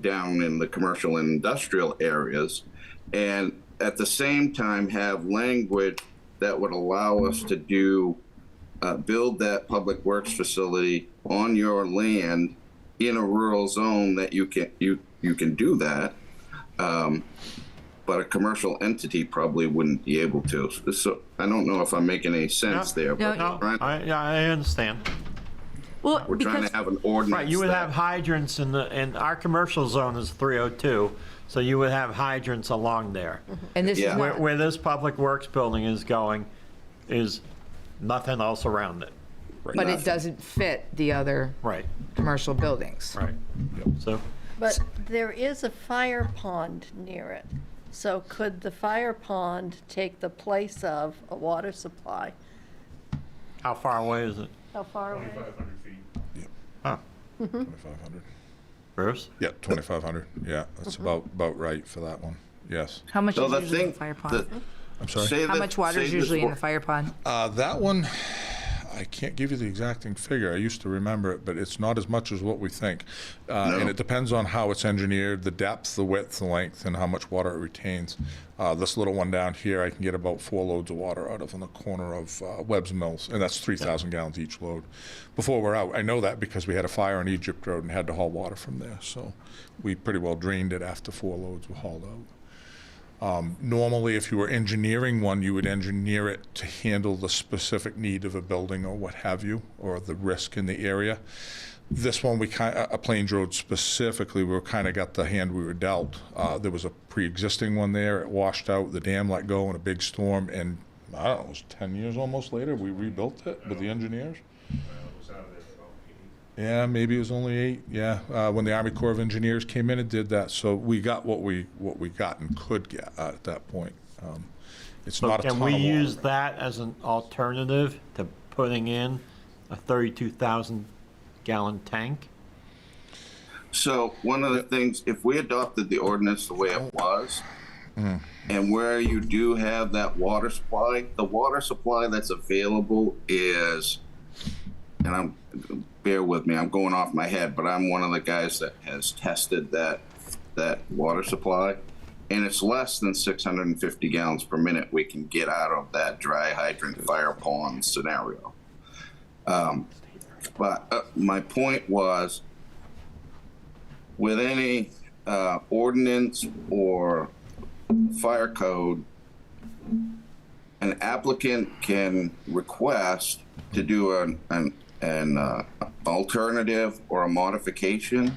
down in the commercial and industrial areas, and at the same time have language that would allow us to build that public works facility on your land in a rural zone that you can do that. But a commercial entity probably wouldn't be able to. So I don't know if I'm making any sense there. But I understand. Well, we're trying to have an ordinance. Right, you would have hydrants in our commercial zone is 302, so you would have hydrants along there. And this is not, Where this public works building is going is nothing else around it. but it doesn't fit the other Right, commercial buildings. right. So, But there is a fire pond near it. So could the fire pond take the place of a water supply? how far away is it? How far away? 2,500 feet. Huh, 2,500. Bruce? Yeah, 2,500. Yeah, that's about right for that one. Yes. How much So is the usually in thing, the fire pond? I'm sorry? How much water is usually in the fire pond? That one, I can't give you the exacting figure. I used to remember it, but it's not as much as what we think. And it depends on how it's engineered, the depth, the width, the length, and how much water it retains. This little one down here, I can get about 4 loads of water out of on the corner of Webb's Mills, and that's 3,000 gallons each load. Before we're out, I know that because we had a fire on Egypt Road and had to haul water from there. So we pretty well drained it after 4 loads were hauled out. Normally, if you were engineering one, you would engineer it to handle the specific need of a building or what have you, or the risk in the area. This one, Plains Road specifically, we kind of got the hand we were dealt. There was a pre-existing one there. It washed out. The dam let go in a big storm, and I don't know, it was 10 years almost later, we rebuilt it with the engineers. Yeah, maybe it was only 8. Yeah, when the Army Corps of Engineers came in and did that, so we got what we got and could get at that point. It's So not a ton can of we water. use that as an alternative to putting in a 32,000 gallon tank? So one of the things, if we adopted the ordinance the way it was, and where you do have that water supply, the water supply that's available is, and bear with me, I'm going off my head, but I'm one of the guys that has tested that water supply, and it's less than 650 gallons per minute we can get out of that dry hydrant fire pond scenario. But my point was, with any ordinance or fire code, an applicant can request to do an alternative or a modification,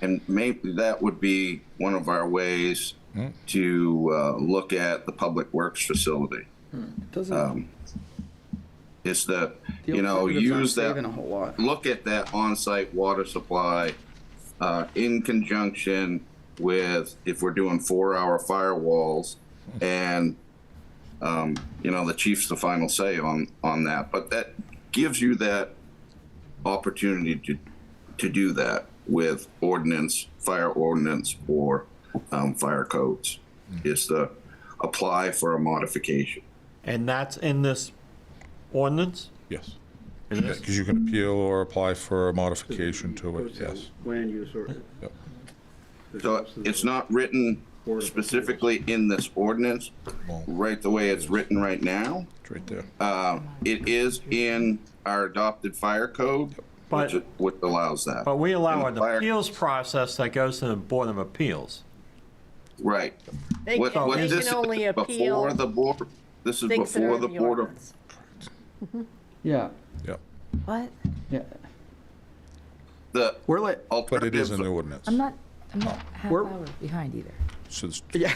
and maybe that would be one of our ways to look at the public works facility. Is that, use that, look at that on-site water supply in conjunction with, if we're doing 4-hour firewalls, and the chief's the final say on that, but that gives you that opportunity to do that with ordinance, fire ordinance, or fire codes, is to apply for a modification. And that's in this ordinance? Yes. It is? Because you can appeal or apply for a modification to it, yes. Land use or. Yep. So it's not written specifically in this ordinance, right the way it's written right now. It's right there. It is in our adopted fire code, which allows that. But we allow And an the appeals process that goes to the Board of Appeals. Right. They can only appeal Before the board, this is things that before are the in board of, ordinance. Yeah. Yep. What? Yeah. the We're like, But it is alternative. in the ordinance. I'm not, I'm not half We're- hour behind either. So it's- Yeah.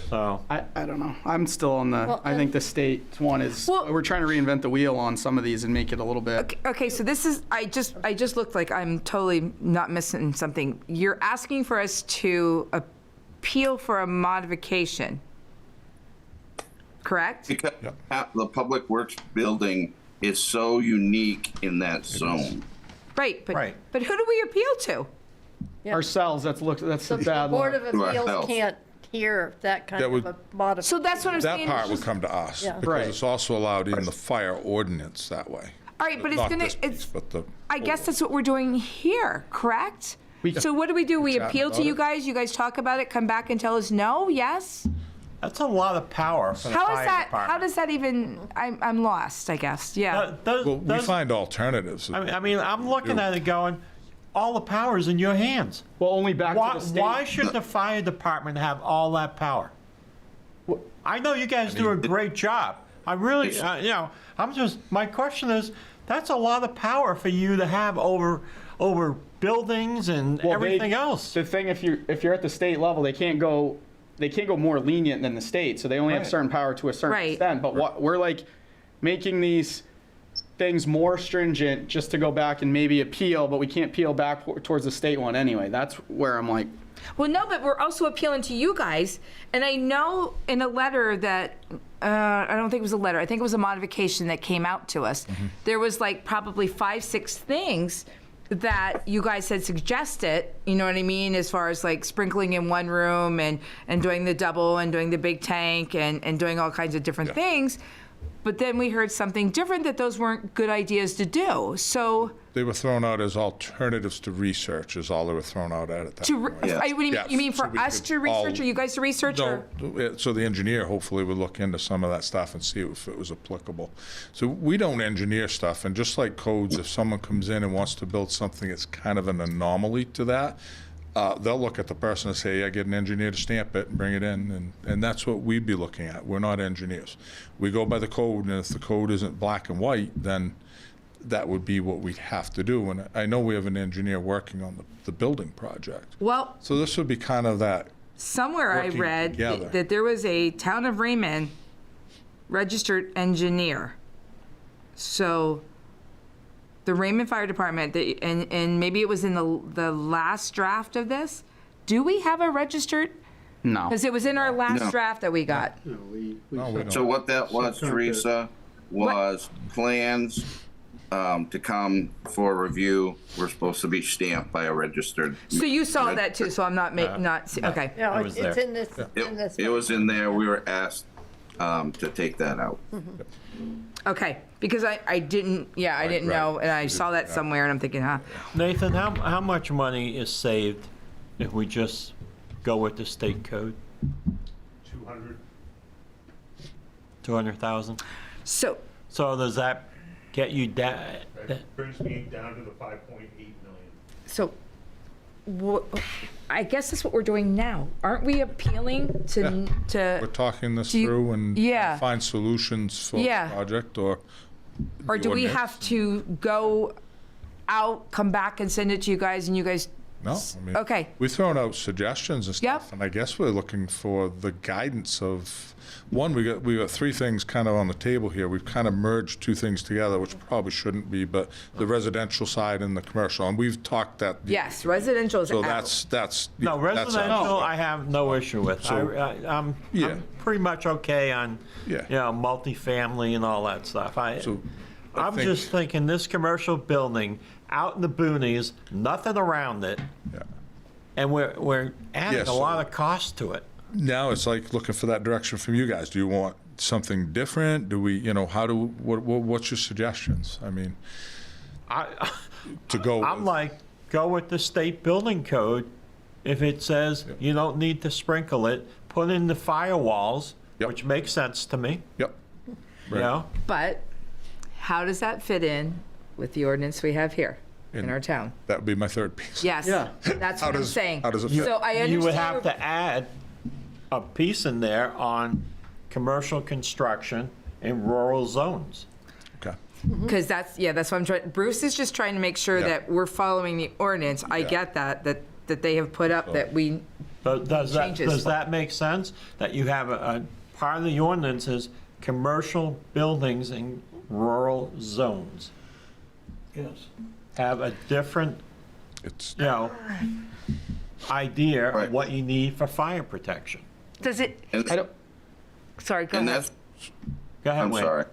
So, I don't know. I'm still on the, Well, I think the state one is, Well- we're trying to reinvent the wheel on some of these and make it a little bit. Okay, so this is, I just looked like I'm totally not missing something. You're asking for us to appeal for a modification, correct? Because the Public Works building is so unique in that zone. Right, Right. but who do we appeal to? Yeah. Ourselves, that's The a bad Board look. of To our Appeals health. can't hear that kind That of would- a modification. So that's what I'm That saying. part would come to us, Yeah. because Right. it's also allowed in the fire ordinance that way. All right, but it's Not gonna, this piece, it's, but the. I guess that's what we're doing here, correct? So what do? We Chatting appeal to about you it. guys? You guys talk about it, come back and tell us no, yes? that's a lot of power for the How fire is that, department. how does that even, I'm lost, I guess, yeah. Well, we Does- find alternatives. I mean, I'm looking at it going, all the power's in your hands. Well, only back Why, to the state. why should the fire department have all that power? I know you guys do a great job. I really, my question is, that's a lot of power for you to have over buildings and Well, everything else. The thing, if you're at the state level, they can't go more lenient than the state, so they only have Right. certain power to a certain Right. extent. But what we're like making these things more stringent just to go back and maybe appeal, but we can't peel back towards the state one anyway. That's where I'm like, Well, no, but we're also appealing to you guys, and I know in a letter that, I don't think it was a letter, I think it was a modification that came out to us. There was like probably 5, 6 things that you guys had suggested, you know what I mean, as far as like sprinkling in one room and doing the double and doing the big tank and doing all kinds of different things. But then we heard something different, that those weren't good ideas to do. So They were thrown out as alternatives to research, is all they were thrown out at that to, point. what do you mean So for we us could to research, all- or you guys to research? Or? No, so the engineer hopefully would look into some of that stuff and see if it was applicable. So we don't engineer stuff, and just like codes, if someone comes in and wants to build something that's kind of an anomaly to that, they'll look at the person and say, yeah, get an engineer to stamp it and bring it in, and that's what we'd be looking at. We're not engineers. We go by the code, and if the code isn't black and white, then that would be what we'd have to do. And I know we have an engineer working on the building project. Well, So this would be kind of that. somewhere I Working read together. that there was a Town of Raymond registered engineer. So the Raymond Fire Department, and maybe it was in the last draft of this, do we have a registered? no. Because it was in our last No. draft that we got. No, we don't. So what that was, Subcontract. Teresa, was plans to come for review were supposed to be stamped by a registered. So you saw that too, so I'm not, okay. Yeah, I was it's there. in this, in this. It was in there, we were asked to take that out. Okay, because I didn't, I didn't know, and I saw that somewhere, and I'm thinking, huh? Nathan, how much money is saved if we just go with the state code? 200. 200,000? So, So does that get you down? Brings me down to the 5.8 million. so, I guess that's what we're doing now. Aren't we appealing to, We're talking this Do you- through and yeah. find solutions for the Yeah. project, or or do we ordinance. have to go out, come back and send it to you guys, and you guys? No, I mean, Okay. we've thrown out suggestions and Yep. stuff, and I guess we're looking for the guidance of, one, we got 3 things kind of on the table here. We've kind of merged 2 things together, which probably shouldn't be, but the residential side and the commercial, and we've talked that. Yes, residential is So out. that's. No, yeah, that's out. residential, I have no issue with. So- I'm Yeah. pretty much okay on, Yeah. multifamily and all that stuff. So I I'm think- just thinking this commercial building out in the boonies, nothing around it, Yeah. and we're adding Yes, a lot of cost to it. Now it's like looking for that direction from you guys. Do you want something different? Do we, what's your suggestions? I mean, to go. I'm like, go with the state building code. If it says you don't need to sprinkle it, put in the firewalls, which makes sense to me. Yep. You know? But how does that fit in with the ordinance we have here in our town? That would be my third piece. Yes, that's How what I'm does- saying. how does it fit? So I understand. You would have to add a piece in there on commercial construction in rural zones. Okay. Because that's what I'm trying, Bruce is just trying to make sure Yeah. that we're following the ordinance. I get that they have put up that we, But does Changes. that make sense? That you have a part of the ordinance is commercial buildings in rural zones Yes. have a different, It's, idea Right. of what you need for fire protection. does it, And, sorry, go and ahead. that's, Go ahead, I'm Wayne. sorry.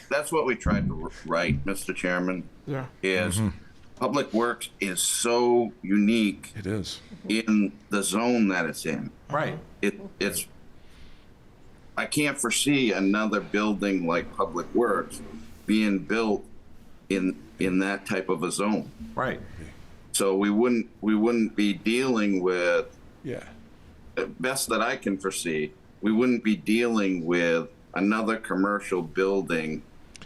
That's what we tried to write, Mr. Chairman, Yeah. is Public Works is so unique it is. in the zone that it's in. Right. It's, I can't foresee another building like Public Works being built in that type of a zone. Right. So we wouldn't be dealing with, Yeah. best that I can foresee, we wouldn't be dealing with another commercial building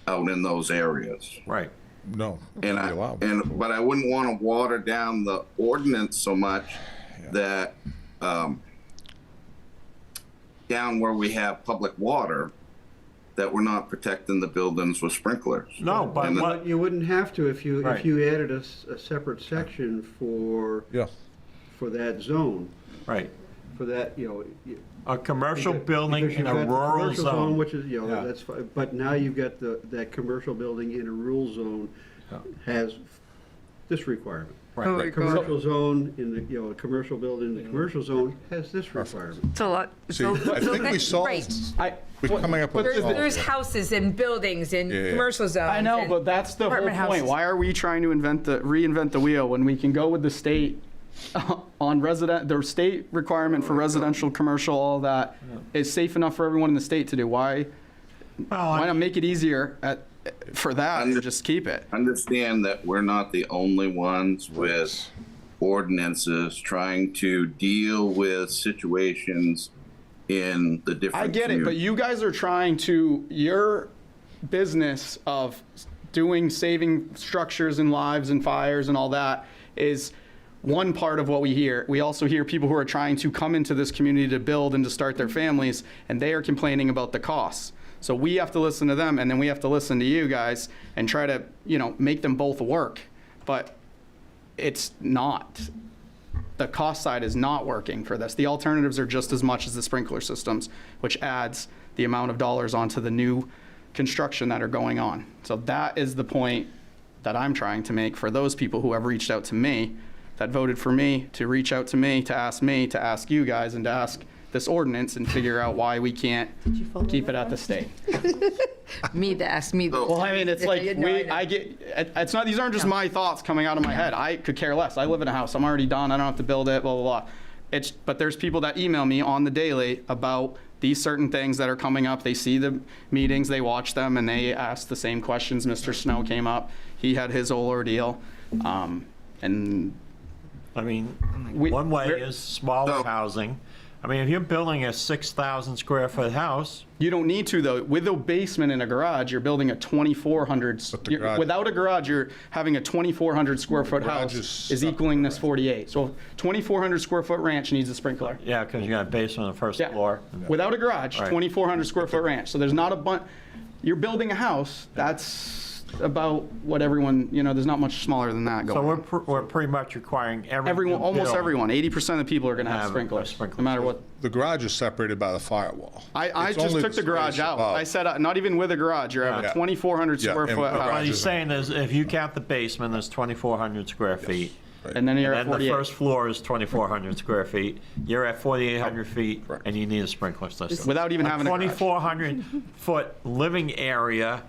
out in those areas. Right. No. And but I wouldn't want to water down the ordinance so much that down where we have public water, that we're not protecting the buildings with sprinklers. No, but And what, You wouldn't have to if you Right. added a separate section for Yeah. that zone, right. for that, A commercial building because in you've a got the rural commercial zone. which is, Yeah. that's fine, but now you've got that commercial building in a rural zone has this requirement. Right. Oh, Commercial zone in the, a commercial building in the commercial zone has this requirement. It's a lot. See, I think we solved, Right. we're coming up with There's houses and buildings in Yeah. commercial zones. I know, and but that's the whole apartment point. houses. Why are we trying to reinvent the wheel when we can go with the state on the state requirement for residential, commercial, all that is safe enough for everyone in the state to do? Why not make it easier for that and just keep it? Understand that we're not the only ones with ordinances trying to deal with situations in the different I get it, but communities. you guys are trying to, your business of saving structures and lives and fires and all that is one part of what we hear. We also hear people who are trying to come into this community to build and to start their families, and they are complaining about the costs. So we have to listen to them, and then we have to listen to you guys and try to, make them both work. But it's not. The cost side is not working for this. The alternatives are just as much as the sprinkler systems, which adds the amount of dollars onto the new construction that are going on. So that is the point that I'm trying to make for those people who have reached out to me, that voted for me, to reach out to me, to ask you guys, and to ask this ordinance and figure out why we can't keep it at the state. Me to ask me. Well, I mean, it's like, No, I know. it's not, these aren't just my thoughts coming out of my head. I could care less. I live in a house. I'm already done. I don't have to build it, blah, blah, blah. But there's people that email me on the daily about these certain things that are coming up. They see the meetings, they watch them, and they ask the same questions. Mr. Snow came up. He had his whole ordeal. And I mean, one way is smaller housing. I mean, if you're building a 6,000 square foot house. You don't need to, though. With a basement and a garage, you're building a 2,400. Without a garage, you're having a 2,400 square foot house is equaling this 48. So 2,400 square foot ranch needs a sprinkler. Yeah, because you got a basement on the first floor. Without a garage, Right. 2,400 square foot ranch. So there's not a bunch. You're building a house. That's about what everyone, there's not much smaller than that going. So we're pretty much requiring everyone, almost everyone, 80% of the people are going to have sprinklers, no matter what. The garage is separated by the firewall. I It's just only took the garage space out. above. I said, not even with a garage, you're having a 2,400 square foot house. What he's saying is, if you count the basement, there's 2,400 square feet. And then you're at And then 48. the first floor is 2,400 square feet. You're at 4,800 feet, and you need a sprinkler system. Without even having a garage. 2,400-foot living area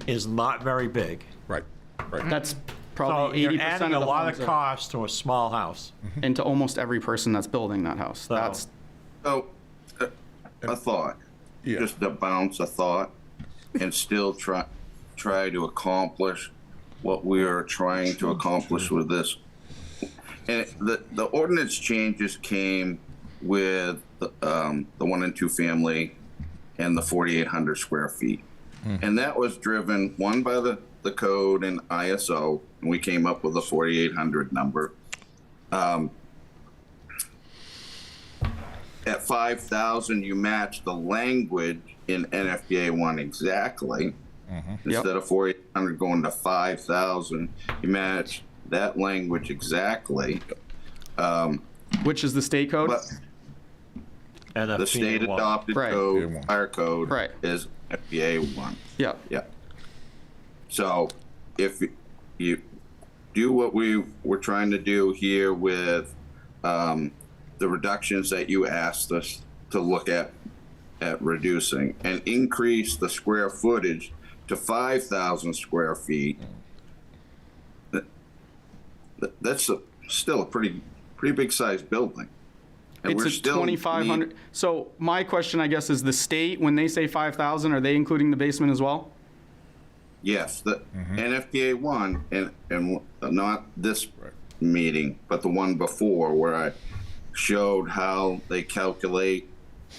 is not very big. Right. That's probably So 80% you're adding of a the lot homes of are- cost to a small house. And to almost every person that's building that house. That's So, a thought, just to bounce a thought, and still try to accomplish what we are trying to accomplish with this. And the ordinance changes came with the 1 and 2 family and the 4,800 square feet. And that was driven, one, by the code and ISO, and we came up with a 4,800 number. At 5,000, you match the language in NFPA 1 exactly. instead of 4,800 going to 5,000. You match that language exactly. Which is the state code? But the state adopted Right. code, fire code, Right. is FBA 1. Yep. Yeah. So if you do what we were trying to do here with the reductions that you asked us to look at reducing, and increase the square footage to 5,000 square feet, that's still a pretty big sized building. And It's we're a still 2,500. So my question, I guess, is the state, when they say 5,000, are they including the basement as well? Yes, the NFPA 1, and not this meeting, but the one before, where I showed how they calculate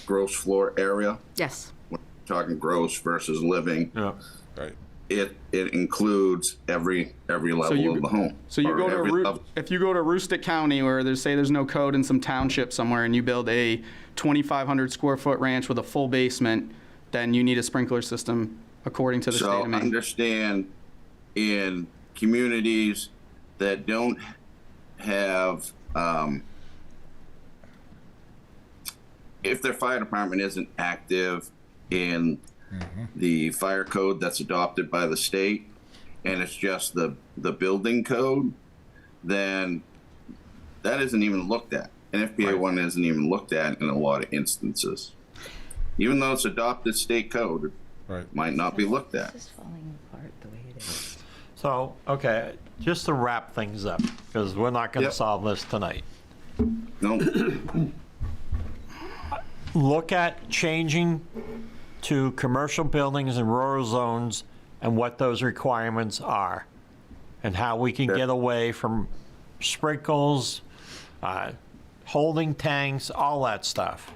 gross floor area. Yes. We're talking gross versus living. Yeah. Right. It includes every level of the home. So you or go to every level. if you go to Aroostook County, where there's no code in some township somewhere, and you build a 2,500 square foot ranch with a full basement, then you need a sprinkler system according to the state So of Maine. understand, in communities that don't have, if their fire department isn't active in the fire code that's adopted by the state, and it's just the building code, then that isn't even looked at. NFPA 1 isn't even looked at in a lot of instances. Even though it's adopted state code, it might not be looked at. This is falling apart the way it is. So, okay, just to wrap things up, because we're not going to Yep. solve this tonight. No. Look at changing to commercial buildings in rural zones and what those requirements are, and how we can get away from sprinkles, holding tanks, all that stuff,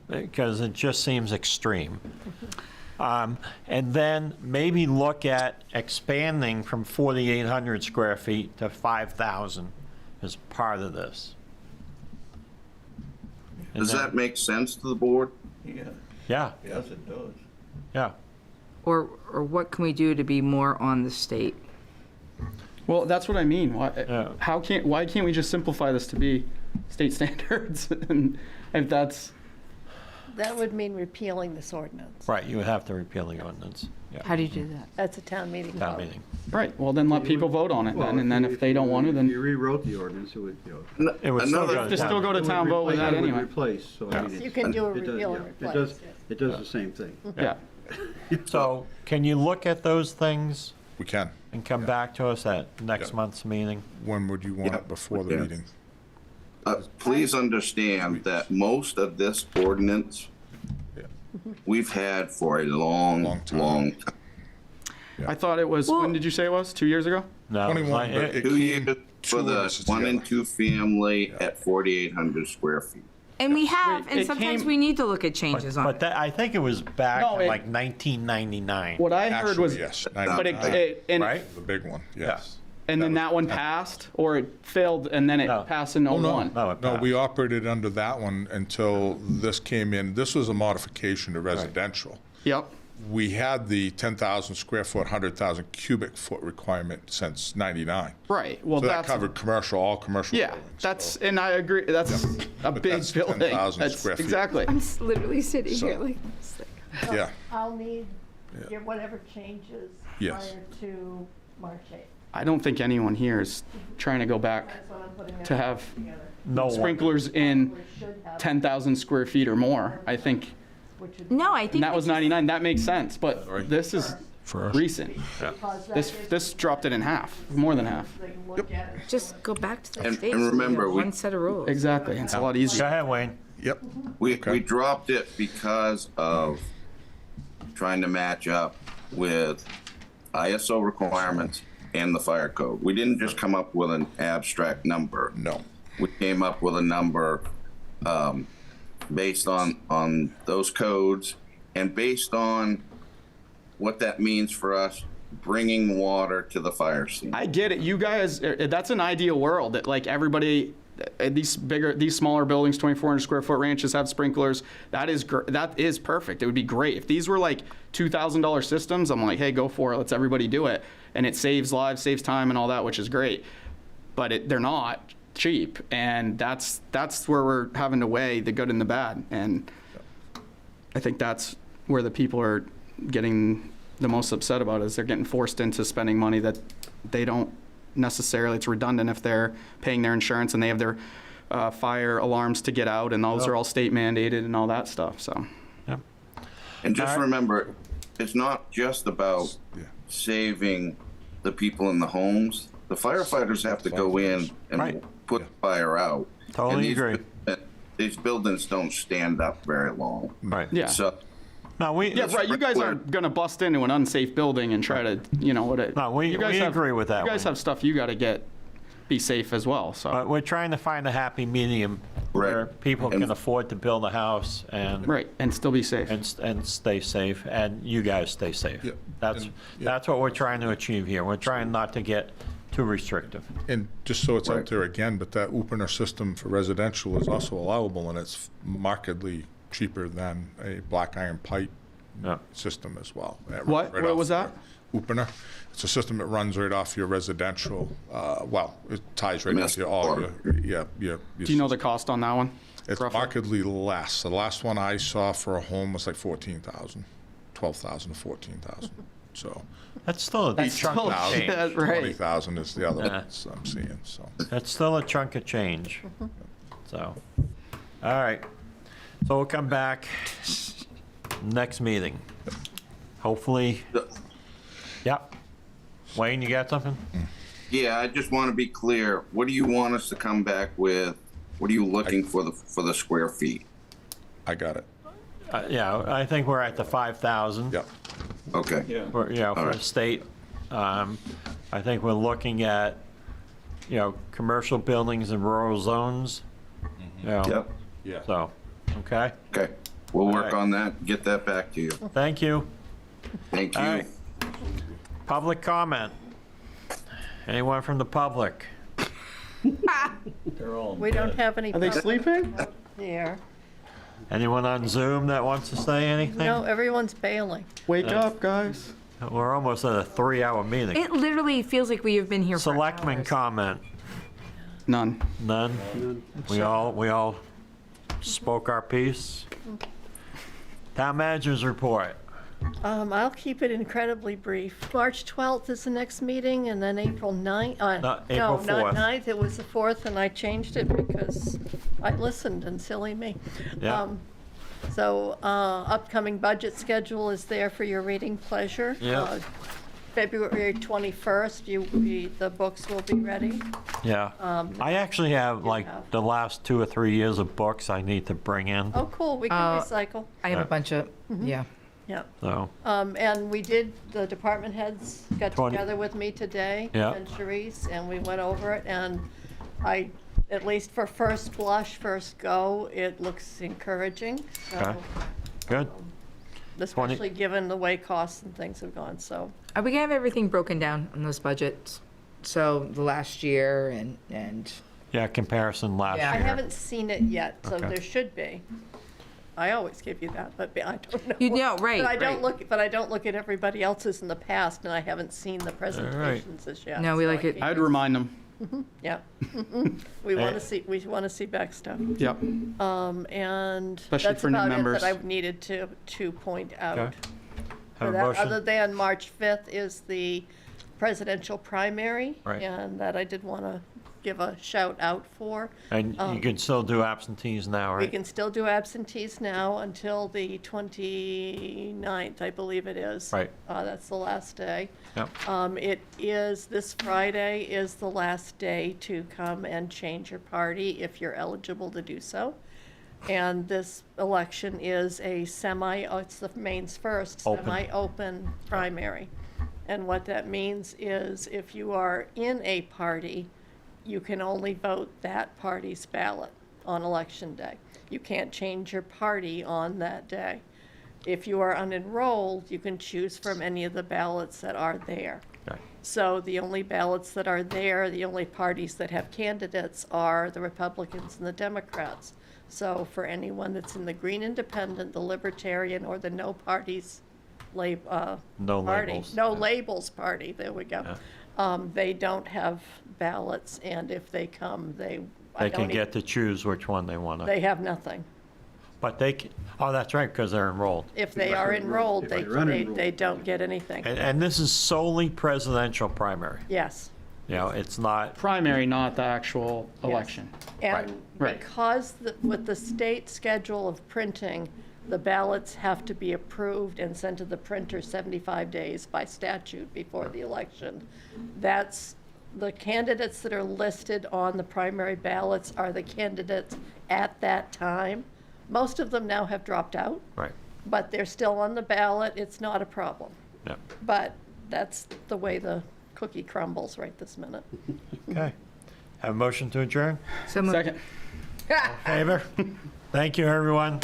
because it just seems extreme. And then maybe look at expanding from 4,800 square feet to 5,000 as part of this. And Does then- that make sense to the board? Yeah, Yes, it does. yeah. Or what can we do to be more on the state? Well, that's what I mean. Why, Yeah. why can't we just simplify this to be state standards? And if that's, That would mean repealing this ordinance. Right, you would have to repeal the ordinance. Yeah. How do you do that? That's a town meeting Town vote. meeting. right, well, then let people vote on it then, and then if they don't want to, If then you rewrote the ordinance, it would, It would still Another- go to just town still go to meeting. town vote with that it would anyway. replace, so I mean. You can do a it does- repeal and yeah, replace. It does the same thing. Yeah. So can you look at those things We can. and come back to us at next Yeah. month's meeting? When would you want Yeah, it before the yeah. meeting? Please understand that most of this ordinance Yeah. we've had for a long, Long time. long time. I thought it was, when did you say it was? 2 years ago? No, 21, but it 2 came years for two the ordinances 1 and together. 2 family at 4,800 square feet. And we have, Wait, and it sometimes came- we need to look at changes on but it. that, I think it was back No, in it- like 1999. What I heard Actually, was, yes. but it, 99, and, Right? the big one, yes. and then that one passed, or it failed, and then it No. passed in Oh, no. 01? No, it No, we passed. operated under that one until this came in. This was a modification to residential. Yep. We had the 10,000 square foot, 100,000 cubic foot requirement since 99. Right, well, So that that's, covered commercial, all commercial yeah, buildings. that's, and I agree, that's a big that's building. 10,000 That's- square feet. Exactly. I'm literally sitting So- here like, So Yeah. I'll need your whatever changes Yes. prior to March 8th. I don't think anyone here is trying to go back That's what I'm putting to have together. No one. sprinklers in Or should have, 10,000 square feet or more. I think, which would no, I and think that was 99, that makes sense, but this is For us. recent. because that This, is- this dropped it in half, more than half. They can look at it. just go back to the And- state. and so we remember, have we- one set of rules. Exactly, it's a lot Go easier. ahead, Wayne. Yep. We Okay. dropped it because of trying to match up with ISO requirements and the fire code. We didn't just come up with an abstract number. No. We came up with a number based on those codes and based on what that means for us bringing water to the fire scene. I get it. You guys, that's an ideal world that like everybody these smaller buildings, 2,400 square foot ranches have sprinklers. That is perfect. It would be great if these were like $2,000 systems. I'm like, hey, go for it. Let's everybody do it, and it saves lives, saves time, and all that, which is great. But they're not cheap, and that's where we're having to weigh the good and the bad. And I think that's where the people are getting the most upset about, is they're getting forced into spending money that they don't necessarily. It's redundant if they're paying their insurance and they have their fire alarms to get out, and those are all state mandated and all that stuff. So, and just remember, it's not just about saving the people in the homes. The firefighters have to go in and put the fire out. Totally agree. These buildings don't stand up very long. Right. Yeah. So, right. You guys aren't going to bust into an unsafe building and try to, we agree with that. You guys have stuff you got to be safe as well. So But we're trying to find a happy medium where people can afford to build a house and still be safe and stay safe, and you guys stay safe. That's what we're trying to achieve here. We're trying not to get too restrictive. And just so it's out there again, but that opener system for residential is also allowable, and it's markedly cheaper than a black iron pipe system as well. What was that? Opener. It's a system that runs right off your residential. It ties right into all your. Do you know the cost on that one? It's markedly less. The last one I saw for a home was like 14,000, 12,000 to 14,000. So that's still a chunk of change. 20,000 is the other ones I'm seeing. So that's still a chunk of change. So, all right. So we'll come back next meeting. Hopefully. Yep. Wayne, you got something? Yeah, I just want to be clear. What do you want us to come back with? What are you looking for the square feet? I got it. I think we're at the 5,000. Yep. Okay. For the state. I think we're looking at, commercial buildings in rural zones. Yep. Yeah. So, okay. Okay. We'll work on that. Get that back to you. Thank you. Thank you. All right. Public comment. Anyone from the public? We don't have any. Are they sleeping? Here. Anyone on Zoom that wants to say anything? No, everyone's bailing. Wake up, guys. We're almost at a 3-hour meeting. It literally feels like we have been here for Selectmen hours. comment. None. None? We all spoke our piece. Town managers report. I'll keep it incredibly brief. March 12th is the next meeting, and then April 9th. April 4th. Not 9th, it was the 4th, and I changed it because I listened, and silly me. Yeah. Upcoming budget schedule is there for your reading pleasure. Yeah. February 21st, the books will be ready. Yeah. I actually have the last 2 or 3 years of books I need to bring in. Oh, cool, we can recycle. I have a bunch of, yeah. Yeah. So. And the department heads got together with me today, and Sharice, and we went over it, and at least for first blush, first go, it looks encouraging. So, Okay. Good. especially given the way costs and things have gone, so. We can have everything broken down on those budgets. So the last year and. Yeah, comparison last Yeah. I year. haven't seen it yet, so Okay. there should be. I always give you that, but I don't know. You know, right, But I don't right. But I don't look at everybody else's in the past, and I haven't seen the presentations as yet. No, we so like I it. keep- I'd remind them. Yeah. We want to see back stuff. Yep. And Especially that's for new about it members. that I needed to point out. Okay. For Have a that, motion? other than March 5th is the presidential primary. Right. And that I did want to give a shout out for. And you can still do absentees now, We right? can still do absentees now until the 29th, I believe it is. Right. That's the last day. Yep. This Friday is the last day to come and change your party if you're eligible to do so. And this election is it's the Maine's first Open. semi-open primary. And what that means is if you are in a party, you can only vote that party's ballot on election day. You can't change your party on that day. If you are unenrolled, you can choose from any of the ballots that are there. Right. So the only ballots that are there, the only parties that have candidates are the Republicans and the Democrats. So for anyone that's in the Green Independent, the Libertarian, or the No Parties No party, labels. No Yeah. Labels Party, there we go. They don't have ballots, and if they come, I They don't can get to choose which one they want to. They have nothing. But they can, oh, that's right, because they're enrolled. If they are enrolled, If they they're unenrolled. they don't get anything. And this is solely presidential primary. Yes. You know, it's not, Primary, not the actual Yes. election. And Right. because with the state schedule of printing, the ballots have to be approved and sent to the printer 75 days by statute before the election. That's, the candidates that are listed on the primary ballots are the candidates at that time. Most of them now have dropped out, right, but they're still on the ballot. It's not a problem. yeah. But that's the way the cookie crumbles right this minute. Okay. Have a motion to adjourn? So moved. Second. Favor? Thank you, everyone.